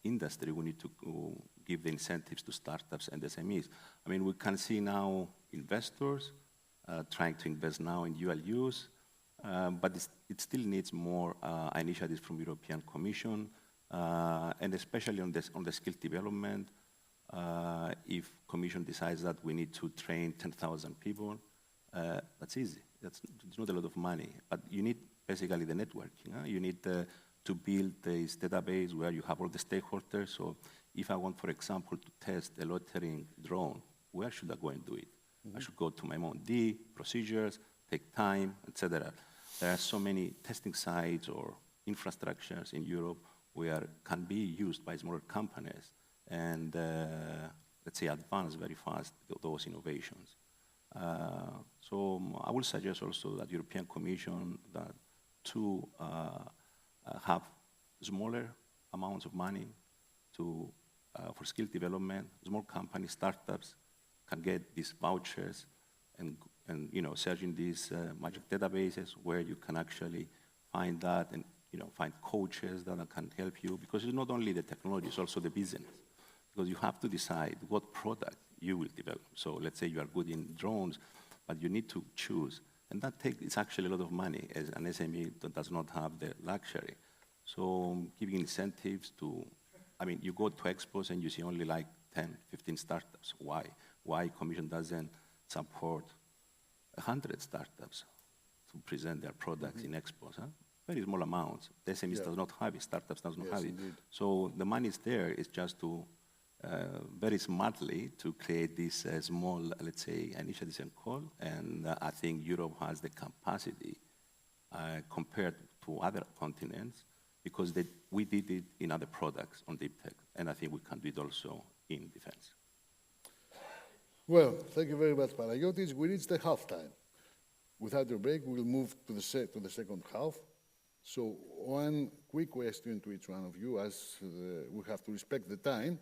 industry, we need to give the incentives to startups and SMEs. I mean, we can see now investors trying to invest now in dual use, but it still needs more initiatives from European Commission, and especially on the skill development. If Commission decides that we need to train 10,000 people, that's easy. It's not a lot of money, but you need basically the networking. You need to build this database where you have all the stakeholders. So if I want, for example, to test a loitering drone, where should I go and do it? I should go to my MOD, procedures, take time, etc. There are so many testing sites or infrastructures in Europe where can be used by smaller companies and, let's say, advance very fast those innovations. So I will suggest also that European Commission that to have smaller amounts of money to, for skill development. Small companies, startups can get these vouchers and search in these magic databases where you can actually find that and find coaches that can help you, because it's not only the technology, it's also the business. Because you have to decide what product you will develop. So let's say you are good in drones, but you need to choose. And that it's actually a lot of money, as an SME that does not have the luxury. So giving incentives to, I mean, you go to expos and you see only like 10, 15 startups. Why? Why Commission doesn't support 100 startups to present their products in expos? Huh? Very small amounts. The SMEs does not have it, startups does not have it. Indeed. So the money is there, it's just to very smartly to create this small, let's say, initiatives and call. And I think Europe has the capacity compared to other continents, because we did it in other products on deep tech, and I think we can do it also in defense. Well, thank you very much, Panagiotis. We reached the halftime. Without a break, we'll move to the second half. So one quick question to each one of you, as we have to respect the time.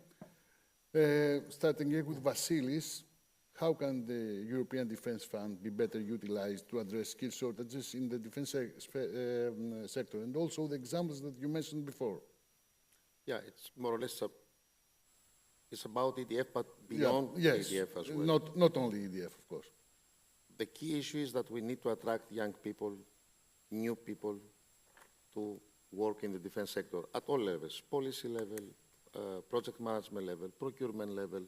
Starting here with Vasilis, how can the European Defence Fund be better utilized to address skill shortages in the defence sector, and also the examples that you mentioned before? Yeah, it's more or less it's about EDF, but beyond EDF as well. Not only EDF, of course. The key issue is that we need to attract young people, new people, to work in the defence sector at all levels, policy level, project management level, procurement level,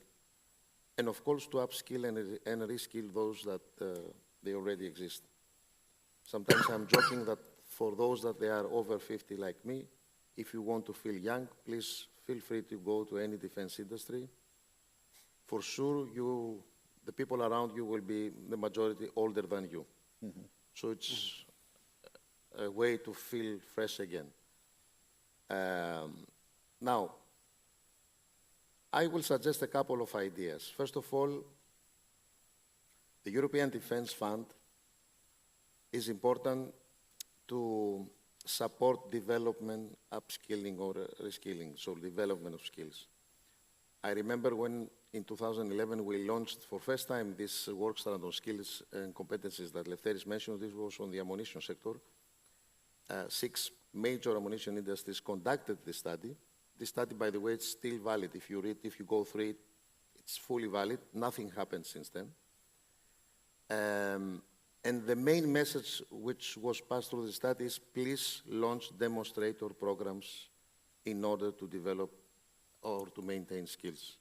and of course to upskill and reskill those that they already exist. Sometimes I'm joking that for those that they are over 50 like me, if you want to feel young, please feel free to go to any defense industry. For sure, the people around you will be the majority older than you. Mm-hmm. So it's a way to feel fresh again. Now, I will suggest a couple of ideas. First of all, the European Defence Fund is important to support development, upskilling, or reskilling, so development of skills. I remember when in 2011 we launched for first time this work strand on skills and competencies that Lefteris mentioned. This was on the ammunition sector. 6 major ammunition industries conducted this study. This study, by the way, is still valid. If you go through it, it's fully valid. Nothing happened since then. And the main message which was passed through the study is please launch demonstrator programs in order to develop or to maintain skills.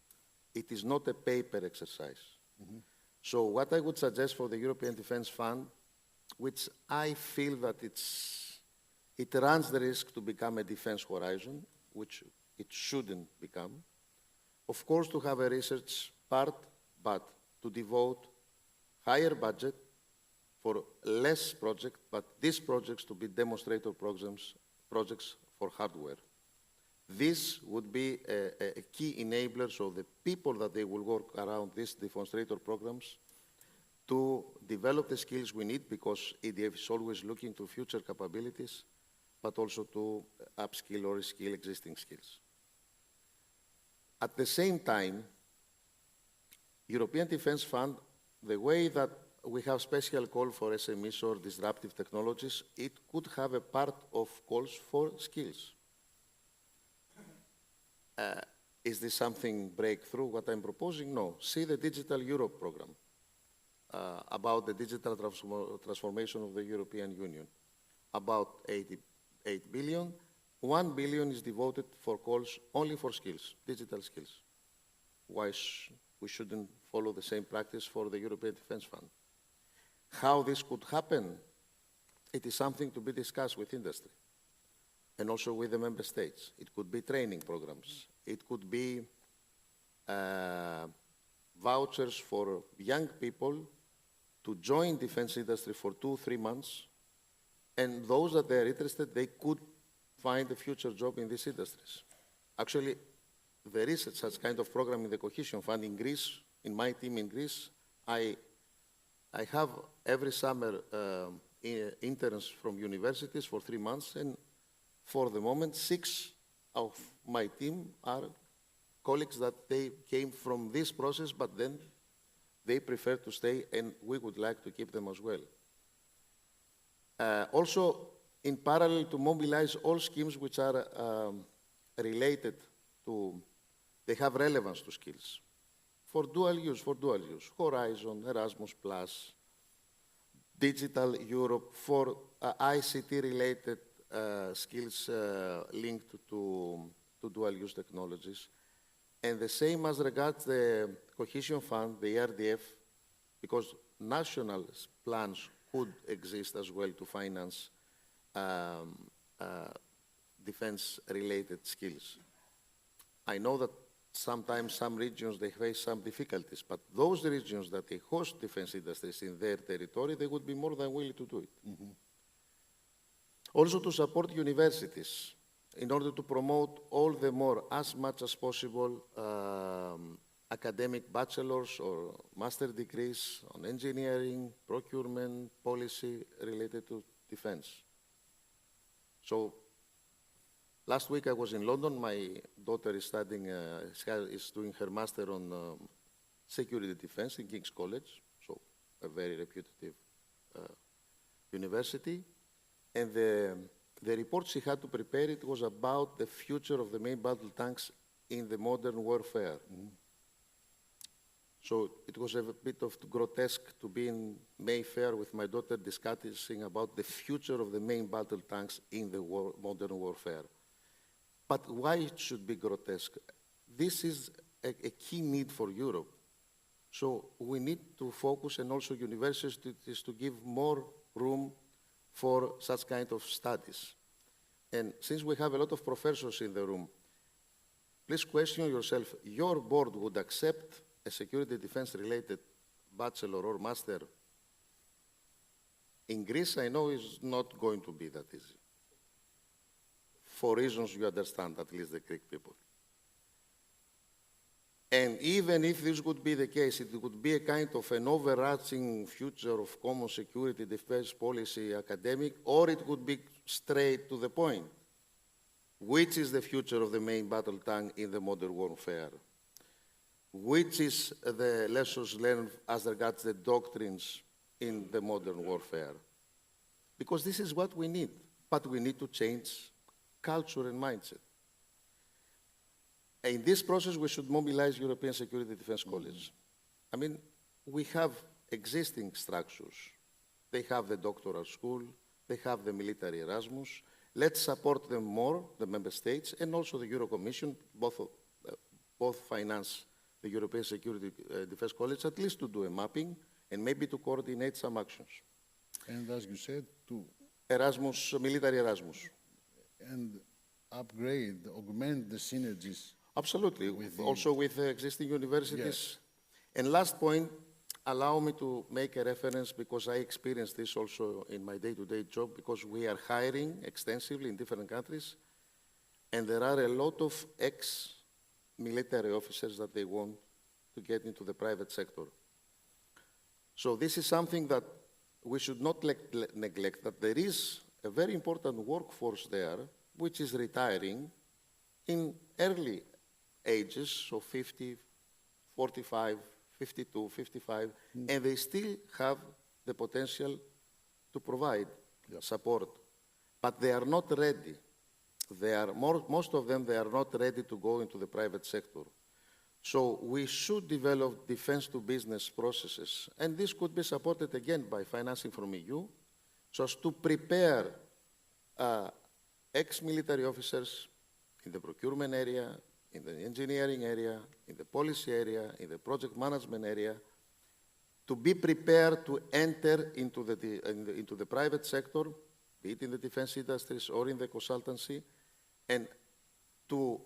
It is not a paper exercise. So what I would suggest for the European Defence Fund, which I feel that it runs the risk to become a defense horizon, which it shouldn't become. Of course, to have a research part, but to devote higher budget for less projects, but these projects to be demonstrator projects for hardware. This would be a key enabler, so the people that they will work around these demonstrator programs to develop the skills we need, because EDF is always looking to future capabilities, but also to upskill or reskill existing skills. At the same time, European Defence Fund, the way that we have special call for SMEs or disruptive technologies, it could have a part of calls for skills. Is this something breakthrough, what I'm proposing? No. See the Digital Europe program about the digital transformation of the European Union. About 88 billion, 1 billion is devoted for calls only for skills, digital skills. Why we shouldn't follow the same practice for the European Defence Fund? How this could happen, it is something to be discussed with industry and also with the member states. It could be training programs. It could be vouchers for young people to join defense industry for 2-3 months, and those that they are interested, they could find a future job in these industries. Actually, there is such kind of program in the Cohesion Fund in Greece. In my team in Greece, I have every summer interns from universities for 3 months, and for the moment, 6 of my team are colleagues that they came from this process, but then they prefer to stay, and we would like to keep them as well. Also, in parallel, to mobilize all schemes which are related to, they have relevance to skills. For dual use, Horizon, Erasmus+, Digital Europe, for ICT-related skills linked to dual-use technologies. And the same as regards the Cohesion Fund, the RDF, because national plans could exist as well to finance defense-related skills. I know that sometimes some regions, they face some difficulties, but those regions that they host defense industries in their territory, they would be more than willing to do it. Also to support universities in order to promote all the more, as much as possible, academic bachelor's or master degrees on engineering, procurement, policy related to defense. So last week I was in London. My daughter is studying, is doing her master on security defense in King's College, so a very reputable university. And the report she had to prepare, it was about the future of the main battle tanks in the modern warfare. So it was a bit of grotesque to be in Mayfair with my daughter discussing about the future of the main battle tanks in the modern warfare. But why it should be grotesque? This is a key need for Europe. So we need to focus, and also universities to give more room for such kind of studies. And since we have a lot of professors in the room, please question yourself, your board would accept a security defense related bachelor or master? In Greece, I know it's not going to be that easy. For reasons you understand, at least the Greek people. And even if this would be the case, it would be a kind of an overarching future of common security defense policy academic, or it would be straight to the point. Which is the future of the main battle tank in the modern warfare? Which is the lessons learned as regards the doctrines in the modern warfare? Because this is what we need, but we need to change culture and mindset. In this process, we should mobilize European Security Defense College. I mean, we have existing structures. They have the doctoral school, they have the military Erasmus. Let's support them more, the member states, and also the Euro Commission, both finance the European Security Defense College, at least to do a mapping and maybe to coordinate some actions. And as you said, to Erasmus, military Erasmus. and upgrade, augment the synergies. Absolutely, also with existing universities. Yes. And last point, allow me to make a reference because I experienced this also in my day-to-day job because we are hiring extensively in different countries and there are a lot of ex-military officers that they want to get into the private sector. So this is something that we should not neglect, that there is a very important workforce there which is retiring in early ages, so 50, 45, 52, 55, and they still have the potential to provide support. But they are not ready. They are most of them, they are not ready to go into the private sector. So we should develop defense-to-business processes, and this could be supported again by financing from EU, so as to prepare ex-military officers in the procurement area, in the engineering area, in the policy area, in the project management area, to be prepared to enter into the private sector, be it in the defense industries or in the consultancy, and to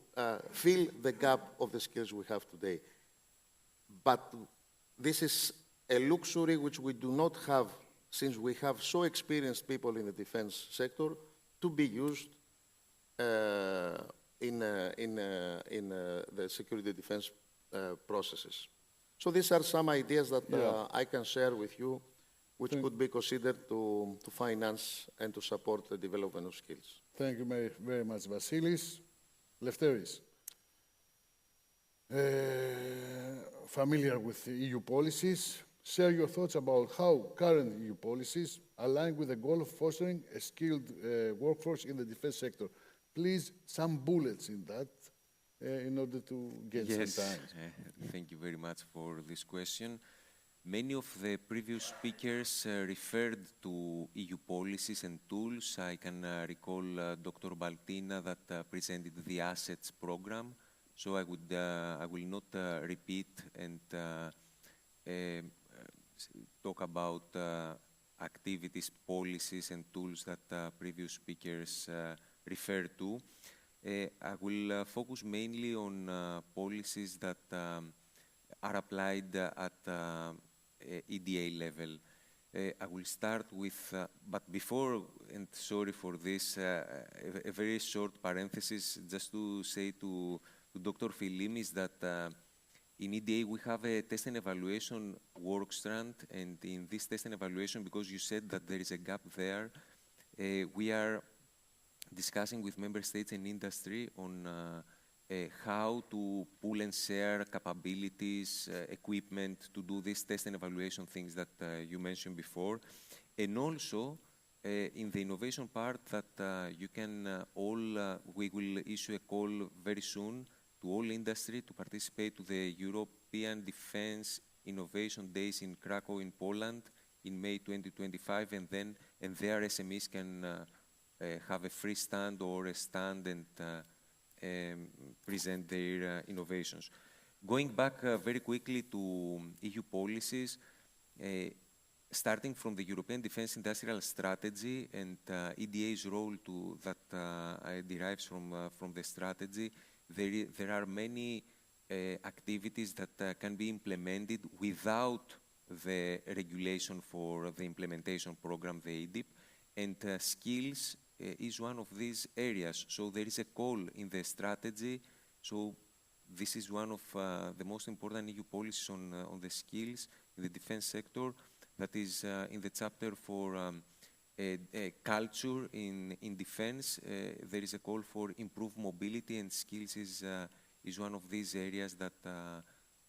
fill the gap of the skills we have today. But this is a luxury which we do not have, since we have so experienced people in the defense sector, to be used in the security defense processes. So these are some ideas that I can share with you, which could be considered to finance and to support the development of skills. Thank you very much, Vasilis. Lefteris, familiar with the EU policies, share your thoughts about how current EU policies align with the goal of fostering a skilled workforce in the defense sector. Please, some bullets in that in order to get some time. Thank you very much for this question. Many of the previous speakers referred to EU policies and tools. I can recall Dr. Baltina that presented the assets program. So I will not repeat and talk about activities, policies, and tools that previous speakers referred to. I will focus mainly on policies that are applied at EDA level. I will start with, but before, and sorry for this, a very short parenthesis, just to say to Dr. Philimis that in EDA we have a test and evaluation work strand, and in this test and evaluation, because you said that there is a gap there, we are discussing with member states and industry on how to pool and share capabilities, equipment to do these test and evaluation things that you mentioned before. And also, in the innovation part that you can we will issue a call very soon to all industry to participate to the European Defense Innovation Days in Krakow in Poland in May 2025, and their SMEs can have a free stand or a stand and present their innovations. Going back very quickly to EU policies, starting from the European Defence Industrial Strategy and EDA's role that derives from the strategy, there are many activities that can be implemented without the regulation for the implementation program, the EDIP, and skills is one of these areas. So there is a call in the strategy. So this is one of the most important EU policies on the skills in the defense sector. That is in the chapter for culture in defense. There is a call for improved mobility, and skills is one of these areas that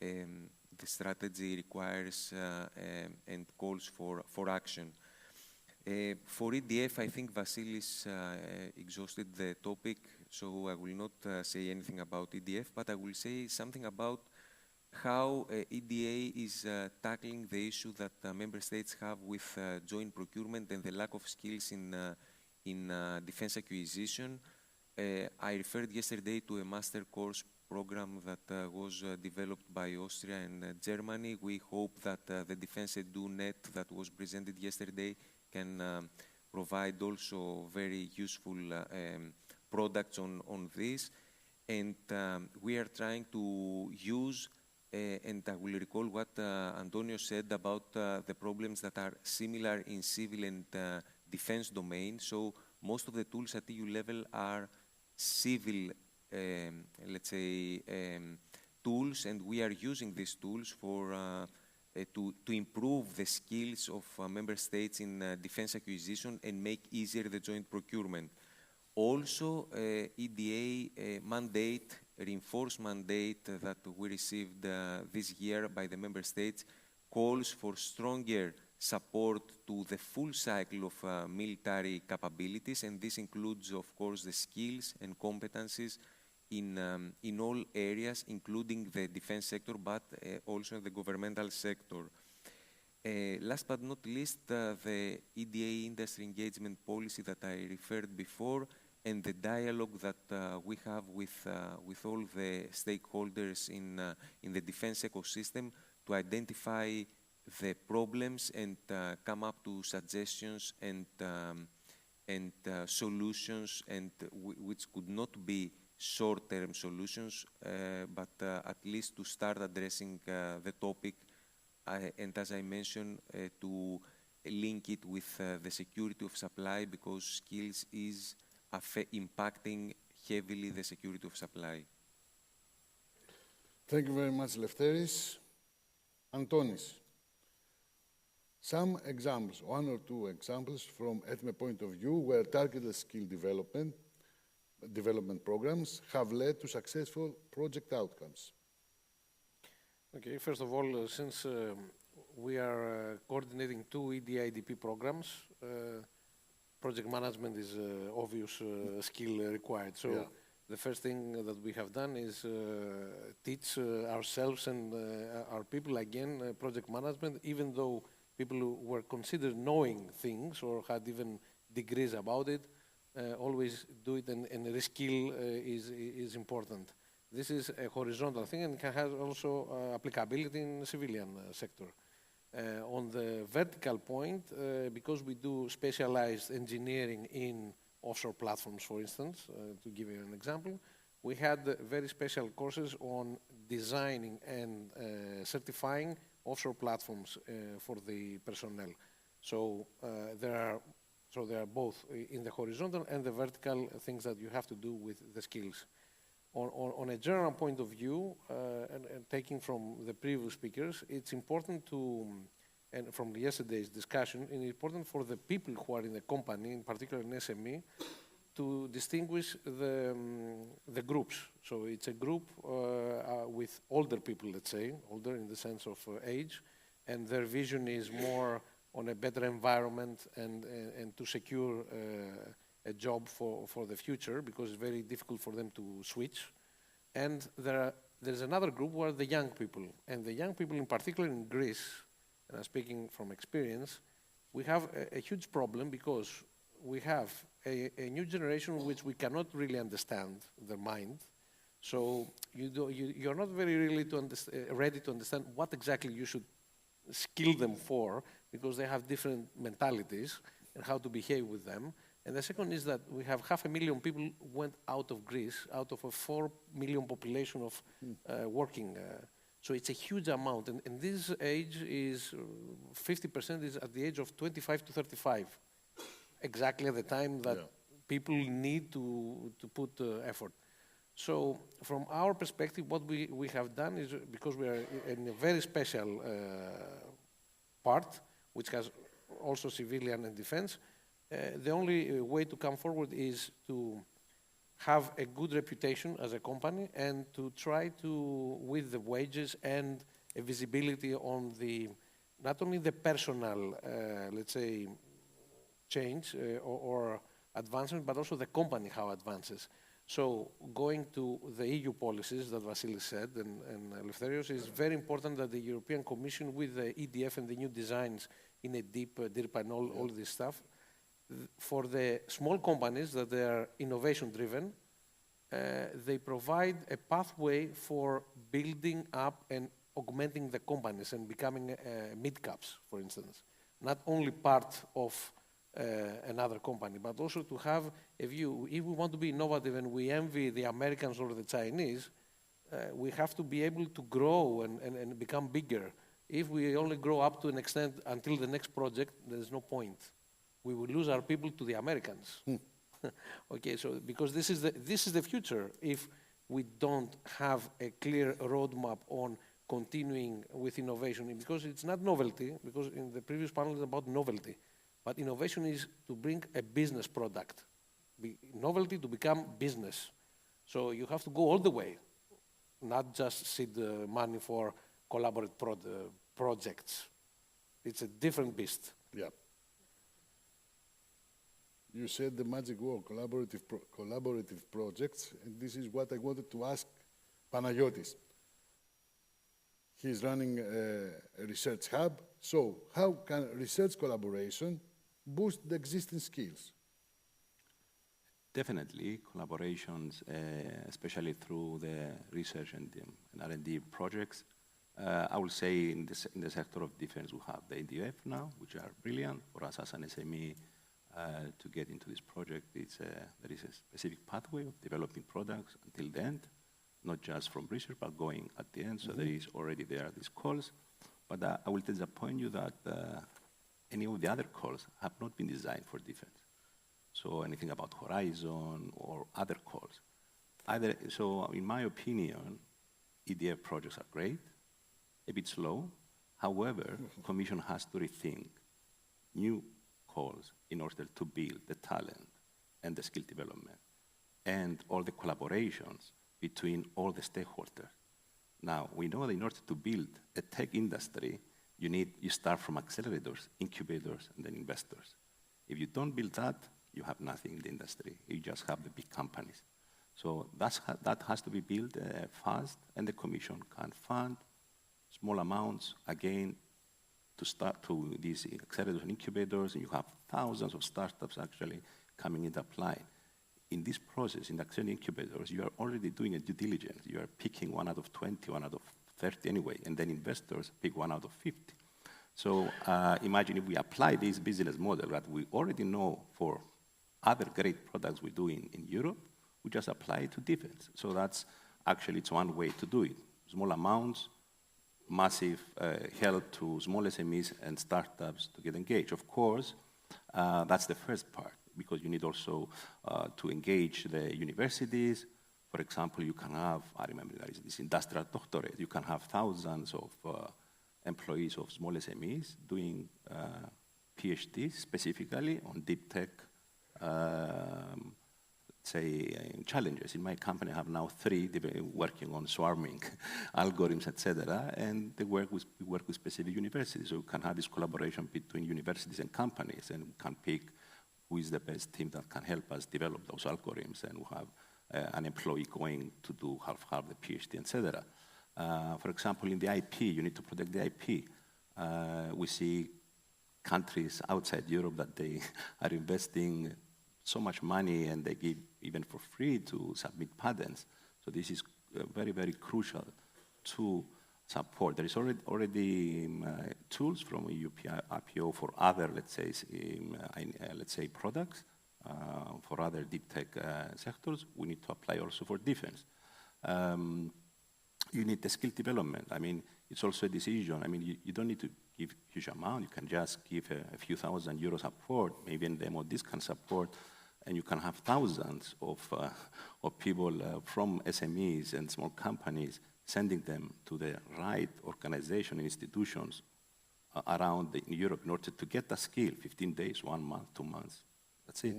the strategy requires and calls for action. For EDF, I think Vasilis exhausted the topic, so I will not say anything about EDF, but I will say something about how EDA is tackling the issue that member states have with joint procurement and the lack of skills in defense acquisition. I referred yesterday to a master course program that was developed by Austria and Germany. We hope that the Defense EduNet that was presented yesterday can provide also very useful products on this. And we are trying to use, and I will recall what Antonio said about the problems that are similar in civil and defense domain. So most of the tools at EU level are civil, let's say, tools, and we are using these tools for to improve the skills of member states in defense acquisition and make easier the joint procurement. Also, EDA mandate, reinforced mandate that we received this year by the member states calls for stronger support to the full cycle of military capabilities, and this includes, of course, the skills and competencies in all areas, including the defense sector, but also in the governmental sector. Last but not least, the EDA industry engagement policy that I referred before, and the dialogue that we have with all the stakeholders in the defense ecosystem to identify the problems and come up to suggestions and solutions, and which could not be short-term solutions, but at least to start addressing the topic, and as I mentioned, to link it with the security of supply, because skills is impacting heavily the security of supply. Thank you very much, Lefteris. Antonis, some examples, one or two examples from ETME point of view where targeted skill development programs have led to successful project outcomes. Okay, first of all, since we are coordinating two EDIDP programs, project management is an obvious skill required. So yeah. The first thing that we have done is teach ourselves and our people, again, project management, even though people who were considered knowing things or had even degrees about it, always do it, and reskill is important. This is a horizontal thing, and it has also applicability in the civilian sector. On the vertical point, because we do specialized engineering in offshore platforms, for instance, to give you an example, we had very special courses on designing and certifying offshore platforms for the personnel. So there are both in the horizontal and the vertical things that you have to do with the skills. On a general point of view, and taking from the previous speakers, it's important to, and from yesterday's discussion, it's important for the people who are in the company, in particular in SME, to distinguish the groups. So it's a group with older people, let's say, older in the sense of age, and their vision is more on a better environment and to secure a job for the future, because it's very difficult for them to switch. And there's another group where the young people, and the young people in particular in Greece, and I'm speaking from experience, we have a huge problem because we have a new generation which we cannot really understand their mind. So you're not very really ready to understand what exactly you should skill them for, because they have different mentalities and how to behave with them. And the second is that we have 500,000 people went out of Greece, out of a 4 million population of working. So it's a huge amount. And this age is, 50% is at the age of 25 to 35, exactly at the time that people need to put effort. So from our perspective, what we have done is, because we are in a very special part, which has also civilian and defense, the only way to come forward is to have a good reputation as a company and to try to, with the wages and a visibility on the, not only the personal, let's say, change or advancement, but also the company how advances. So going to the EU policies that Vasilis said and Eleftherios, is very important that the European Commission with the EDF and the new designs in a deep and all this stuff, for the small companies that they are innovation driven, they provide a pathway for building up and augmenting the companies and becoming mid-caps, for instance. Not only part of another company, but also to have a view. If we want to be innovative and we envy the Americans or the Chinese, we have to be able to grow and become bigger. If we only grow up to an extent until the next project, there's no point. We will lose our people to the Americans. Okay, so because this is the future if we don't have a clear roadmap on continuing with innovation, because it's not novelty, because in the previous panel it's about novelty, but innovation is to bring a business product, novelty to become business. So you have to go all the way, not just seed money for collaborative projects. It's a different beast. Yeah. You said the magic word, collaborative projects, and this is what I wanted to ask Panagiotis. He's running a research hub. So how can research collaboration boost the existing skills? Definitely, collaborations, especially through the research and R&D projects. I will say in the sector of defense, we have the ENDR now, which are brilliant for us as an SME to get into this project. There is a specific pathway of developing products until the end, not just from research, but going at the end. So there is already these calls. But I will disappoint you that any of the other calls have not been designed for defense. So anything about Horizon or other calls. So in my opinion, EDF projects are great, a bit slow. However, Commission has to rethink new calls in order to build the talent and the skill development and all the collaborations between all the stakeholders. Now, we know that in order to build a tech industry, you start from accelerators, incubators, and then investors. If you don't build that, you have nothing in the industry. You just have the big companies. So that has to be built fast, and the Commission can fund small amounts, again, to start to these accelerators and incubators, and you have thousands of startups actually coming into apply. In this process, in the accelerator incubators, you are already doing a due diligence. You are picking 1 out of 20, 1 out of 30 anyway, and then investors pick 1 out of 50. So imagine if we apply this business model that we already know for other great products we do in Europe, we just apply it to defense. So that's actually, it's one way to do it. Small amounts, massive help to small SMEs and startups to get engaged. Of course, that's the first part, because you need also to engage the universities. For example, you can have, I remember there is this industrial doctorate, you can have thousands of employees of small SMEs doing PhDs specifically on deep tech, challenges. In my company, I have now 3 working on swarming algorithms, etc. And we work with specific universities. So we can have this collaboration between universities and companies, and we can pick who is the best team that can help us develop those algorithms, and we have an employee going to do half the PhD, etc. For example, in the IP, you need to protect the IP. We see countries outside Europe that they are investing so much money, and they give even for free to submit patents. So this is very, very crucial to support. There is already tools from EU IPO for other, let's say, products, for other deep tech sectors. We need to apply also for defense. You need the skill development. I mean, it's also a decision. I mean, you don't need to give huge amount. You can just give a few thousand euros support, maybe in demo this can support, and you can have thousands of people from SMEs and small companies, sending them to the right organization and institutions around in Europe in order to get the skill, 15 days, 1 month, 2 months. That's it.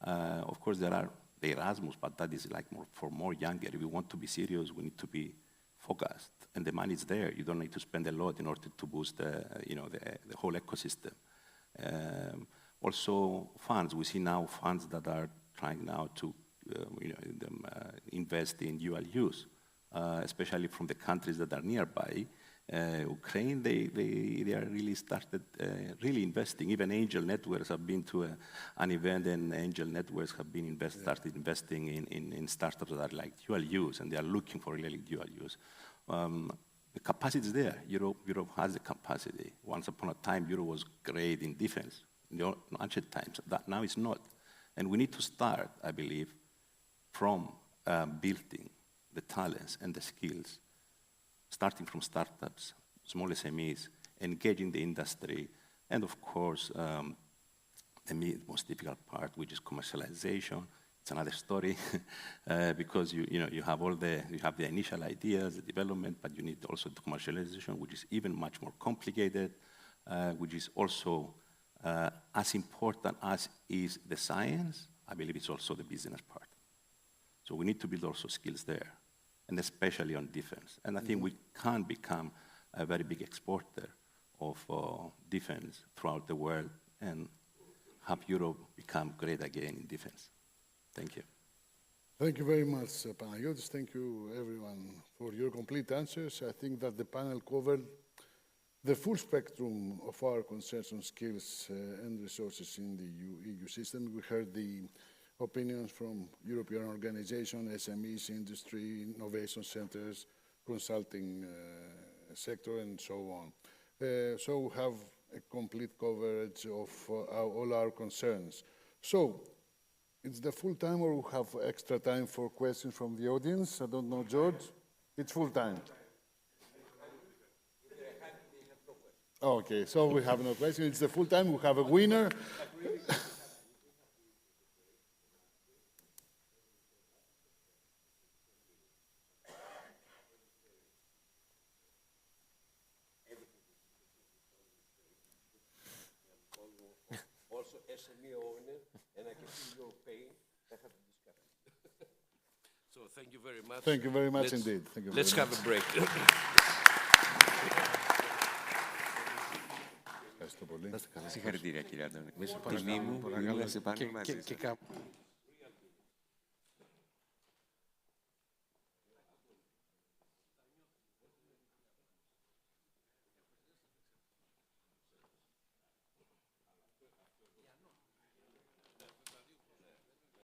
Of course, there are the Erasmus, but that is like for more younger. If we want to be serious, we need to be focused. And the money is there. You don't need to spend a lot in order to boost the whole ecosystem. Also, funds. We see now funds that are trying now to invest in dual use, especially from the countries that are nearby. Ukraine, they are really started really investing. Even angel networks have been to an event, and angel networks have been started investing in startups that are like dual use, and they are looking for really dual use. The capacity is there. Europe has the capacity. Once upon a time, Europe was great in defense. In the ancient times, that now it's not. And we need to start, I believe, from building the talents and the skills, starting from startups, small SMEs, engaging the industry, and of course, the most difficult part, which is commercialization. It's another story because you have the initial ideas, the development, but you need also the commercialization, which is even much more complicated, which is also as important as is the science. I believe it's also the business part. So we need to build also skills there, and especially on defense. And I think we can become a very big exporter of defense throughout the world and have Europe become great again in defense. Thank you. Thank you very much, Panagiotis. Thank you, everyone, for your complete answers. I think that the panel covered the full spectrum of our concerns on skills and resources in the EU system. We heard the opinions from European organizations, SMEs, industry, innovation centers, consulting sector, and so on. So we have a complete coverage of all our concerns. So it's the full time, or we have extra time for questions from the audience? I don't know, George. It's full time. Okay, so we have no question. It's the full time. We have a winner. Also SME owner, and I can feel your pain. I have to discuss it. So thank you very much. Thank you very much indeed. Thank you let's very have much. a break. Συγχαρητήρια, κύριε Αντώνη. Τιμή μου που ήμουν σε πάνελ μαζί σας.